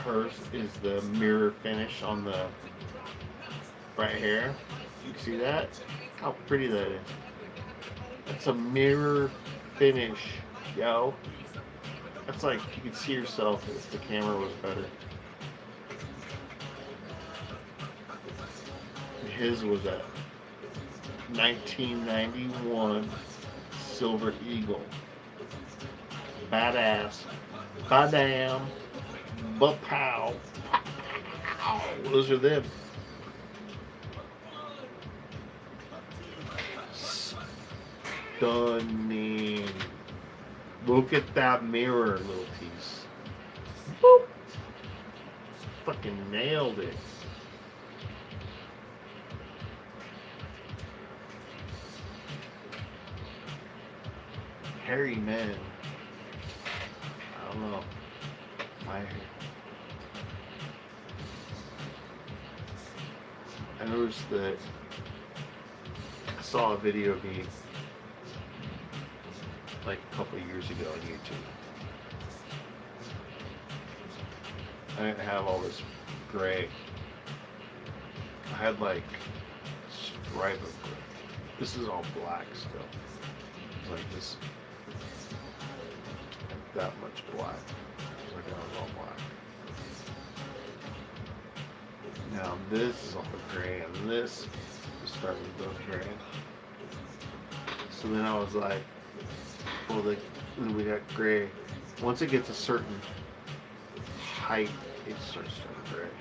Hers is the mirror finish on the right here. You can see that? How pretty that is. That's a mirror finish, yo. That's like you could see yourself if the camera was better. His was a 1991 Silver Eagle. Badass. Badam. Ba-pow. Those are them. Stunning. Look at that mirror, little piece. Boop. Fucking nailed it. Hairy men. I don't know. I noticed that I saw a video of me like a couple of years ago on YouTube. I didn't have all this gray. I had like stripe of gray. This is all black still. Like this, like that much black. Like I was all black. Now this is all gray, and this is starting to go gray. So then I was like, well, we got gray. Once it gets a certain height, it starts to turn gray.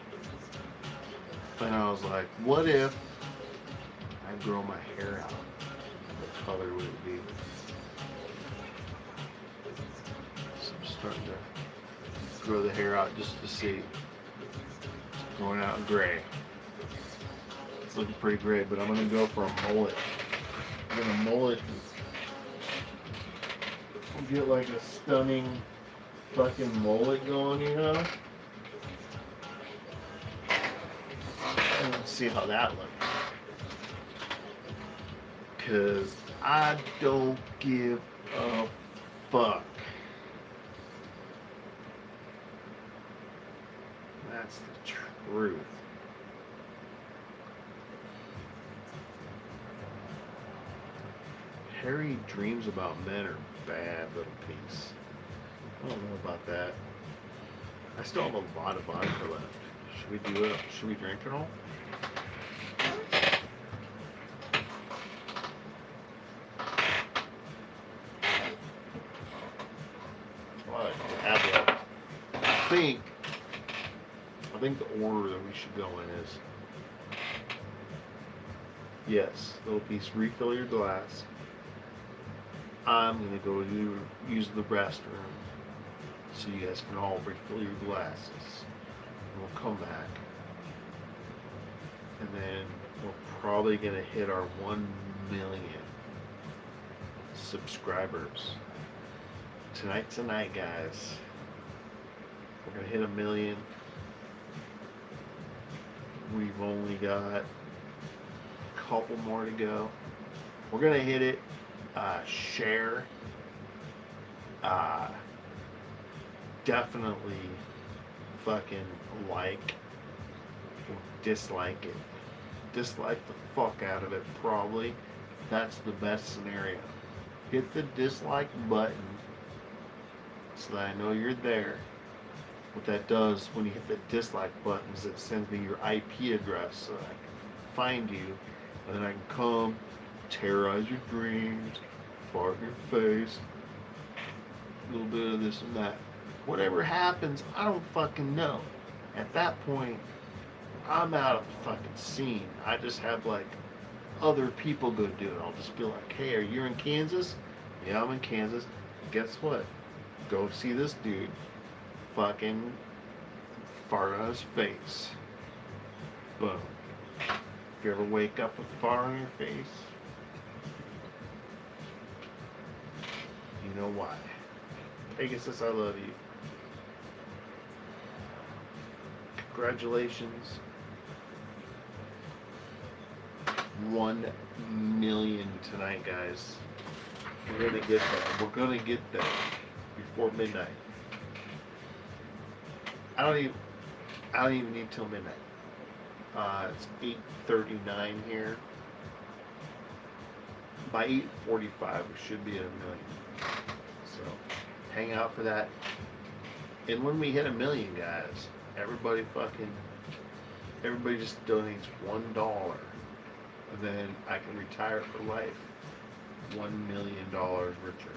And I was like, what if I grow my hair out? What color would it be? So I'm starting to grow the hair out just to see. It's going out gray. It's looking pretty gray, but I'm going to go for a mullet. I'm going to mullet and get like a stunning fucking mullet going, you know? And let's see how that looks. Cause I don't give a fuck. That's the truth. Harry dreams about men are bad, little piece. I don't know about that. I still have a lot of vodka left. Should we do it? Should we drink it all? Well, I think the order that we should go in is, yes, little piece, refill your glass. I'm gonna go use the restroom, so you guys can all refill your glasses. And we'll come back, and then we're probably gonna hit our 1 million subscribers tonight, guys. We're gonna hit 1 million. We've only got a couple more to go. We're gonna hit it. Share. Definitely fucking like or dislike it. Dislike the fuck out of it, probably. That's the best scenario. Hit the dislike button so that I know you're there. What that does when you hit the dislike button is it sends me your IP address so that I can find you, and then I can come terrorize your dreams, fart in your face, a little bit of this and that. Whatever happens, I don't fucking know. At that point, I'm out of the fucking scene. I just have like other people go do it. I'll just be like, hey, are you in Kansas? Yeah, I'm in Kansas. Guess what? Go see this dude fucking fart on his face. Boom. If you ever wake up with fart on your face, you know why. Pegasus, I love you. Congratulations. 1 million tonight, guys. We're gonna get there. We're gonna get there before midnight. I don't even need till midnight. It's 8:39 here. By 8:45, we should be at 1 million. So, hang out for that. And when we hit 1 million, guys, everybody just donates $1, and then I can retire for life, $1 million richer.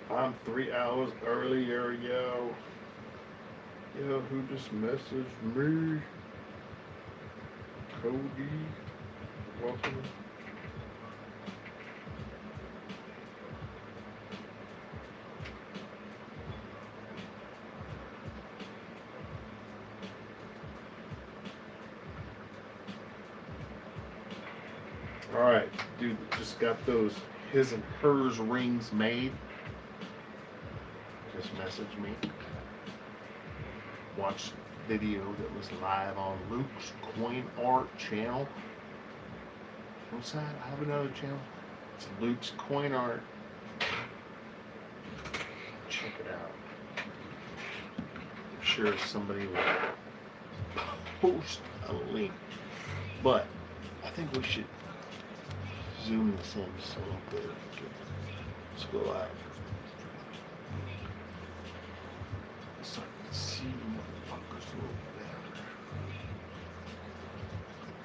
I'm 3 hours earlier, yo. Yo, who just messaged me? Cody. Welcome. Alright, dude, just got those his and hers rings made. Just messaged me. Watched the video that was live on Luke's Coin Art channel. What's that? I have another channel. It's Luke's Coin Art. Check it out. I'm sure somebody will post a link. But I think we should zoom this in just a little bit. Let's go live. So I can see motherfuckers a little better.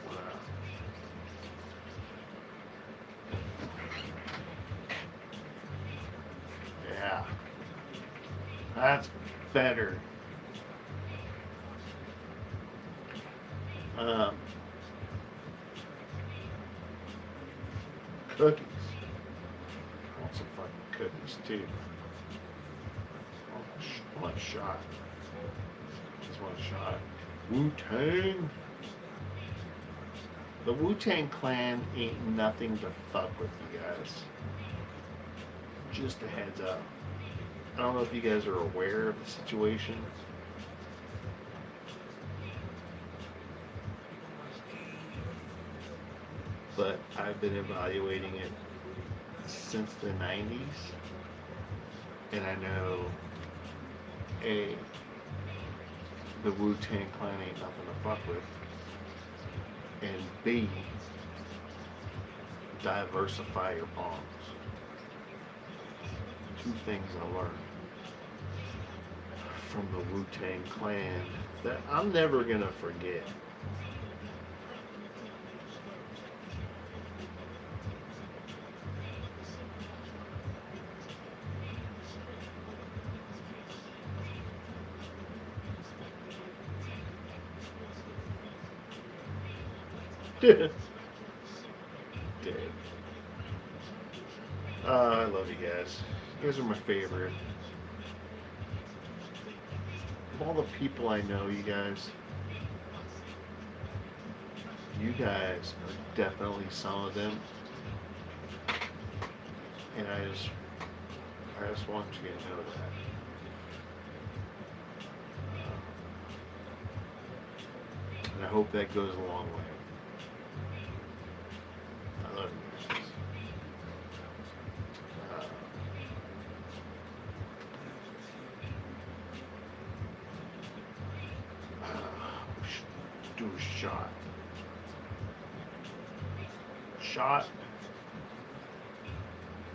Wow. Yeah. That's better. Cookies. I want some fucking cookies too. I want a shot. Just want a shot. Wu-Tang. The Wu-Tang Clan ain't nothing to fuck with, you guys. Just a heads up. I don't know if you guys are aware of the situation. But I've been evaluating it since the 90s. And I know A, the Wu-Tang Clan ain't nothing to fuck with. And B, diversify your bombs. Two things I learned from the Wu-Tang Clan that I'm never gonna forget. Dead. I love you guys. You guys are my favorite. Of all the people I know, you guys are definitely some of them. And I just want you to know that. And I hope that goes a long way. I love you guys. We should do a shot. Shot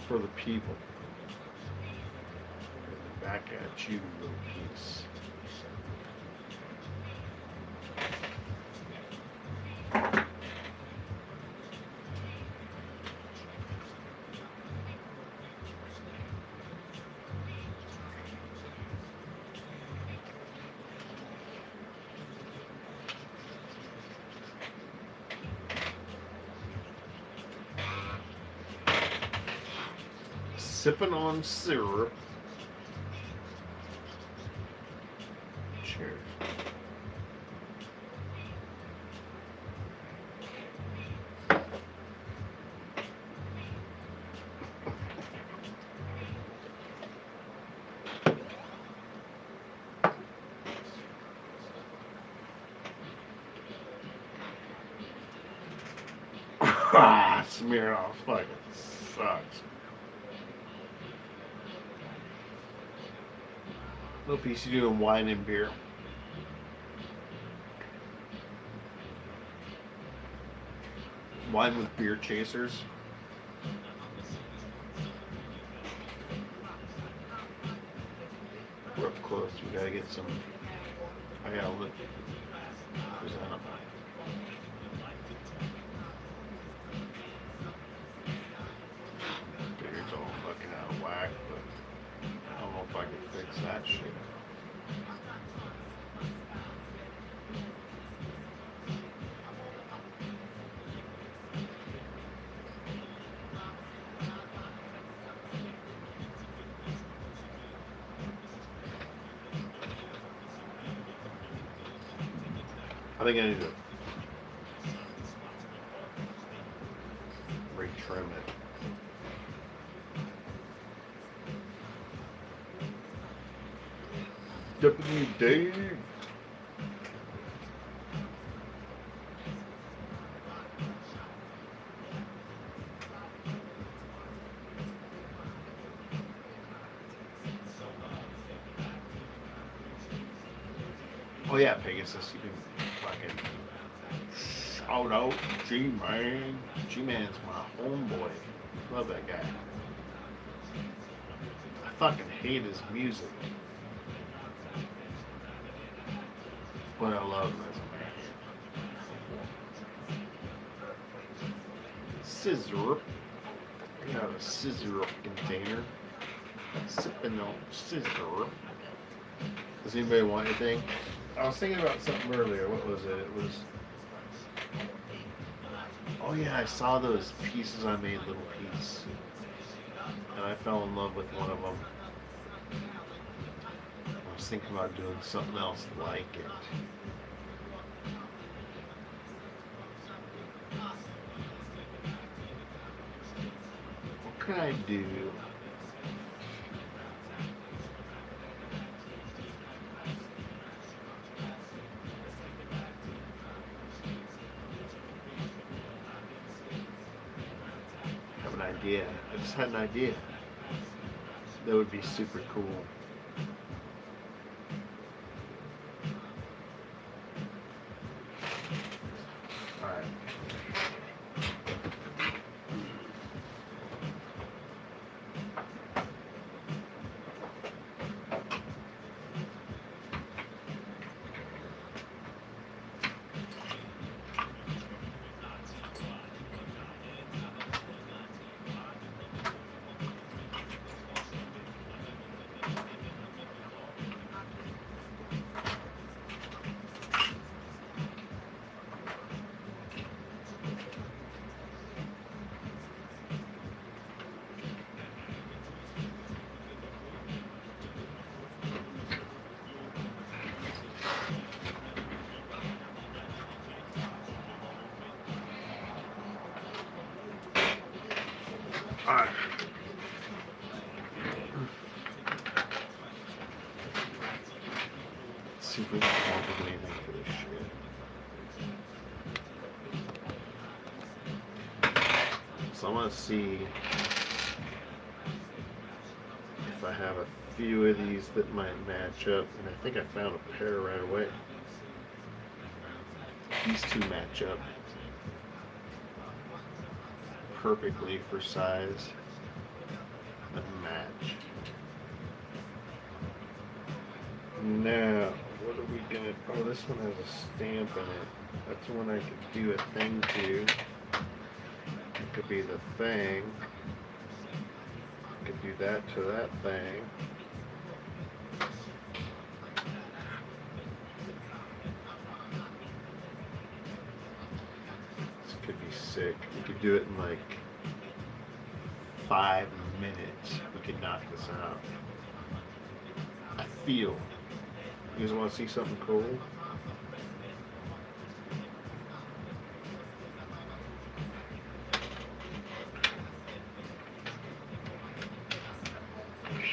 for the people. Back at you, little piece. Sipping on syrup. Cheers. Smear off fucking sucks. Little piece you doing wine and beer. Wine with beer chasers. We're up close. We gotta get some. I gotta look. Present them. I think I need to retrim it. Deputy Dave. Oh yeah, Pegasus, you can fucking shout out G-Man. G-Man's my homeboy. Love that guy. I fucking hate his music. But I love him as a man. Scissor. I got a scissor container. Sipping on scissor. Does anybody want anything? I was thinking about something earlier. What was it? It was... Oh yeah, I saw those pieces I made, little piece. And I fell in love with one of them. I was thinking about doing something else like it. What could I do? I have an idea. I just had an idea. That would be super cool. Alright. Alright. Let's see if we can come up with anything for this shit. So I want to see if I have a few of these that might match up, and I think I found a pair right away. These two match up perfectly for size and match. Now, what are we gonna... Oh, this one has a stamp in it. That's the one I could do a thing to. It could be the thing. I could do that to that thing. This could be sick. We could do it in like 5 minutes. We could knock this out. I feel. You guys want to see something cool?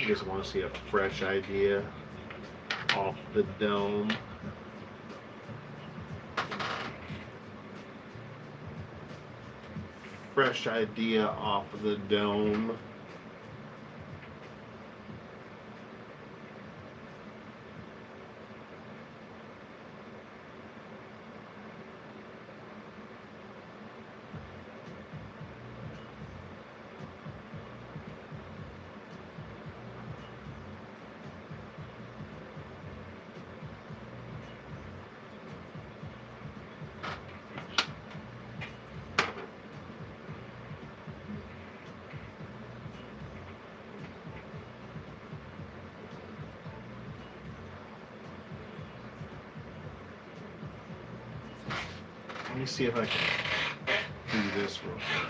You guys want to see a fresh idea off the dome? Fresh idea off the dome. Let me see if I can do this real quick.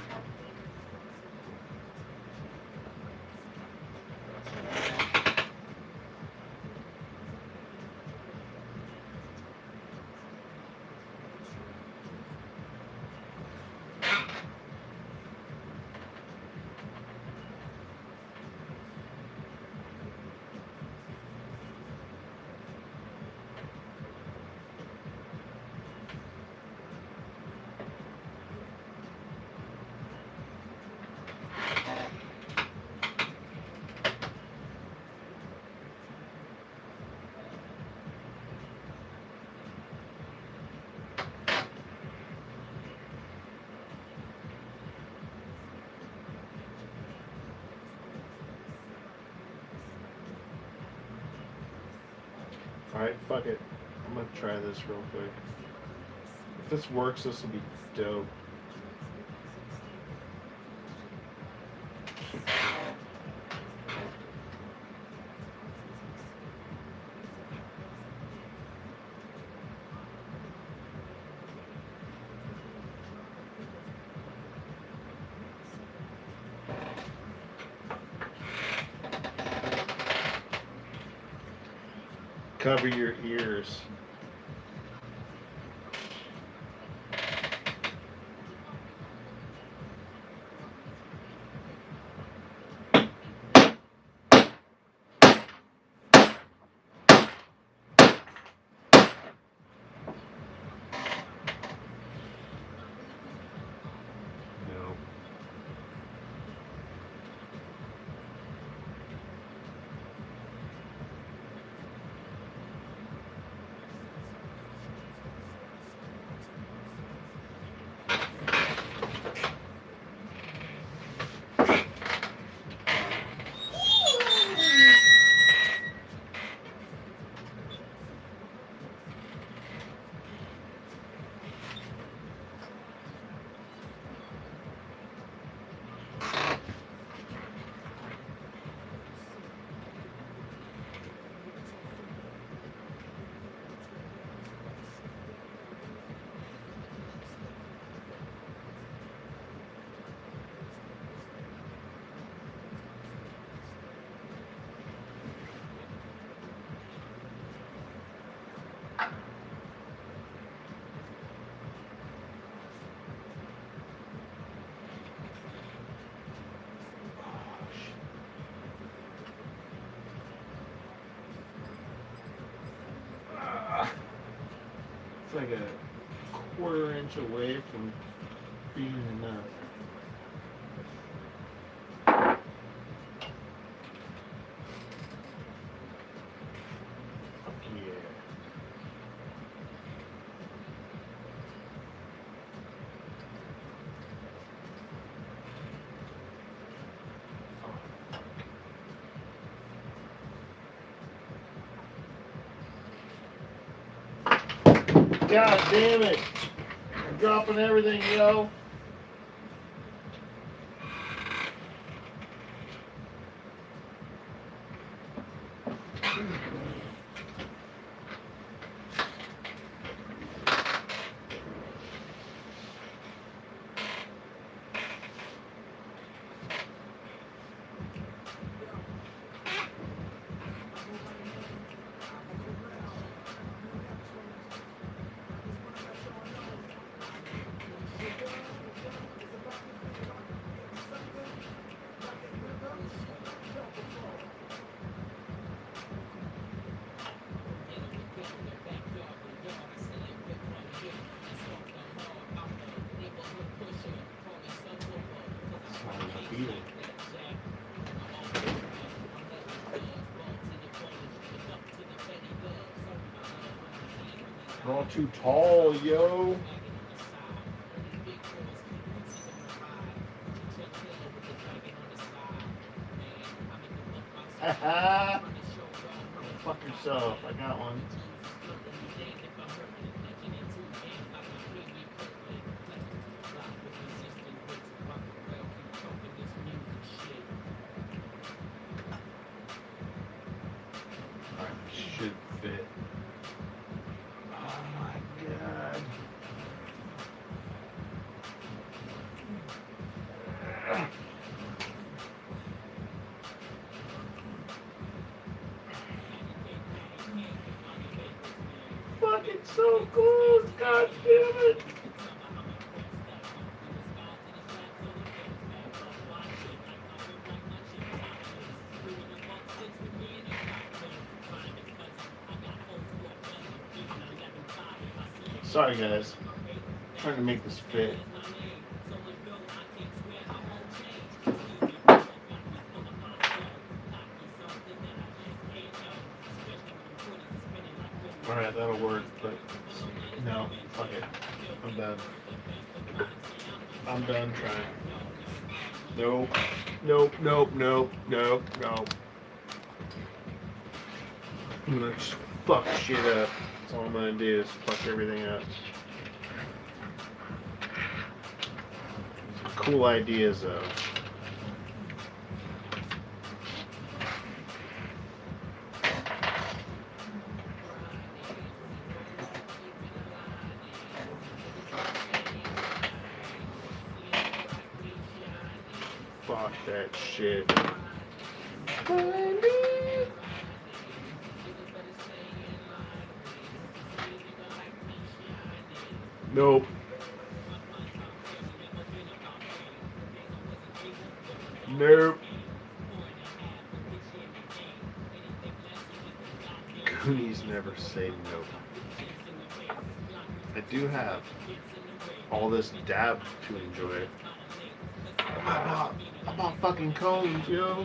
Alright, fuck it. I'm gonna try this real quick. If this works, this will be dope. Cover your ears. No. It's like a quarter-inch away from being enough. Yeah. God damn it! I'm dropping everything, yo. All too tall, yo. Haha. Fuck yourself. I got one. Should fit. Oh my god. Fucking so close, god damn it. Sorry guys, I'm trying to make this fit. Alright, that'll work, but no, fuck it. I'm done. I'm done trying. No, nope, nope, nope, nope, nope. I'm gonna just fuck shit up. That's all I'm gonna do is fuck everything up. Some cool ideas though. Fuck that shit. Nope. Nope. Goonies never say nope. I do have all this dab to enjoy. I bought fucking cones, yo.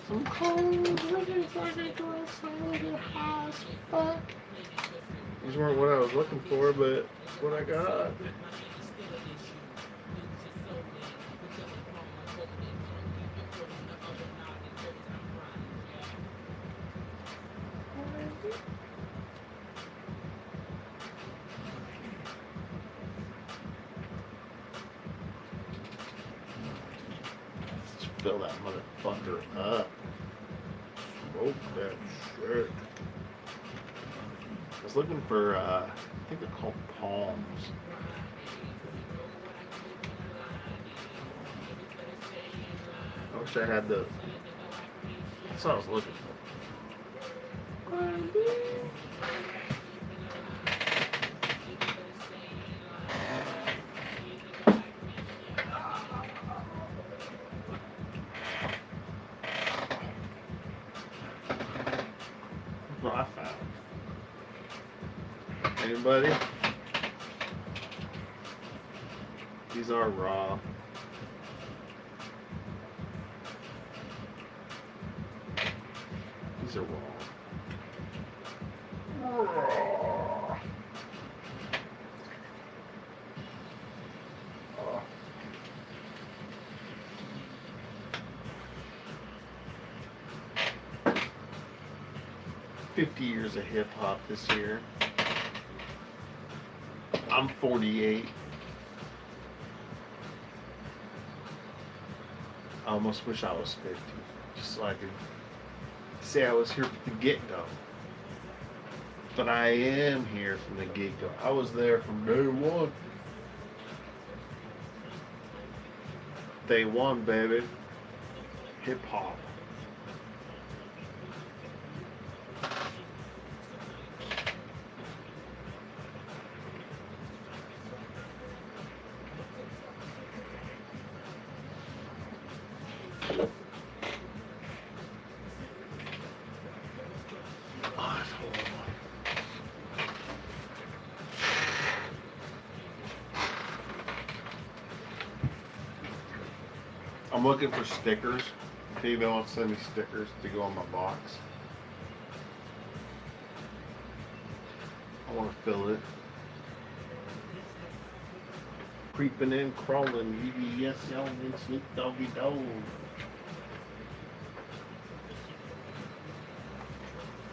Some cones, looking fucking gross, so looking high as fuck. These weren't what I was looking for, but it's what I got. Let's fill that motherfucker up. Smoke that shit. I was looking for, I think they're called palms. I wish I had those. That's what I was looking for. That's what I found. Anybody? These are raw. These are raw. Raw. Oh. 50 years of hip hop this year. I'm 48. I almost wish I was 50, just so I could say I was here from the get-go. But I am here from the get-go. I was there from day one. Day one, baby. Hip-hop. I'm looking for stickers. If anybody wants to send me stickers to go on my box, I want to fill it. Creeping in, crawling, yes, yelling, sneak doggy dog.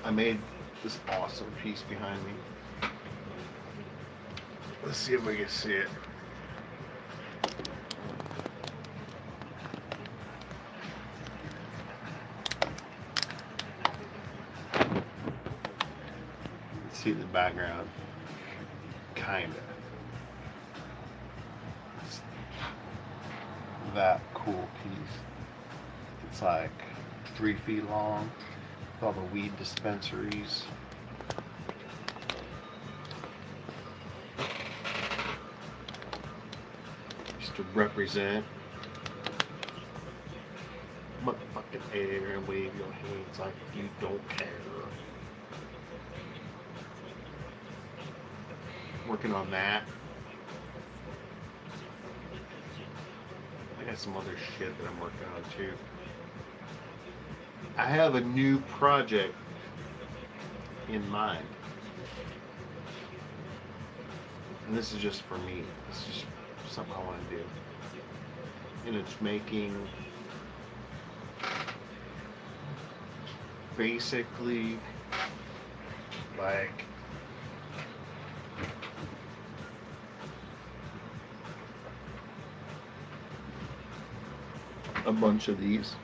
I made this awesome piece behind me. Let's see if we can see it. See the background, kinda. It's that cool piece. It's like 3 feet long with all the weed dispensaries. Just to represent. Motherfucking air and wave your hands like you don't care. Working on that. I got some other shit that I'm working on too. I have a new project in mind. And this is just for me. This is just something I want to do. And it's making basically Like a bunch of these.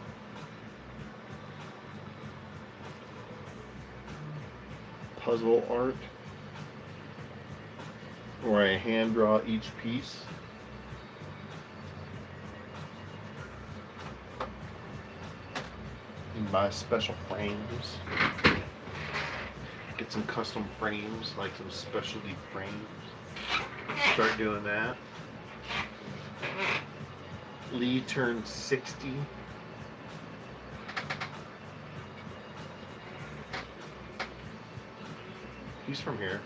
Puzzle art where I hand draw each piece. And buy special frames. Get some custom frames, like some specialty frames. Start doing that. Lee turned 60. He's from here.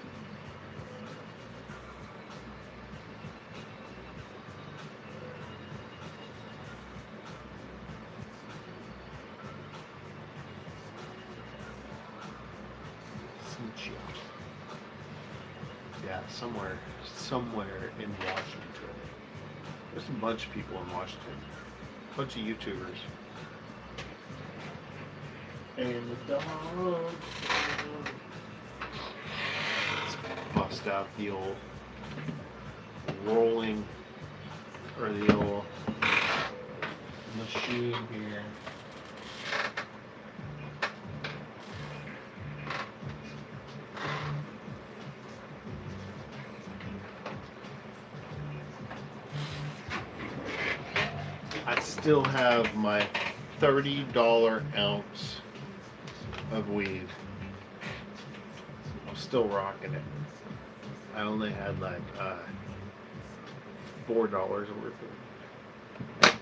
Yeah, somewhere in Washington. There's a bunch of people in Washington. A bunch of YouTubers. And the dog. Let's bust out the old rolling, or the old machine here. I still have my $30 ounce of weed. I'm still rocking it. I only had like $4 worth of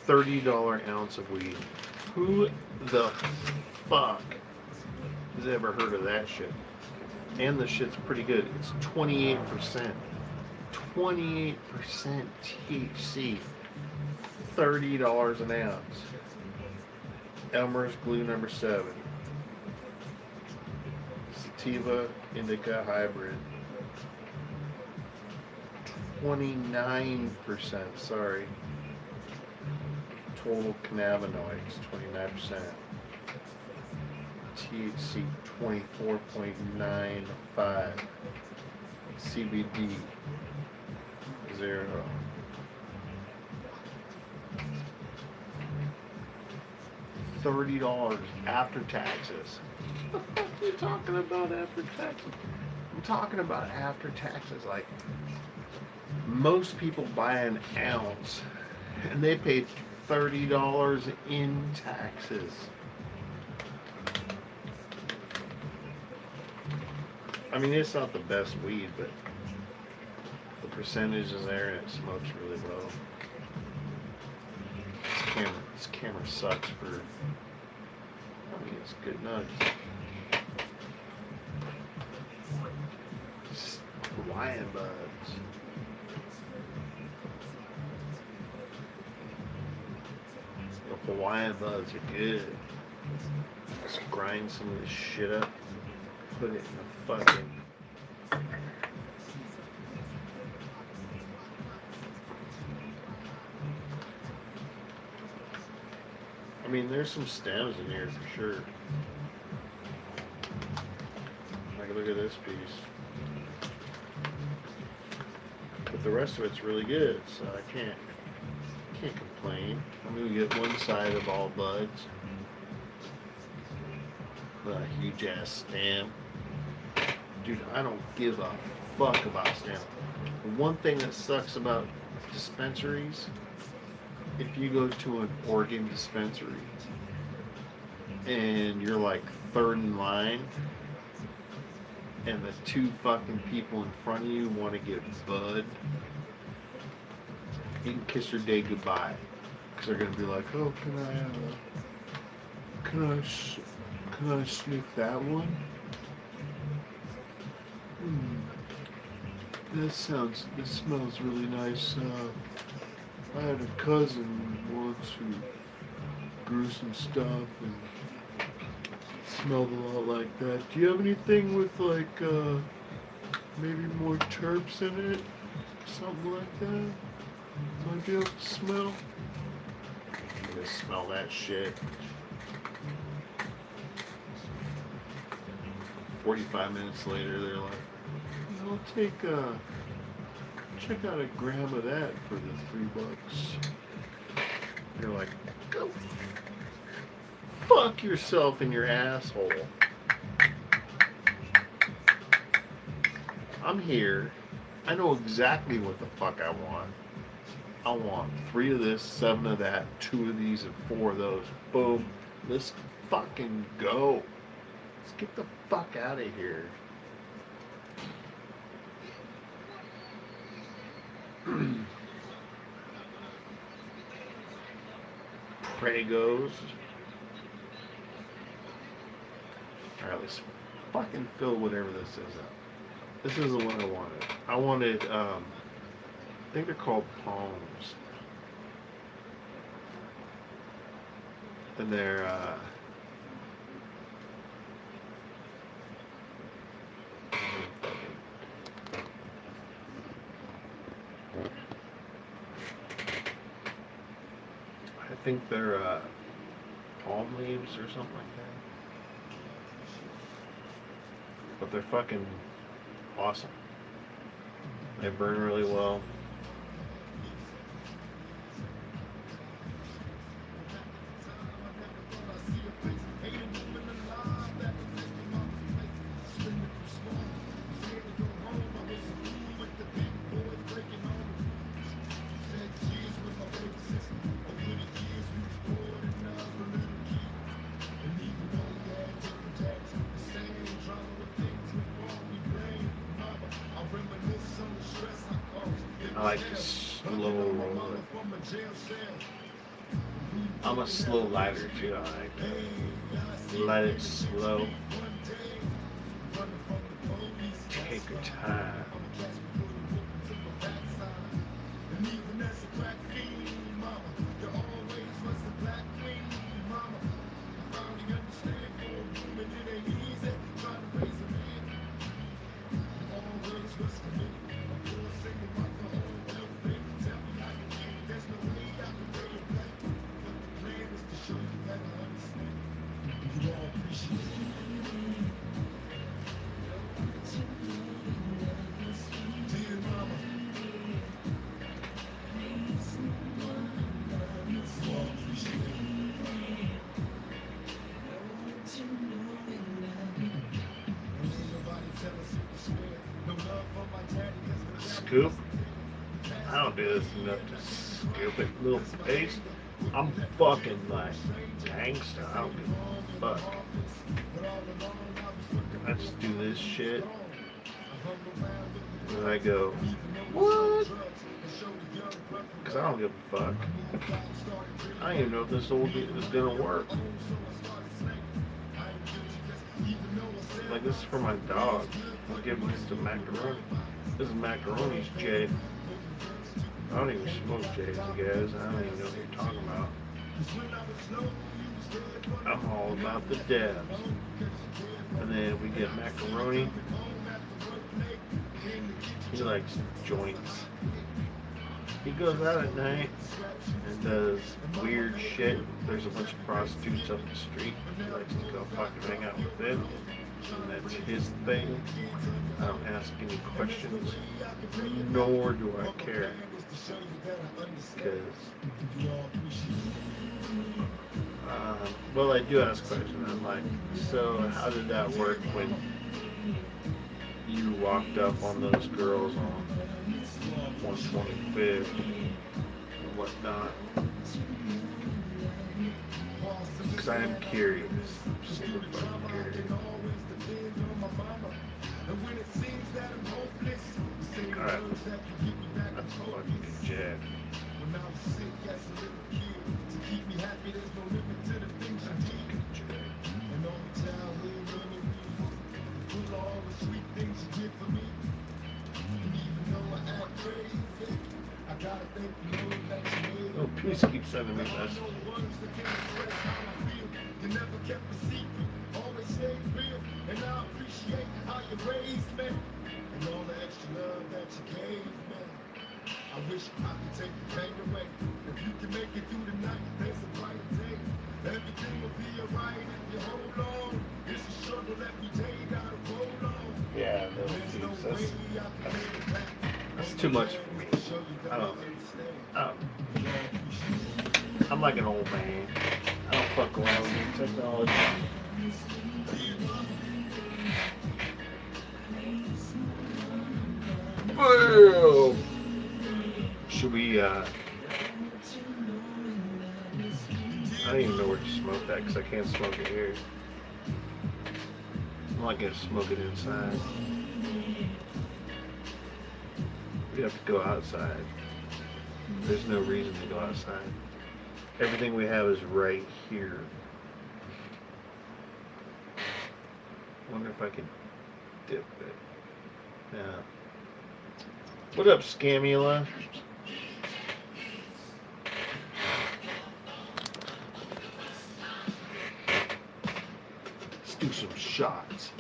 $30 ounce of weed. Who the fuck has ever heard of that shit? And the shit's pretty good. It's 28%. 28% THC. $30 an ounce. Elmer's Glue number 7. Sativa Indica Hybrid. 29%, sorry. Total cannabinoids, 29%. THC, 24.95. CBD, 0. $30 after taxes. What the fuck are you talking about after taxes? I'm talking about after taxes. Like, most people buy an ounce and they pay $30 in taxes. I mean, it's not the best weed, but the percentage is there and it smokes really well. This camera sucks for, I mean, it's good nuts. It's Hawaiian buds. The Hawaiian buds are good. Let's grind some of this shit up. Put it in the fucking... I mean, there's some stems in here for sure. Like, look at this piece. But the rest of it's really good, so I can't complain. I'm gonna get one side of all buds. A huge ass stem. Dude, I don't give a fuck about stamp. The one thing that sucks about dispensaries, if you go to an Oregon dispensary and you're like third in line and the two fucking people in front of you want to get bud, you can kiss your day goodbye, because they're gonna be like, oh, can I sniff that one? That smells really nice. I had a cousin once who grew some stuff and smelled a lot like that. Do you have anything with like maybe more terps in it? Something like that? Might be able to smell? I'm gonna smell that shit. 45 minutes later, they're like, "I'll check out a gram of that for the $3." You're like, "Go fuck yourself in your asshole. I'm here. I know exactly what the fuck I want. I want 3 of this, 7 of that, 2 of these, and 4 of those. Boom. Let's fucking go. Let's get the fuck out of here." Pragos. Alright, let's fucking fill whatever this is up. This is the one I wanted. I wanted, I think they're called palms. And they're, I think they're, palm leaves or something like that. But they're fucking awesome. They burn really well. I like to slow roll it. I'm a slow lighter too. I like to let it slow. Take your time. Scoop. I don't do this enough to scoop it. Little paste. I'm fucking like gangsta. I don't give a fuck. I just do this shit. And I go, what? Because I don't give a fuck. I don't even know if this old is gonna work. Like, this is for my dog. I'm giving this to macaroni. This is macaroni's J. I don't even smoke J's, you guys. I don't even know what you're talking about. I'm all about the dabs. And then we get macaroni. He likes joints. He goes out at night and does weird shit. There's a bunch of prostitutes up the street. He likes to go fucking hang out with them. And that's his thing. I don't ask any questions, nor do I care. Because, well, I do ask questions. I'm like, so how did that work when you walked up on those girls on 125th and whatnot? Because I am curious. I'm super fucking curious. Alright. That's a fucking good jab. Oh, Peace keeps sending me messages. You never kept a secret, always stayed real, and I appreciate how you raised me, and all the extra love that you gave me. I wish I could take the pain away. If you can make it through the night, there's a brighter day. Everything will be alright if you hold on. It's a struggle every day, gotta roll. too much for me. I don't. I'm like an old man. I don't fuck around with new technology. Boom! Should we, I don't even know where to smoke that because I can't smoke it here. I'm not gonna smoke it inside. We have to go outside. There's no reason to go outside. Everything we have is right here. Wonder if I can dip it. Yeah. What up, Scamula? Let's do some shots.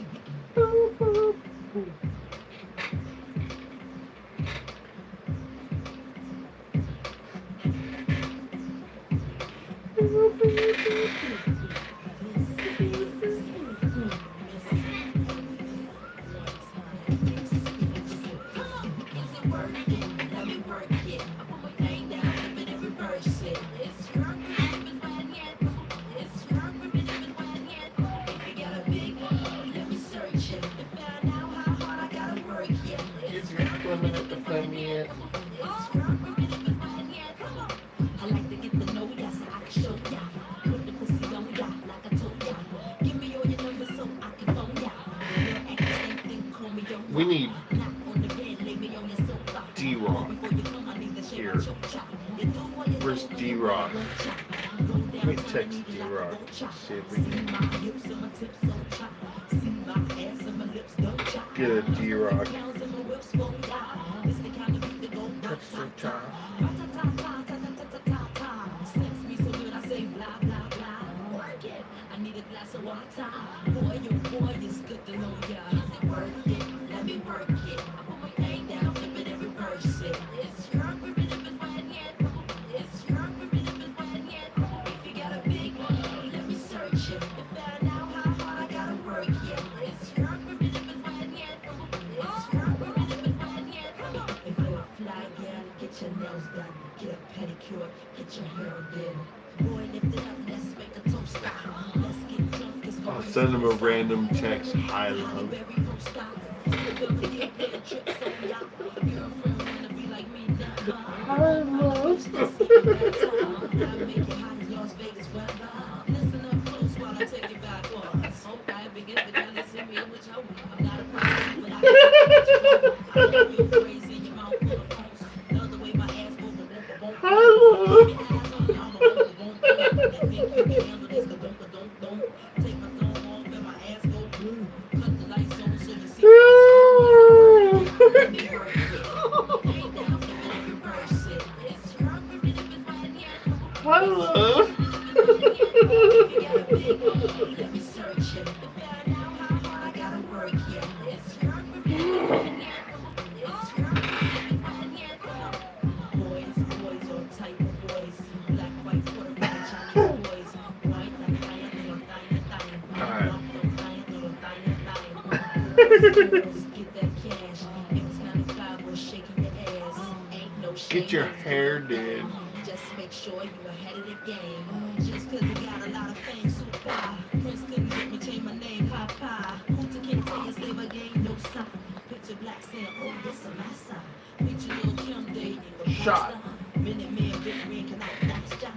We need D-Rock here. Where's D-Rock? Let me text D-Rock. See if we can get a D-Rock. I'll send him a random text. Hi, love. Hi, love. Get your hair did. Just make sure you're ahead of the game. Just cause you got a lot of fame, super. Prince couldn't get me, change my name, Papa. Hunter can't tell you, slave again, no sign. Picture black saying, oh, this a massa. Picture little Kim Day, shot. Minute man, big ring, can I that's job.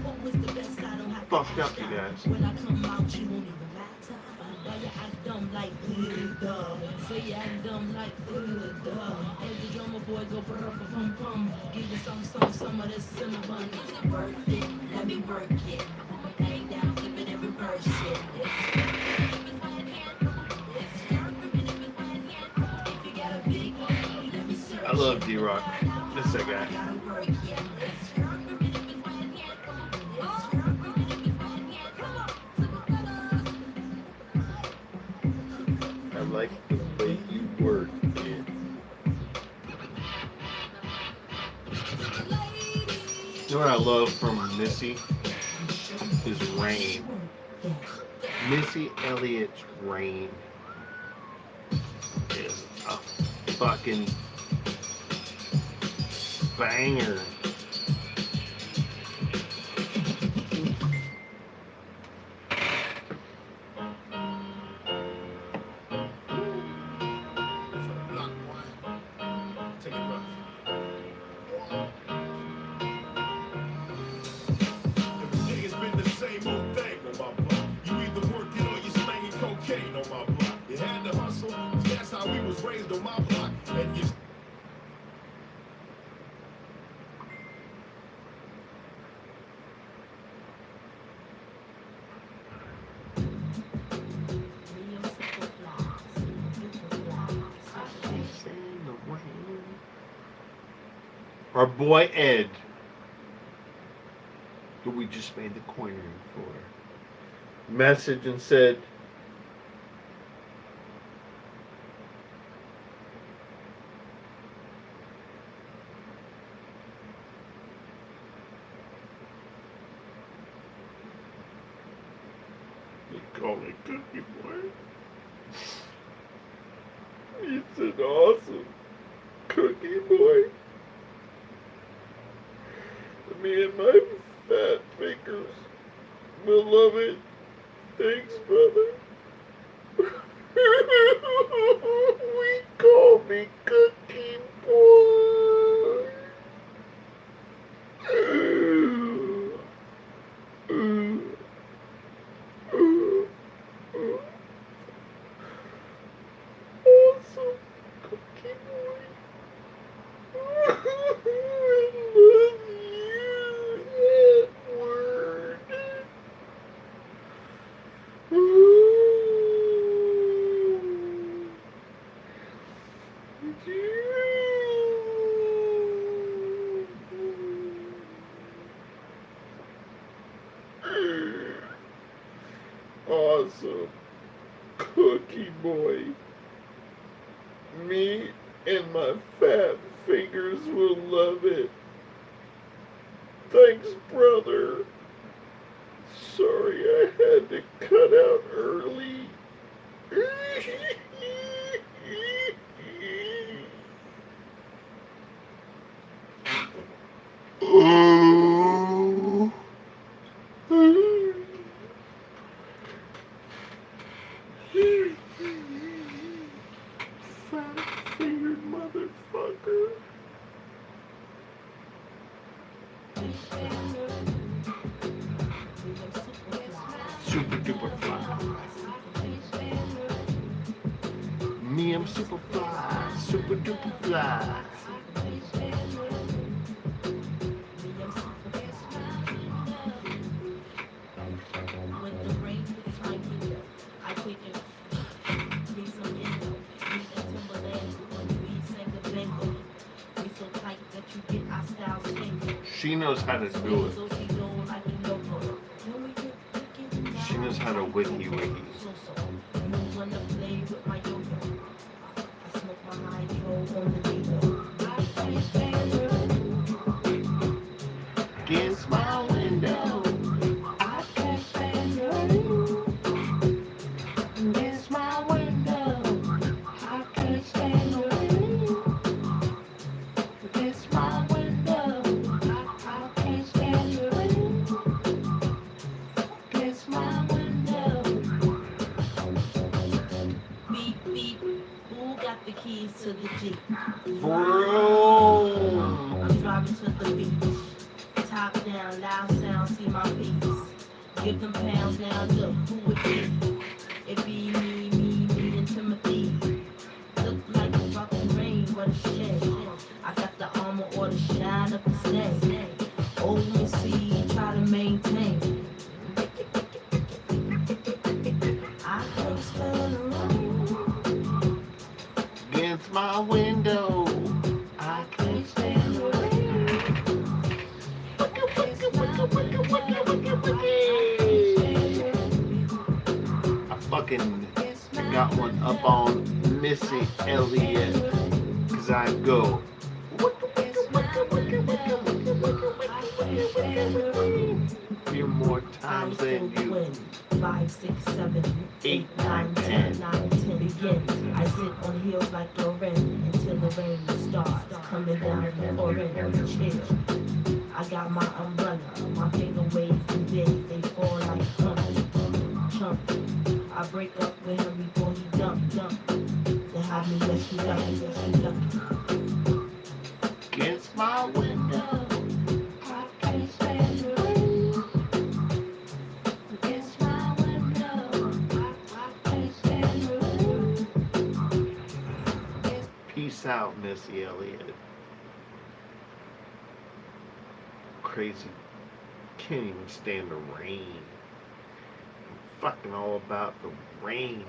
What was the best I don't have to Fucked up, you guys. When I come out, you won't even matter. Why you act dumb like duh? Say you act dumb like duh. As the drummer boy go pum. Give you some of this cinnamon. Is it worth it? Let me work it. Hang down, flip it and reverse it. I love D-Rock. This is that guy. I like the way you work it. You know what I love from Missy? Is Rain. Missy Elliott's Rain is a fucking banger. Our boy Ed, who we just made the coin ring for, messaged and said, he called me Cookie Boy. He said, awesome, Cookie Boy. Me and my fat fingers will love it. Thanks, brother. We call me Cookie Boy. Awesome, Cookie Boy. Awesome, Cookie Boy. Me and my fat fingers will love it. Thanks, brother. Sorry I had to cut out early. Fat-fingered motherfucker. Super duper fly. Me, I'm super fly. Super duper fly. She knows how to do it. She knows how to wiki. Against my window, I can't stand you. Against my window, I can't stand you. Against my window, I can't stand you. Against my window. Beep, beep. Who got the keys to the Jeep? Bro. I'm driving to the beach. Top down, loud sound, see my face. Give them pounds now, look who it be. It be me and Timothy. Look like it's about to rain, what a shame. I got the armor or the shine up the stay. Old Missy, try to maintain. I can't stand around. Against my window, I can't stand the rain. I fucking got one up on Missy Elliott, cause I go. few more times than you. 5, 6, 7, 8, 9, 10, 9, 10 begin. I sit on heels like a wren until the rain starts coming down the orange chill. I got my umbrella, my finger waves too big, they fall like chunk. I break up with him before he dump. To have me yes you lucky. Against my window. I can't stand the rain. Against my window, I can't stand the rain. Peace out, Missy Elliott. Crazy. Can't even stand the rain. I'm fucking all about the rain.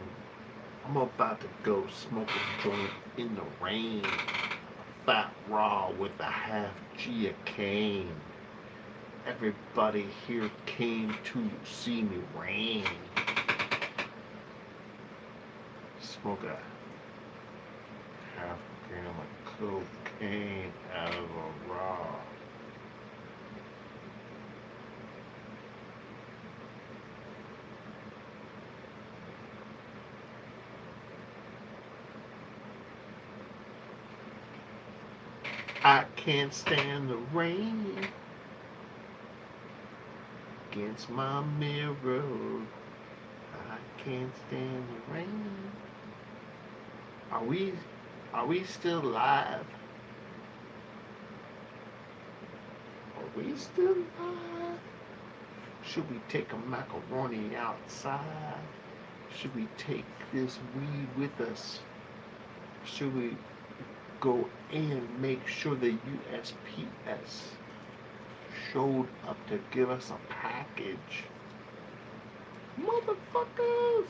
I'm about to go smoke a joint in the rain. Fat raw with a half G of cane. Everybody here came to see me rain. Smoke a half gram of cocaine out of a raw. I can't stand the rain against my mirror. I can't stand the rain. Are we still live? Are we still live? Should we take a macaroni outside? Should we take this weed with us? Should we go and make sure the USPS showed up to give us a package? Motherfuckers!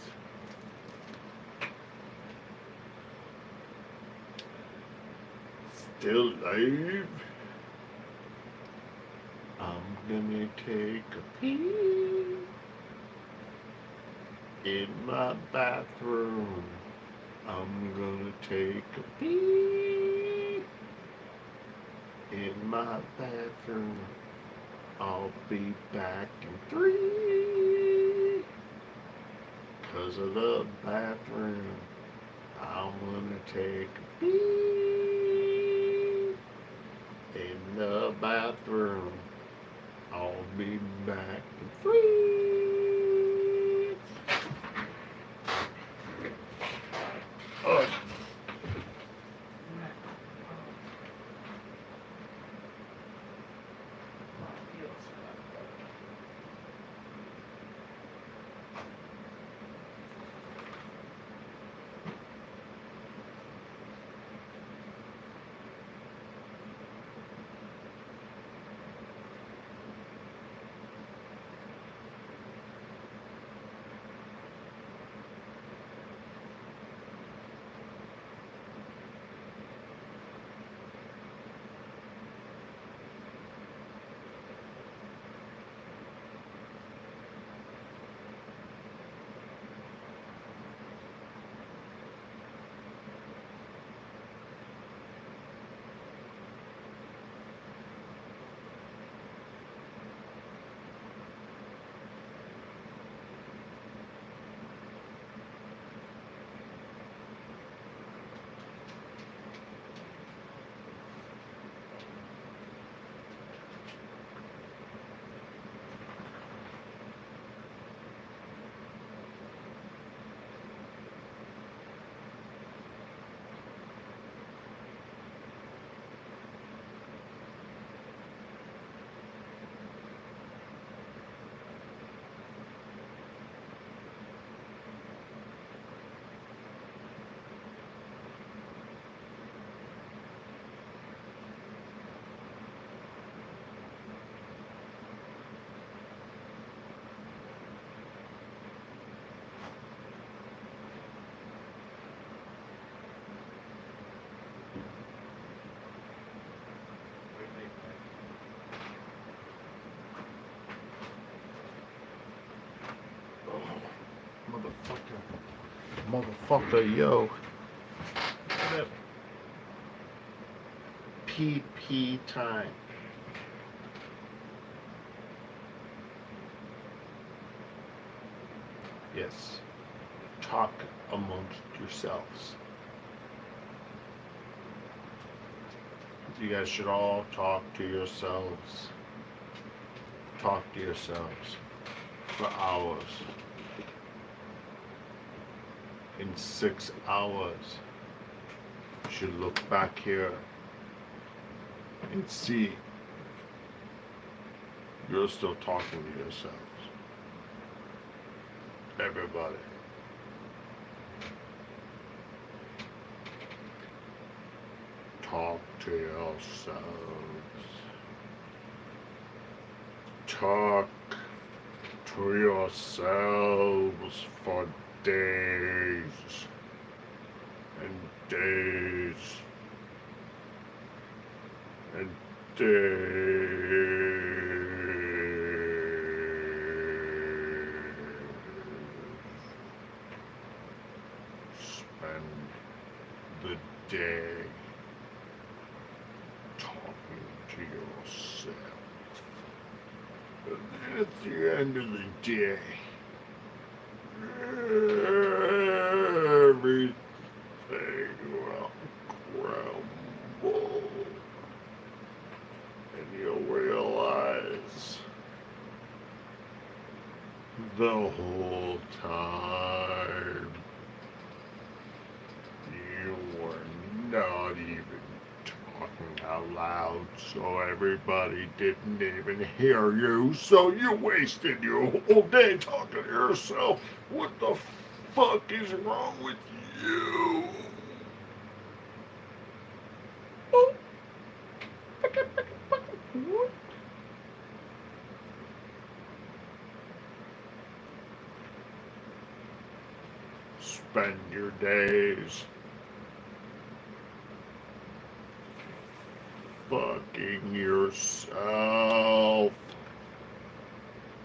Still live. I'm gonna take a pee in my bathroom. I'm gonna take a pee in my bathroom. I'll be back in 3. 'Cause of the bathroom, I'm gonna take a pee in the bathroom. I'll be back in 3. Oh. Motherfucker, yo. PP time. Yes. Talk amongst yourselves. You guys should all talk to yourselves. Talk to yourselves for hours. In 6 hours, you should look back here and see you're still talking to yourselves. Everybody. Talk to yourselves. Talk to yourselves for days and days and days. Spend the day talking to yourself. And then at the end of the day, everything will crumble. And you'll realize the whole time you were not even talking out loud, so everybody didn't even hear you, so you wasted your whole day talking to yourself. What the fuck is wrong with you? Spend your days fucking yourself.